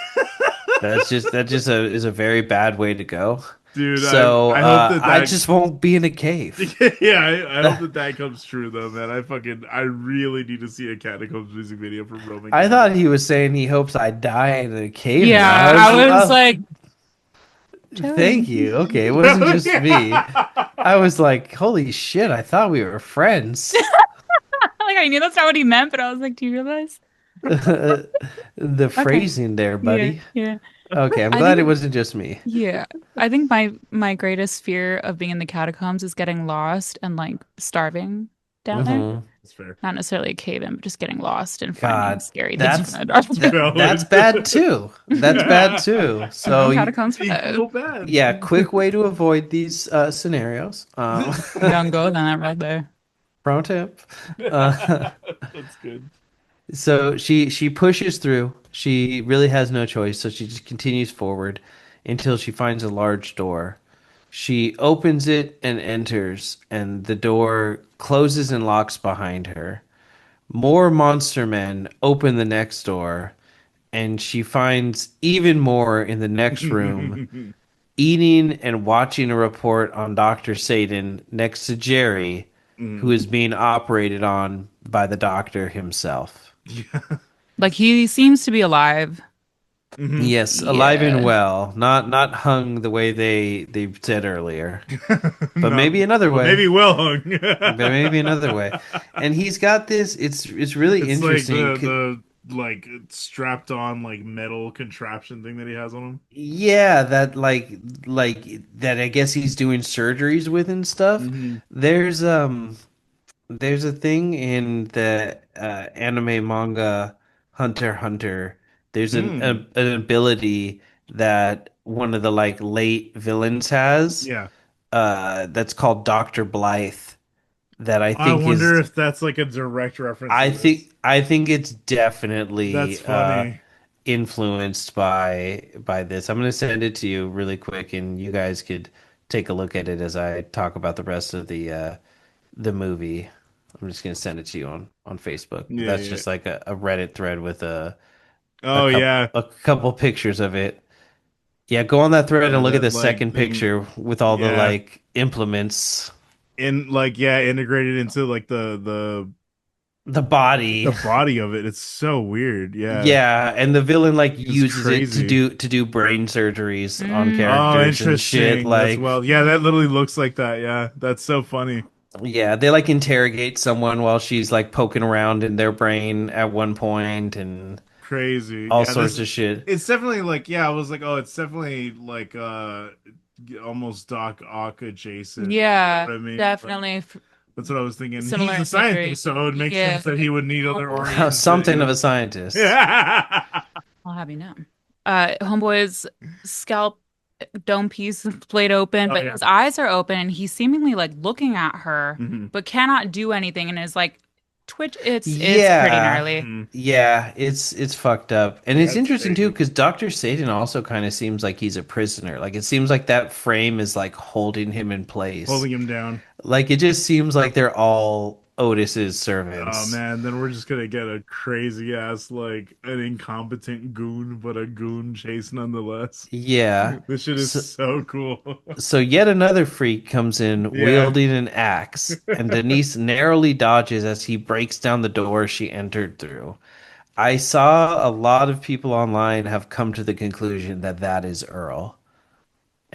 That just is a very bad way to go. Dude, So I hope that I that just won't be in a cave. yeah, I hope that that comes true though, man. I really need to see a catacombs music video from Roman I Candle. thought he was saying he hopes I die in a cave-in. Yeah, I was Oh, like, thank Joey. you. Okay, it wasn't just me. I was like, holy shit, I thought we were friends. Like I knew that's not what he meant, but I was like, do you realize? The Okay. phrasing there, Yeah, buddy. yeah. Okay, I'm I glad it think wasn't just me. yeah. I think my greatest fear of being in the catacombs is getting lost and like starving down there. Hmm. That's fair. Not necessarily a cave in, but just getting lost and finding God, scary things that's from the dark. that's bad too. That's bad too. So Catacombs for that. Equal bad. yeah, quick way to avoid these scenarios. Don't go then right there. Pro tip. Uh, That's good. so she pushes through. She really has no choice, so she just continues forward until she finds a large door. She opens it and enters, and the door closes and locks behind her. More monster men open the next door, and she finds even more in the next room, eating and watching a report on Dr. Satan next to Jerry, who is being operated on by the doctor himself. Like he seems to be alive. Mhm. Yes, alive and Yeah. well, not hung the way they said earlier, but No. maybe another Well, way. maybe well hung. But maybe another way. And he's got this. It's really It's like interesting. the like strapped on like metal contraption thing that he has on him. Yeah, that like that. I guess he's doing surgeries with and stuff. Mm-hmm. There's there's a thing in the anime manga Hunter x Hunter. There's Mm. an ability that one of the like late villains has Yeah. that's called Dr. Blythe that I I think wonder is if that's like a direct reference to this. I think it's That's definitely funny. influenced by this. I'm gonna send it to you really quick, and you guys could take a look at it as I talk about the rest of the movie. I'm just gonna send it to you on Facebook. But Yeah, that's yeah. just like a Reddit thread with Oh yeah. a couple pictures of it. Yeah, go on that thread Yeah, and look at that the like second thing. picture with all the Yeah. like implements, And like yeah, integrated into like the body. the body of it. It's so weird. Yeah. Yeah, and the villain like It's uses it crazy. to do brain surgeries on Oh, characters and shit. interesting. That's Like, well. Yeah, that literally looks like that. Yeah. That's so funny. yeah, they like interrogate someone while she's like poking around in their brain at one point and Crazy. all Yeah, sorts this of shit. it's definitely like yeah, I was like, oh, it's definitely like almost Doc Ock adjacent. You Yeah, know what I mean? Like definitely that's what I was thinking. He's similar the imagery. scientist, so it would make Yeah. sense that he would need other organs that, you Something of know. a scientist. Yeah. I'll have you know. Homeboy's scalp dome piece is played open, Oh but yeah. his eyes are open and he's seemingly like looking at her, Hmm. but cannot do anything and is like twitch. It's pretty Yeah. gnarly. Hmm. Yeah, it's fucked up. And Yeah, it's it's interesting too crazy. because Dr. Satan also kind of seems like he's a prisoner. Like it seems like that frame is like holding him in place. Holding him down. Like it just seems like they're all Otis's Oh servants. man, then we're just gonna get a crazy ass like an incompetent goon, but a goon chase nonetheless. Yeah. This shit is So, so cool. so yet another freak comes in Yeah. wielding an axe, and Denise narrowly dodges as he breaks down the door she entered through. I saw a lot of people online have come to the conclusion that that is Earl.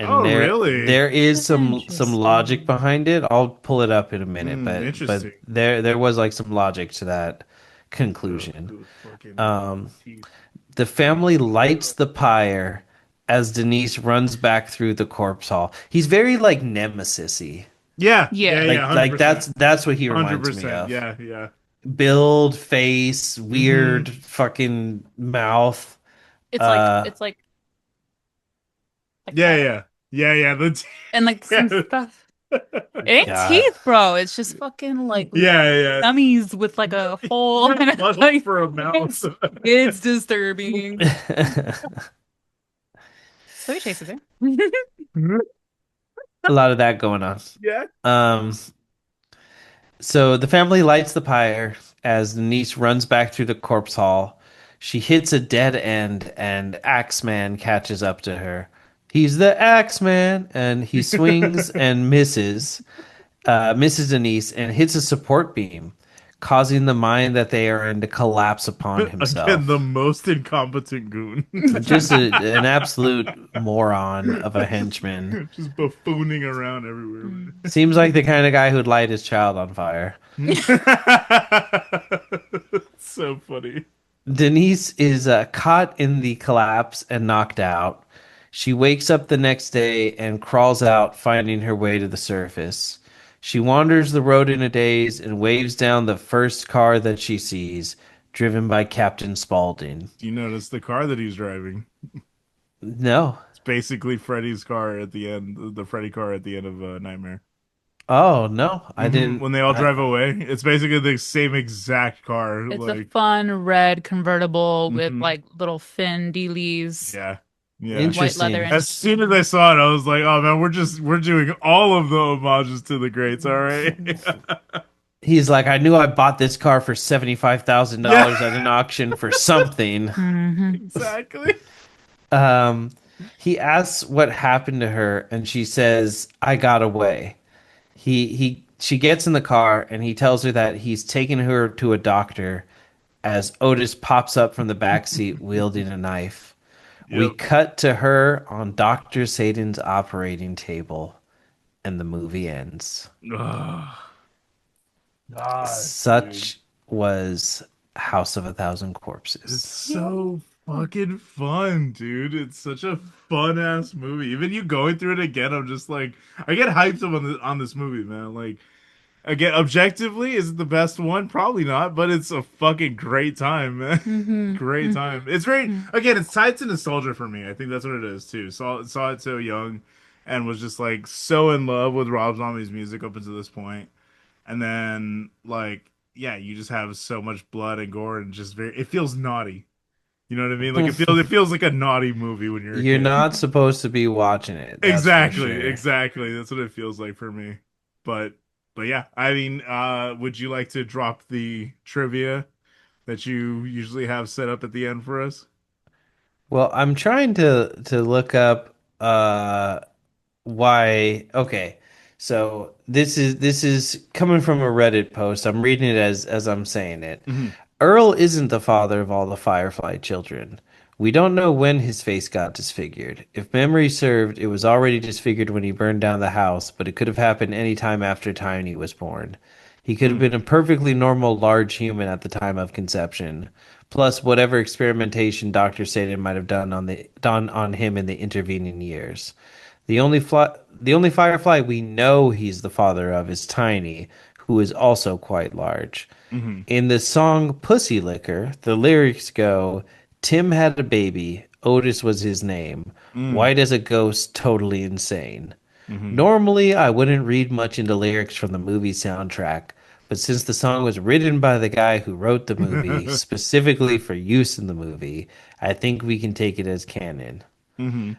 Oh, And really? there is some logic Interesting. behind it. I'll pull it up in a minute, but Interesting. there was like some logic to that Ugh, conclusion. those fucking Um, teeth. the family lights the pyre as Denise runs back through the corpse hall. He's very like nemesis-y. Yeah, yeah, Yeah. yeah, Like 100%. that's what he reminds me 100%. of. Yeah, yeah. Build, face, Hmm. weird fucking mouth. Uh It's like Yeah, that. yeah. Yeah, yeah. The And like some yeah. stuff. It ain't yeah. teeth, bro. It's just fucking like Yeah, yeah. gummies with like a hole and it's Butthole like for a mouse. it's disturbing. So he chases her. A lot of that going on. Yeah. Um So the family lights the pyre as the niece runs back through the corpse hall. She hits a dead end, and Axeman catches up to her. He's the Axeman, and he swings and misses Denise, and hits a support beam, causing the mine that they are in to collapse upon Again, the himself. most incompetent goon. Just an absolute moron of a henchman. Just buffooning around everywhere. Seems like the kind of guy who'd light his child on fire. So funny. Denise is caught in the collapse and knocked out. She wakes up the next day and crawls out, finding her way to the surface. She wanders the road in a daze and waves down the first car that she sees, driven by Captain Spaulding. Do you notice the car that he's driving? No. It's basically Freddy's car at the end, the Freddy car at the end of Nightmare. Oh, no. I didn't. When they all drive away, it's basically the same exact car. It's a Like, fun red convertible with mhm. like little fin dealies, Yeah, yeah. white leather Interesting. and As soon as I saw it, I was like, "Oh man, we're doing all of the homages to the greats, all right." He's like, I knew I bought this car for Yeah, $75,000 at an auction for something. hmm exactly. Um, he asks what happened to her, and she says, "I got away." She gets in the car, and he tells her that he's taking her to a doctor. As Otis pops up from the back seat wielding a knife, we Yep. cut to her on Doctor Satan's operating table, and the movie ends. Ugh. God, dude. Such was House of a Thousand It's Corpses. so fucking fun, dude. It's such a fun ass movie. Even you going through it again, I'm just like, I get hyped up on this movie, man. Like, Again, objectively, is it the best one? Probably not, but it's a fucking great time, man. Mm-hmm. Great time. It's very Mm-hmm. again, it's tied to nostalgia for me. I think that's what it is too. Saw it so young and was just like so in love with Rob Zombie's music up until this point. And then like yeah, you just have so much blood and gore and just very it feels naughty. You know what I mean? Like it feels like a naughty movie when you're a You're kid. not supposed to be watching it, that's for Exactly, sure. exactly. That's what it feels like for me. But but yeah, I mean, would you like to drop the trivia that you usually have set up at the end for us? Well, I'm trying to look up why. Okay. So this is coming from a Reddit post. I'm reading it as I'm saying it. Hmm. Earl isn't the father of all the Firefly children. We don't know when his face got disfigured. If memory served, it was already disfigured when he burned down the house, but it could have happened any time after Tiny was born. He could have Mm. been a perfectly normal large human at the time of conception, plus whatever experimentation Dr. Satan might have done on him in the intervening years. The only Firefly we know he's the father of is Tiny, who is also quite large. Hmm. In the song Pussy Liquor, the lyrics go, Tim had a baby, Otis was his name. Mm. White as a ghost, totally insane. Hmm. Normally, I wouldn't read much into lyrics from the movie soundtrack, but since the song was written by the guy who wrote the movie specifically for use in the movie, I think we can take it as canon. Hmm.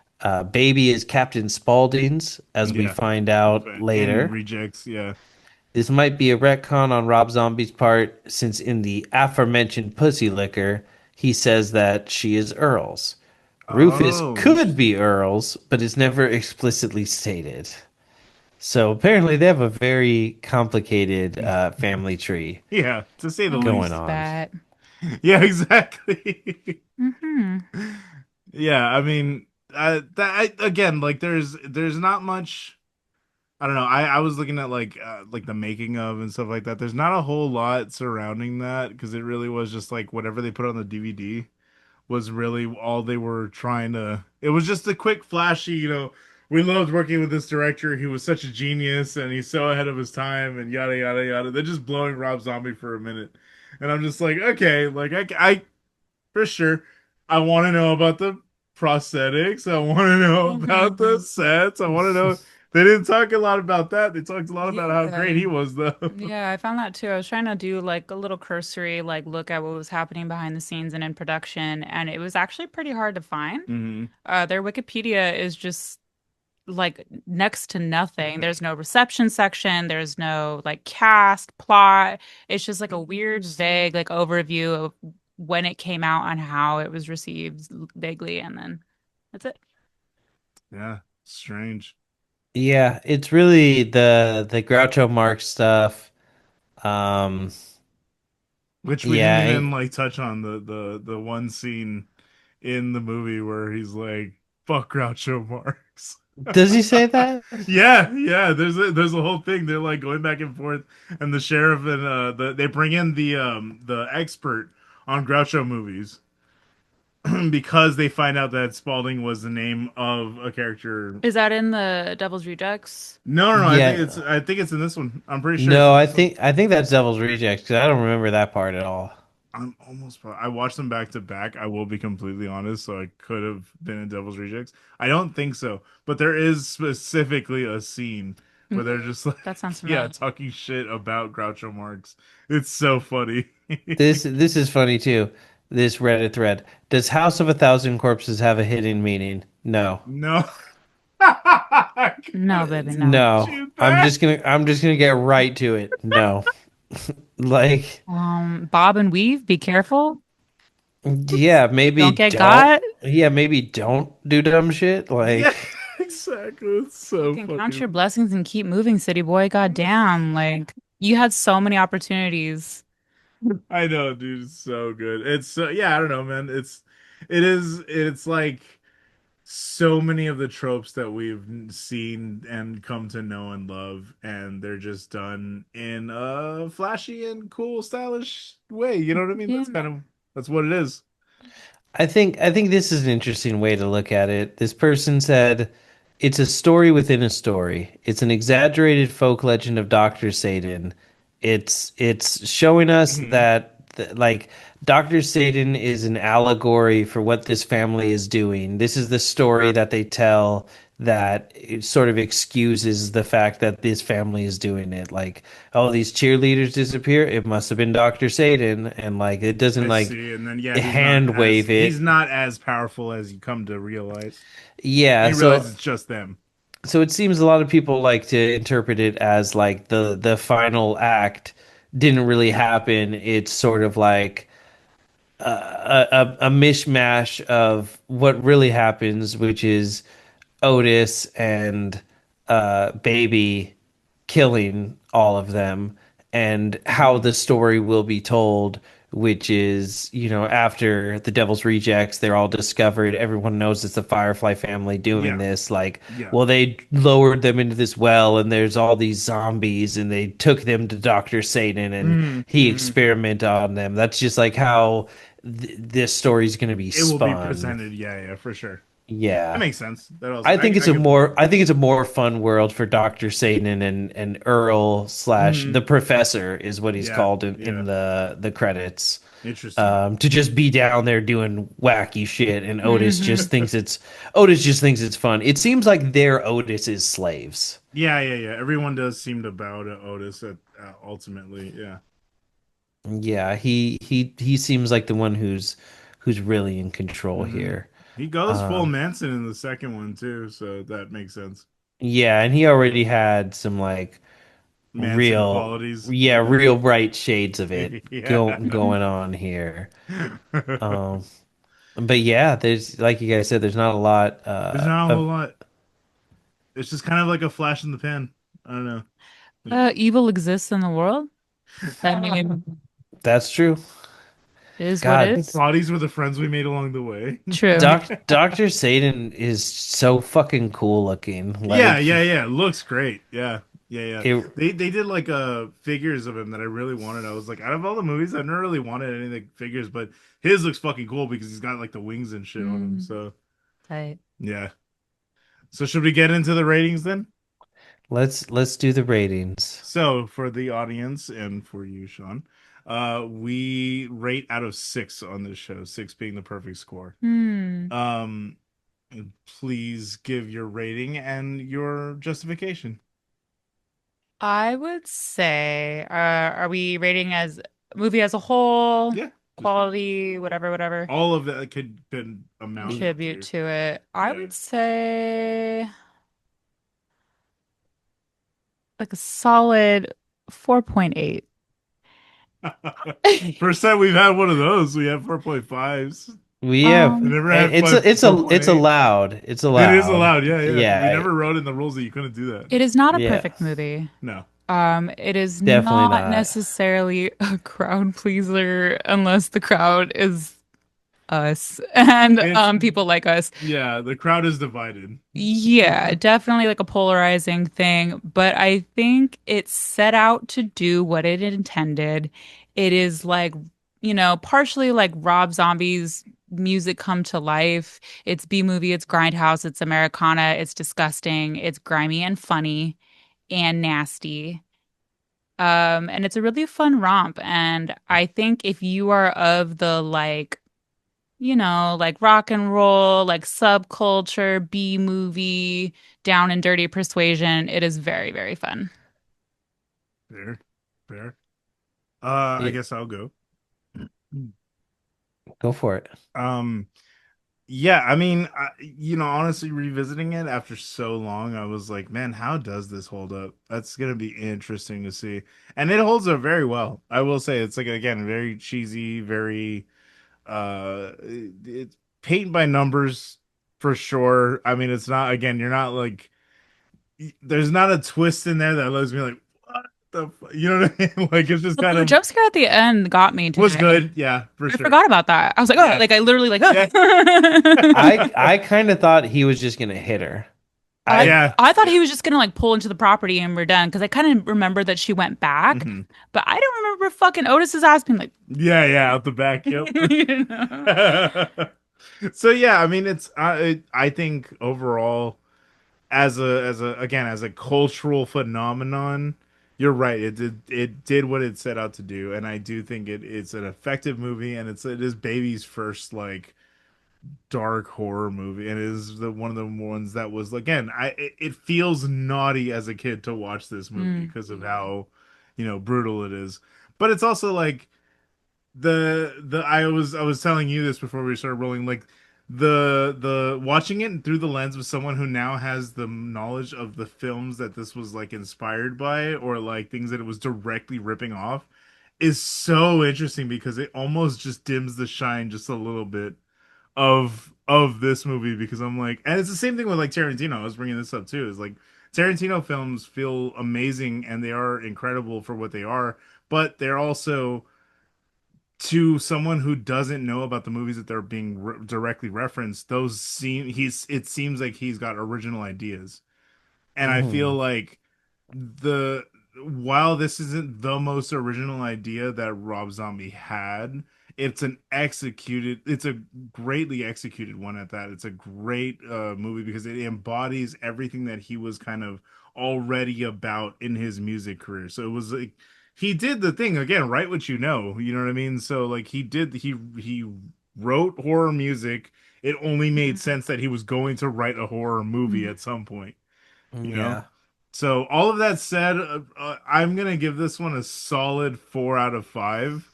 Baby is Captain Spaulding's, as we Yeah. find out In later. rejects, yeah. This might be a retcon on Rob Zombie's part, since in the aforementioned Pussy Liquor, he says that she is Earl's. Rufus Oh, could be Earl's, but is never explicitly stated. So apparently they have a very complicated family tree yeah, to say the I going least. on. bet. Yeah, exactly. Mm-hmm. Yeah, I mean, again, like there's not much. I don't know. I was looking at like the making of and stuff like that. There's not a whole lot surrounding that because it really was just like whatever they put on the DVD was really all they were trying to. It was just a quick, flashy. We loved working with this director. He was such a genius and he's so ahead of his time and yada yada yada. They're just blowing Rob Zombie for a minute, and I'm just like, okay, like I for sure. I want to know about the prosthetics. I want to know about the Mm-hmm. sets. I want to know. They didn't talk a lot about that. They talked a lot about how great Yeah. he was, though. Yeah, I found that too. I was trying to do like a little cursory like look at what was happening behind the scenes and in production, and it was actually pretty hard to find. Hmm. Their Wikipedia is just like next to nothing. There's no reception section, there's no like cast, plot. It's just like a weird, vague like overview of when it came out and how it was received vaguely, and then that's it. Yeah, strange. Yeah, it's really the Groucho Marx stuff. Um, Which we didn't yeah, even like touch on the one scene in the movie where he's like, "Fuck Groucho Marx." does he say that? Yeah, yeah. There's a whole thing. They're like going back and forth, and the sheriff and they bring in the expert on Groucho movies because they find out that Spalding was the name of a character. Is that in the Devil's Rejects? No, no, no. Yeah, I think it's in this one. I'm pretty sure it's no, in I this one. think I think that's Devil's Rejects because I don't remember that part at all. I'm I watched them back to back. I will be completely honest, so I could have been in Devil's Rejects. I don't think so, but there is specifically a scene where they're just like, That sounds yeah, familiar. talking shit about Groucho Marx. It's so funny. This is funny too. This Reddit thread. Does House of a Thousand Corpses have a hidden meaning? No. No, I No, couldn't baby, no. No. shoot that. I'm just gonna get right to it. No. Like, Bob and Weave, be careful. yeah, maybe Don't get don't. got. Yeah, maybe don't do dumb shit. Yeah, Like, exactly. It's so Fucking count fucking. your blessings and keep moving, city boy. God damn. Like, you had so many opportunities. I know, dude. It's so good. It's so yeah. I don't know, man. It is. It's like so many of the tropes that we've seen and come to know and love, and they're just done in a flashy and cool, stylish way. You know what I mean? Yeah. That's what it is. I think this is an interesting way to look at it. This person said it's a story within a story. It's an exaggerated folk legend of Dr. Satan. It's showing us Hmm. that like Dr. Satan is an allegory for what this family is doing. This is the story that they tell that it sort of excuses the fact that this family is doing it. Like, oh, these cheerleaders disappear. It must have been Dr. Satan, and like it doesn't I like see. And then yeah, hand wave he's it. not as powerful as you come to realize. Yeah, You realize so it's just them. it seems a lot of people like to interpret it as like the final act didn't really happen. It's sort of like a mishmash of what really happens, which is Otis and Baby killing all of them, and how Hmm. the story will be told, which is, after the Devil's Rejects, they're all discovered. Everyone knows it's the Firefly family doing Yeah. this. Like, Yeah. well, they lowered them into this well, and there's all these zombies, and they took them to Dr. Satan, and Hmm. he Hmm. experimented on them. That's just like how this story's going to be It will be spun. presented. Yeah, yeah, for sure. That Yeah. makes sense. That also I could. I think it's a more fun world for Dr. Satan and Earl slash the Hmm. professor is what he's Yeah. called Yeah. in the credits. Interesting. To just be down there doing wacky shit, and Hmm. Otis just thinks it's fun. It seems like they're Otis's slaves. Yeah, yeah, yeah. Everyone does seem to bow to Otis ultimately. Yeah. Yeah, he seems like the one who's really in control Hmm. here. He goes full Um, Manson in the second one too, so that makes sense. yeah, and he already had some like Manson real qualities. yeah Yeah. real bright shades of it Yeah. going on here. um but yeah, there's, like you guys said, there's not a lot There's not a whole of lot. It's just kind of like a flash in the pan. I don't know. Evil exists in the world. I mean, that's true. it is what God, it The is. bodies were the friends we made along the way. True. Dr. Satan is so fucking cool looking. Yeah, Like, yeah, yeah. Looks great. Yeah. Yeah, yeah. it They did like figures of him that I really wanted. I was like, out of all the movies, I've never really wanted any like figures, but his looks fucking cool because he's got like the wings and shit on him. Mm, So tight. yeah. So should we get into the ratings then? let's do the ratings. So for the audience and for you, Sean, we rate out of 6 on this show, 6 being the perfect score. Hmm. Um, please give your rating and your justification. I would say, are we rating as movie as a whole, Yeah, just quality, whatever, whatever, all of that could amount contribute to. to it? I Yeah. would say like a solid 4.8. First time we've had one of those, we have 4.5s. We have We never had it's five, it's 4.8. allowed. It's It is allowed. allowed, yeah, yeah. We Yeah. never wrote in the rules that you couldn't do that. It is not a Yeah. perfect movie. No. It is Definitely not not. necessarily a crowd pleaser unless the crowd is us and It's people like us. yeah, the crowd is divided. Yeah, definitely like a polarizing thing, but I think it set out to do what it intended. It is like, partially like Rob Zombie's music come to life. It's B-movie, it's grindhouse, it's Americana, it's disgusting, it's grimy and funny and nasty. And it's a really fun romp. And I think if you are of the like, like rock and roll, like subculture, B movie, down and dirty persuasion, it is very, very fun. Fair, fair. I Yeah, guess I'll go. go for it. Um, yeah, I mean, honestly, revisiting it after so long, I was like, man, how does this hold up? That's gonna be interesting to see, and it holds up very well. I will say, it's like again, very cheesy, very it's paint by numbers for sure. I mean, it's not again, you're not like there's not a twist in there that leaves me like, what you know what I mean? Like it's just kind The of jump scare at the end got me was today. good, yeah, for I sure. forgot about that. I was like, oh, Yeah, like I literally like, yeah, oh. I kind of thought he was just gonna hit her. I I yeah. I thought he was just gonna like pull into the property and we're done because I kind of remember that she went back, Hmm. but I don't remember fucking Otis's ass being like, Yeah, yeah, out the back. Yep. you know. So yeah, I mean, I think overall, as a cultural phenomenon, you're right. It did what it set out to do, and I do think it's an effective movie, and it is baby's first like dark horror movie, and it is the one of the ones that was, again, it feels naughty as a kid to watch this movie Mm. because of how brutal it is, but it's also like the I was telling you this before we started rolling, like the watching it through the lens of someone who now has the knowledge of the films that this was like inspired by, or like things that it was directly ripping off, is so interesting because it almost just dims the shine just a little bit of this movie, because I'm like, and it's the same thing with like Tarantino. I was bringing this up too. Is like Tarantino films feel amazing and they are incredible for what they are, but they're also, to someone who doesn't know about the movies that they're being directly referenced, those seem he's it seems like he's got original ideas, and I feel Mhm. like the while this isn't the most original idea that Rob Zombie had, it's a greatly executed one at that. It's a great movie because it embodies everything that he was kind of already about in his music career. So it was like he did the thing again, write what you know what I mean? So like he wrote horror music. It only made Mhm. sense that he was going to write a horror movie Mhm. at some point, you know? Yeah. So all of that said, I'm gonna give this one a solid 4 out of 5.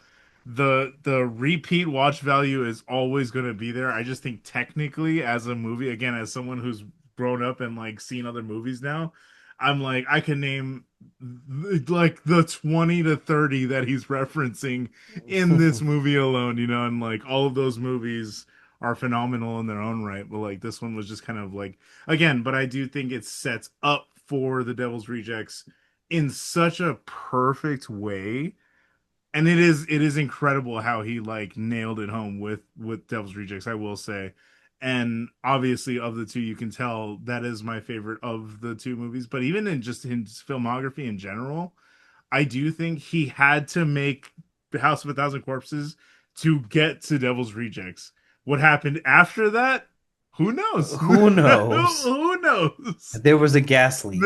The repeat watch value is always gonna be there. I just think technically, as a movie, again, as someone who's grown up and like seen other movies now, I'm like, I can name like the 20 to 30 that he's referencing in this movie alone, and like all of those movies are phenomenal in their own right. But like this one was just kind of like, again, but I do think it sets up for the Devil's Rejects in such a perfect way. And it is incredible how he like nailed it home with Devil's Rejects, I will say. And obviously, of the two, you can tell that is my favorite of the two movies. But even in just his filmography in general, I do think he had to make the House of a Thousand Corpses to get to Devil's Rejects. What happened after that? Who knows? Who knows? Who knows? There was a gas leak.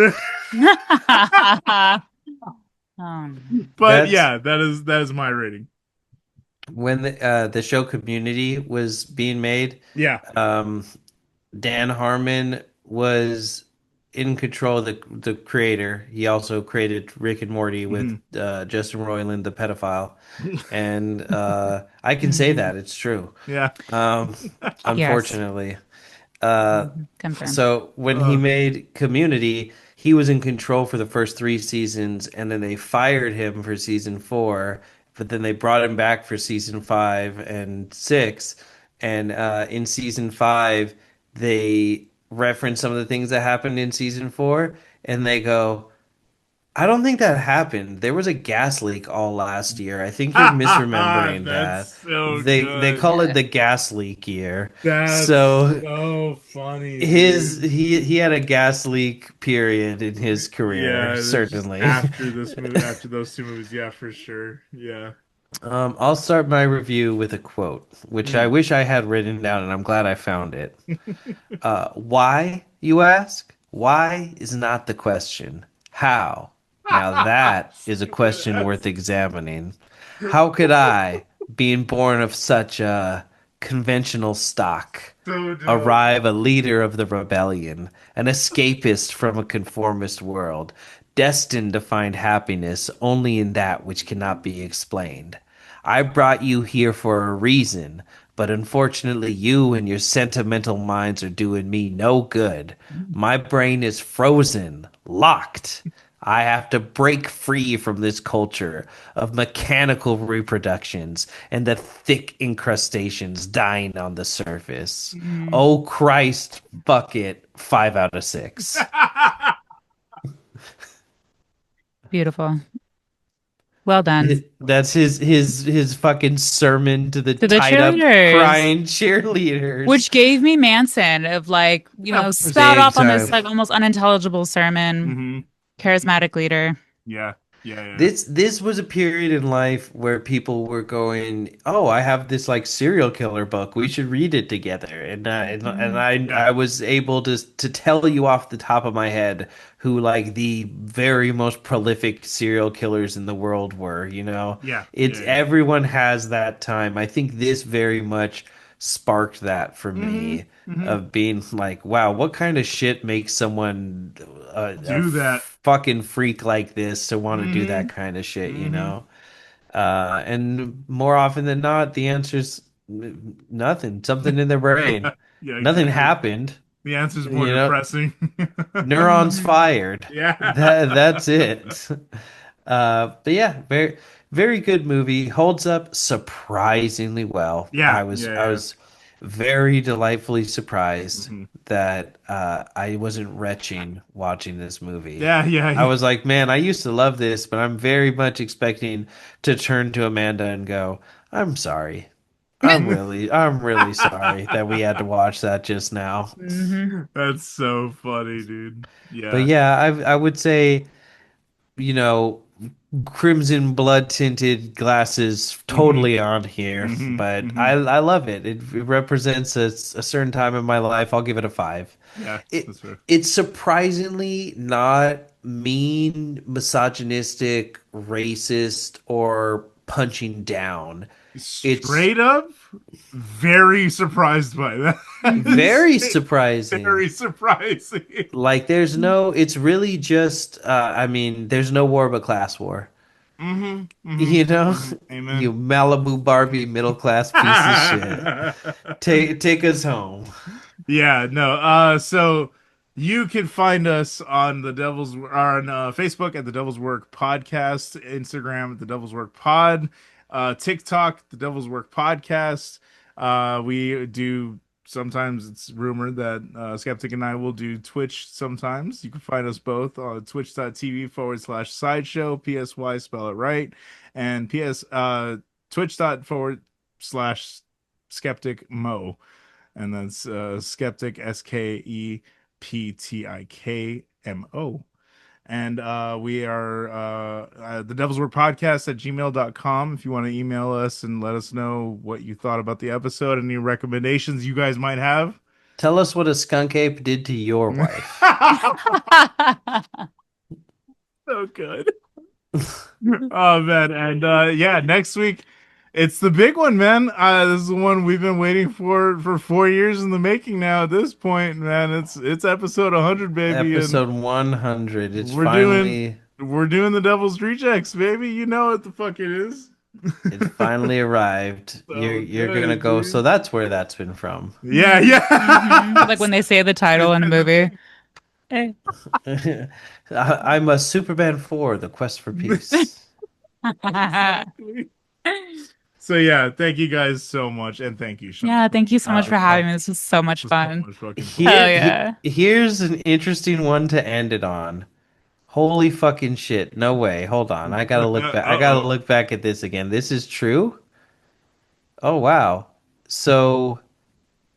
But That's yeah, that is my rating. when the show Community was being made. Yeah. Um, Dan Harmon was in control of the creator. He also created Rick and Morty with Mhm. Justin Roiland, the pedophile, and I can say that it's true. Yeah. Um, Yes. unfortunately. Uh, Confirmed. so when he Uh, made Community, he was in control for the first 3 seasons, and then they fired him for season 4. But then they brought him back for season 5 and 6. And in season 5, they reference some of the things that happened in season 4, and they go, I don't think that happened. There was a gas leak all last year. I think you're misremembering that's that. so They good. call it Yeah. the gas leak year. That's So so funny, his dude. he had a gas leak period in his career, Yeah, it's just certainly. after this movie, after those two movies, yeah, for sure. Yeah. I'll start my review with a quote, which I Mm. wish I had written down, and I'm glad I found it. Why, you ask? Why is not the question. How? Now that is a Stupid question worth ass. examining. How could I, being born of such a conventional stock, So dumb. arrive a leader of the rebellion, an escapist from a conformist world, destined to find happiness only in that which cannot be explained? I brought you here for a reason, but unfortunately, you and your sentimental minds are doing me no good. My brain is frozen, locked. I have to break free from this culture of mechanical reproductions and the thick incrustations dying on the surface. Mm. Oh Christ, bucket, 5 out of 6. Beautiful. Well done. That's his fucking sermon to the To the tied up cheerleaders, crying cheerleaders. which gave me Manson of like, spout Big off on this time. like almost unintelligible sermon. Hmm. Charismatic leader. Yeah. Yeah. This was a period in life where people were going, "Oh, I have this like serial killer book. We should read it together." And I Yeah. was able to tell you off the top of my head who like the very most prolific serial killers in the world were, you know. Yeah. It's Yeah. everyone has that time. I think this very much sparked that for Mm-hmm. me Mm-hmm. of being like, wow, what kind of shit makes someone a Do that. fucking freak like this to want to do Mm-hmm. that kind of shit, you Mm-hmm. know? And more often than not, the answer's nothing, something in their brain. Yeah, Nothing exactly. happened, The answer's more you know? depressing. Neurons fired. Yeah. That's it. But yeah, very good movie. Holds up surprisingly well. Yeah. I Yeah. was very delightfully surprised Hmm. that I wasn't retching watching this movie. Yeah. I Yeah. was like, man, I used to love this, but I'm very much expecting to turn to Amanda and go, I'm sorry. I'm really sorry that we had to watch that just now. Hmm. That's so funny, dude. But Yeah. yeah, I would say, you know, crimson blood tinted glasses Hmm. totally on here, Hmm. but Hmm. I love it. It represents a certain time in my life. I'll give it a 5. Yeah, It that's fair. it's surprisingly not mean, misogynistic, racist, or punching down. It's Straight up, very surprised by that. very surprising. Very surprising. Like it's really just I mean, there's no war but class war. Hmm. Hmm. You know, Hmm. you Amen. Malibu Barbie middle class piece of shit. Take us home. Yeah, no. So you can find us on Facebook at the Devil's Work Podcast, Instagram at the Devil's Work Pod, TikTok the Devil's Work Podcast. We do sometimes. It's rumored that Skeptik and I will do Twitch sometimes. You can find us both on twitch.tv/sideshow, PSY, spell it right, and twitch.forward/skeptic mo, and that's Skeptik, SKEPTIKMO. And we are the Devil's Word Podcast at gmail.com if you want to email us and let us know what you thought about the episode, any recommendations you guys might have. Tell us what a skunk ape did to your wife. So good. Oh man, and yeah, next week it's the big one, man. This is the one we've been waiting for 4 years in the making now. At this point, man, it's episode 100, baby, and Episode 100. It's we're doing finally we're doing the Devil's Rejects, baby. You know what the fuck it is. it finally arrived. So You're gonna good, go. So dude. that's where that's been from. Yeah, Like yeah. when they say the title in the movie. Eh. I'm a Superman 4, The Quest for Peace. Exactly. So yeah, thank you guys so much, and thank you, Shawn. Yeah, thank you so much for Oh, having me. This was so much This was so fun. much fucking fun. Hell yeah. Here's an interesting one to end it on. Holy fucking shit. No way. Hold on. I gotta look back. I gotta Uh-oh. look back at this again. This is true? Oh, wow. So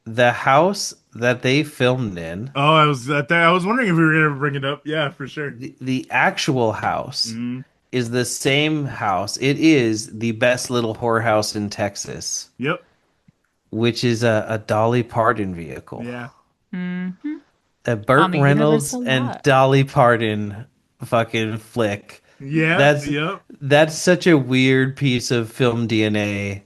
the house that they filmed in, Oh, I was wondering if we were gonna bring it up. Yeah, for sure. the actual house Hmm. is the same house. It is the best little whorehouse in Texas, Yep. which is a Dolly Parton vehicle. Yeah. Hmm. A On Burt the Reynolds Universal and lot. Dolly Parton fucking flick. Yeah. That's Yep. that's such a weird piece of film DNA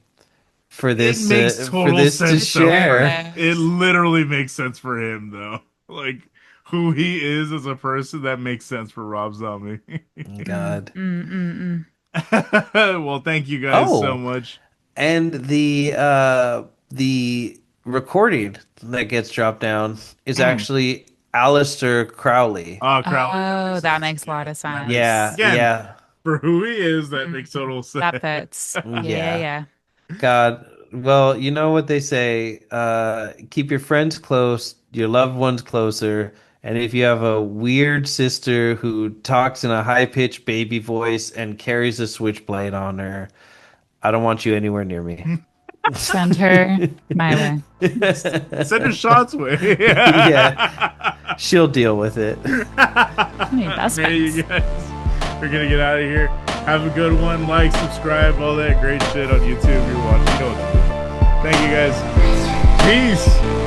It makes for total this to sense though. share. It Yes. literally makes sense for him though. Like who he is as a person, that makes sense for Rob Zombie. Mm, God. mm, mm, Well, thank you guys so Oh, much. and the recording that gets dropped down is Mm. actually Aleister Crowley. Oh, Crowley, that Oh, makes that sense. makes a lot of That makes Yeah, sense. again yeah, for who he is. That makes Mhm. total sense. That fits. Yeah, yeah. yeah. God. Well, you know what they say, keep your friends close, your loved ones closer, and if you have a weird sister who talks in a high-pitched baby voice and carries a switchblade on her, I don't want you anywhere near me. Send her my way. Send her shots way. Yeah, she'll deal with it. I mean, that's There you fine. guys. We're gonna get out of here. Have a good one. Like, subscribe, all that great shit on YouTube. You're watching. You know what to do. Thank you guys. Peace.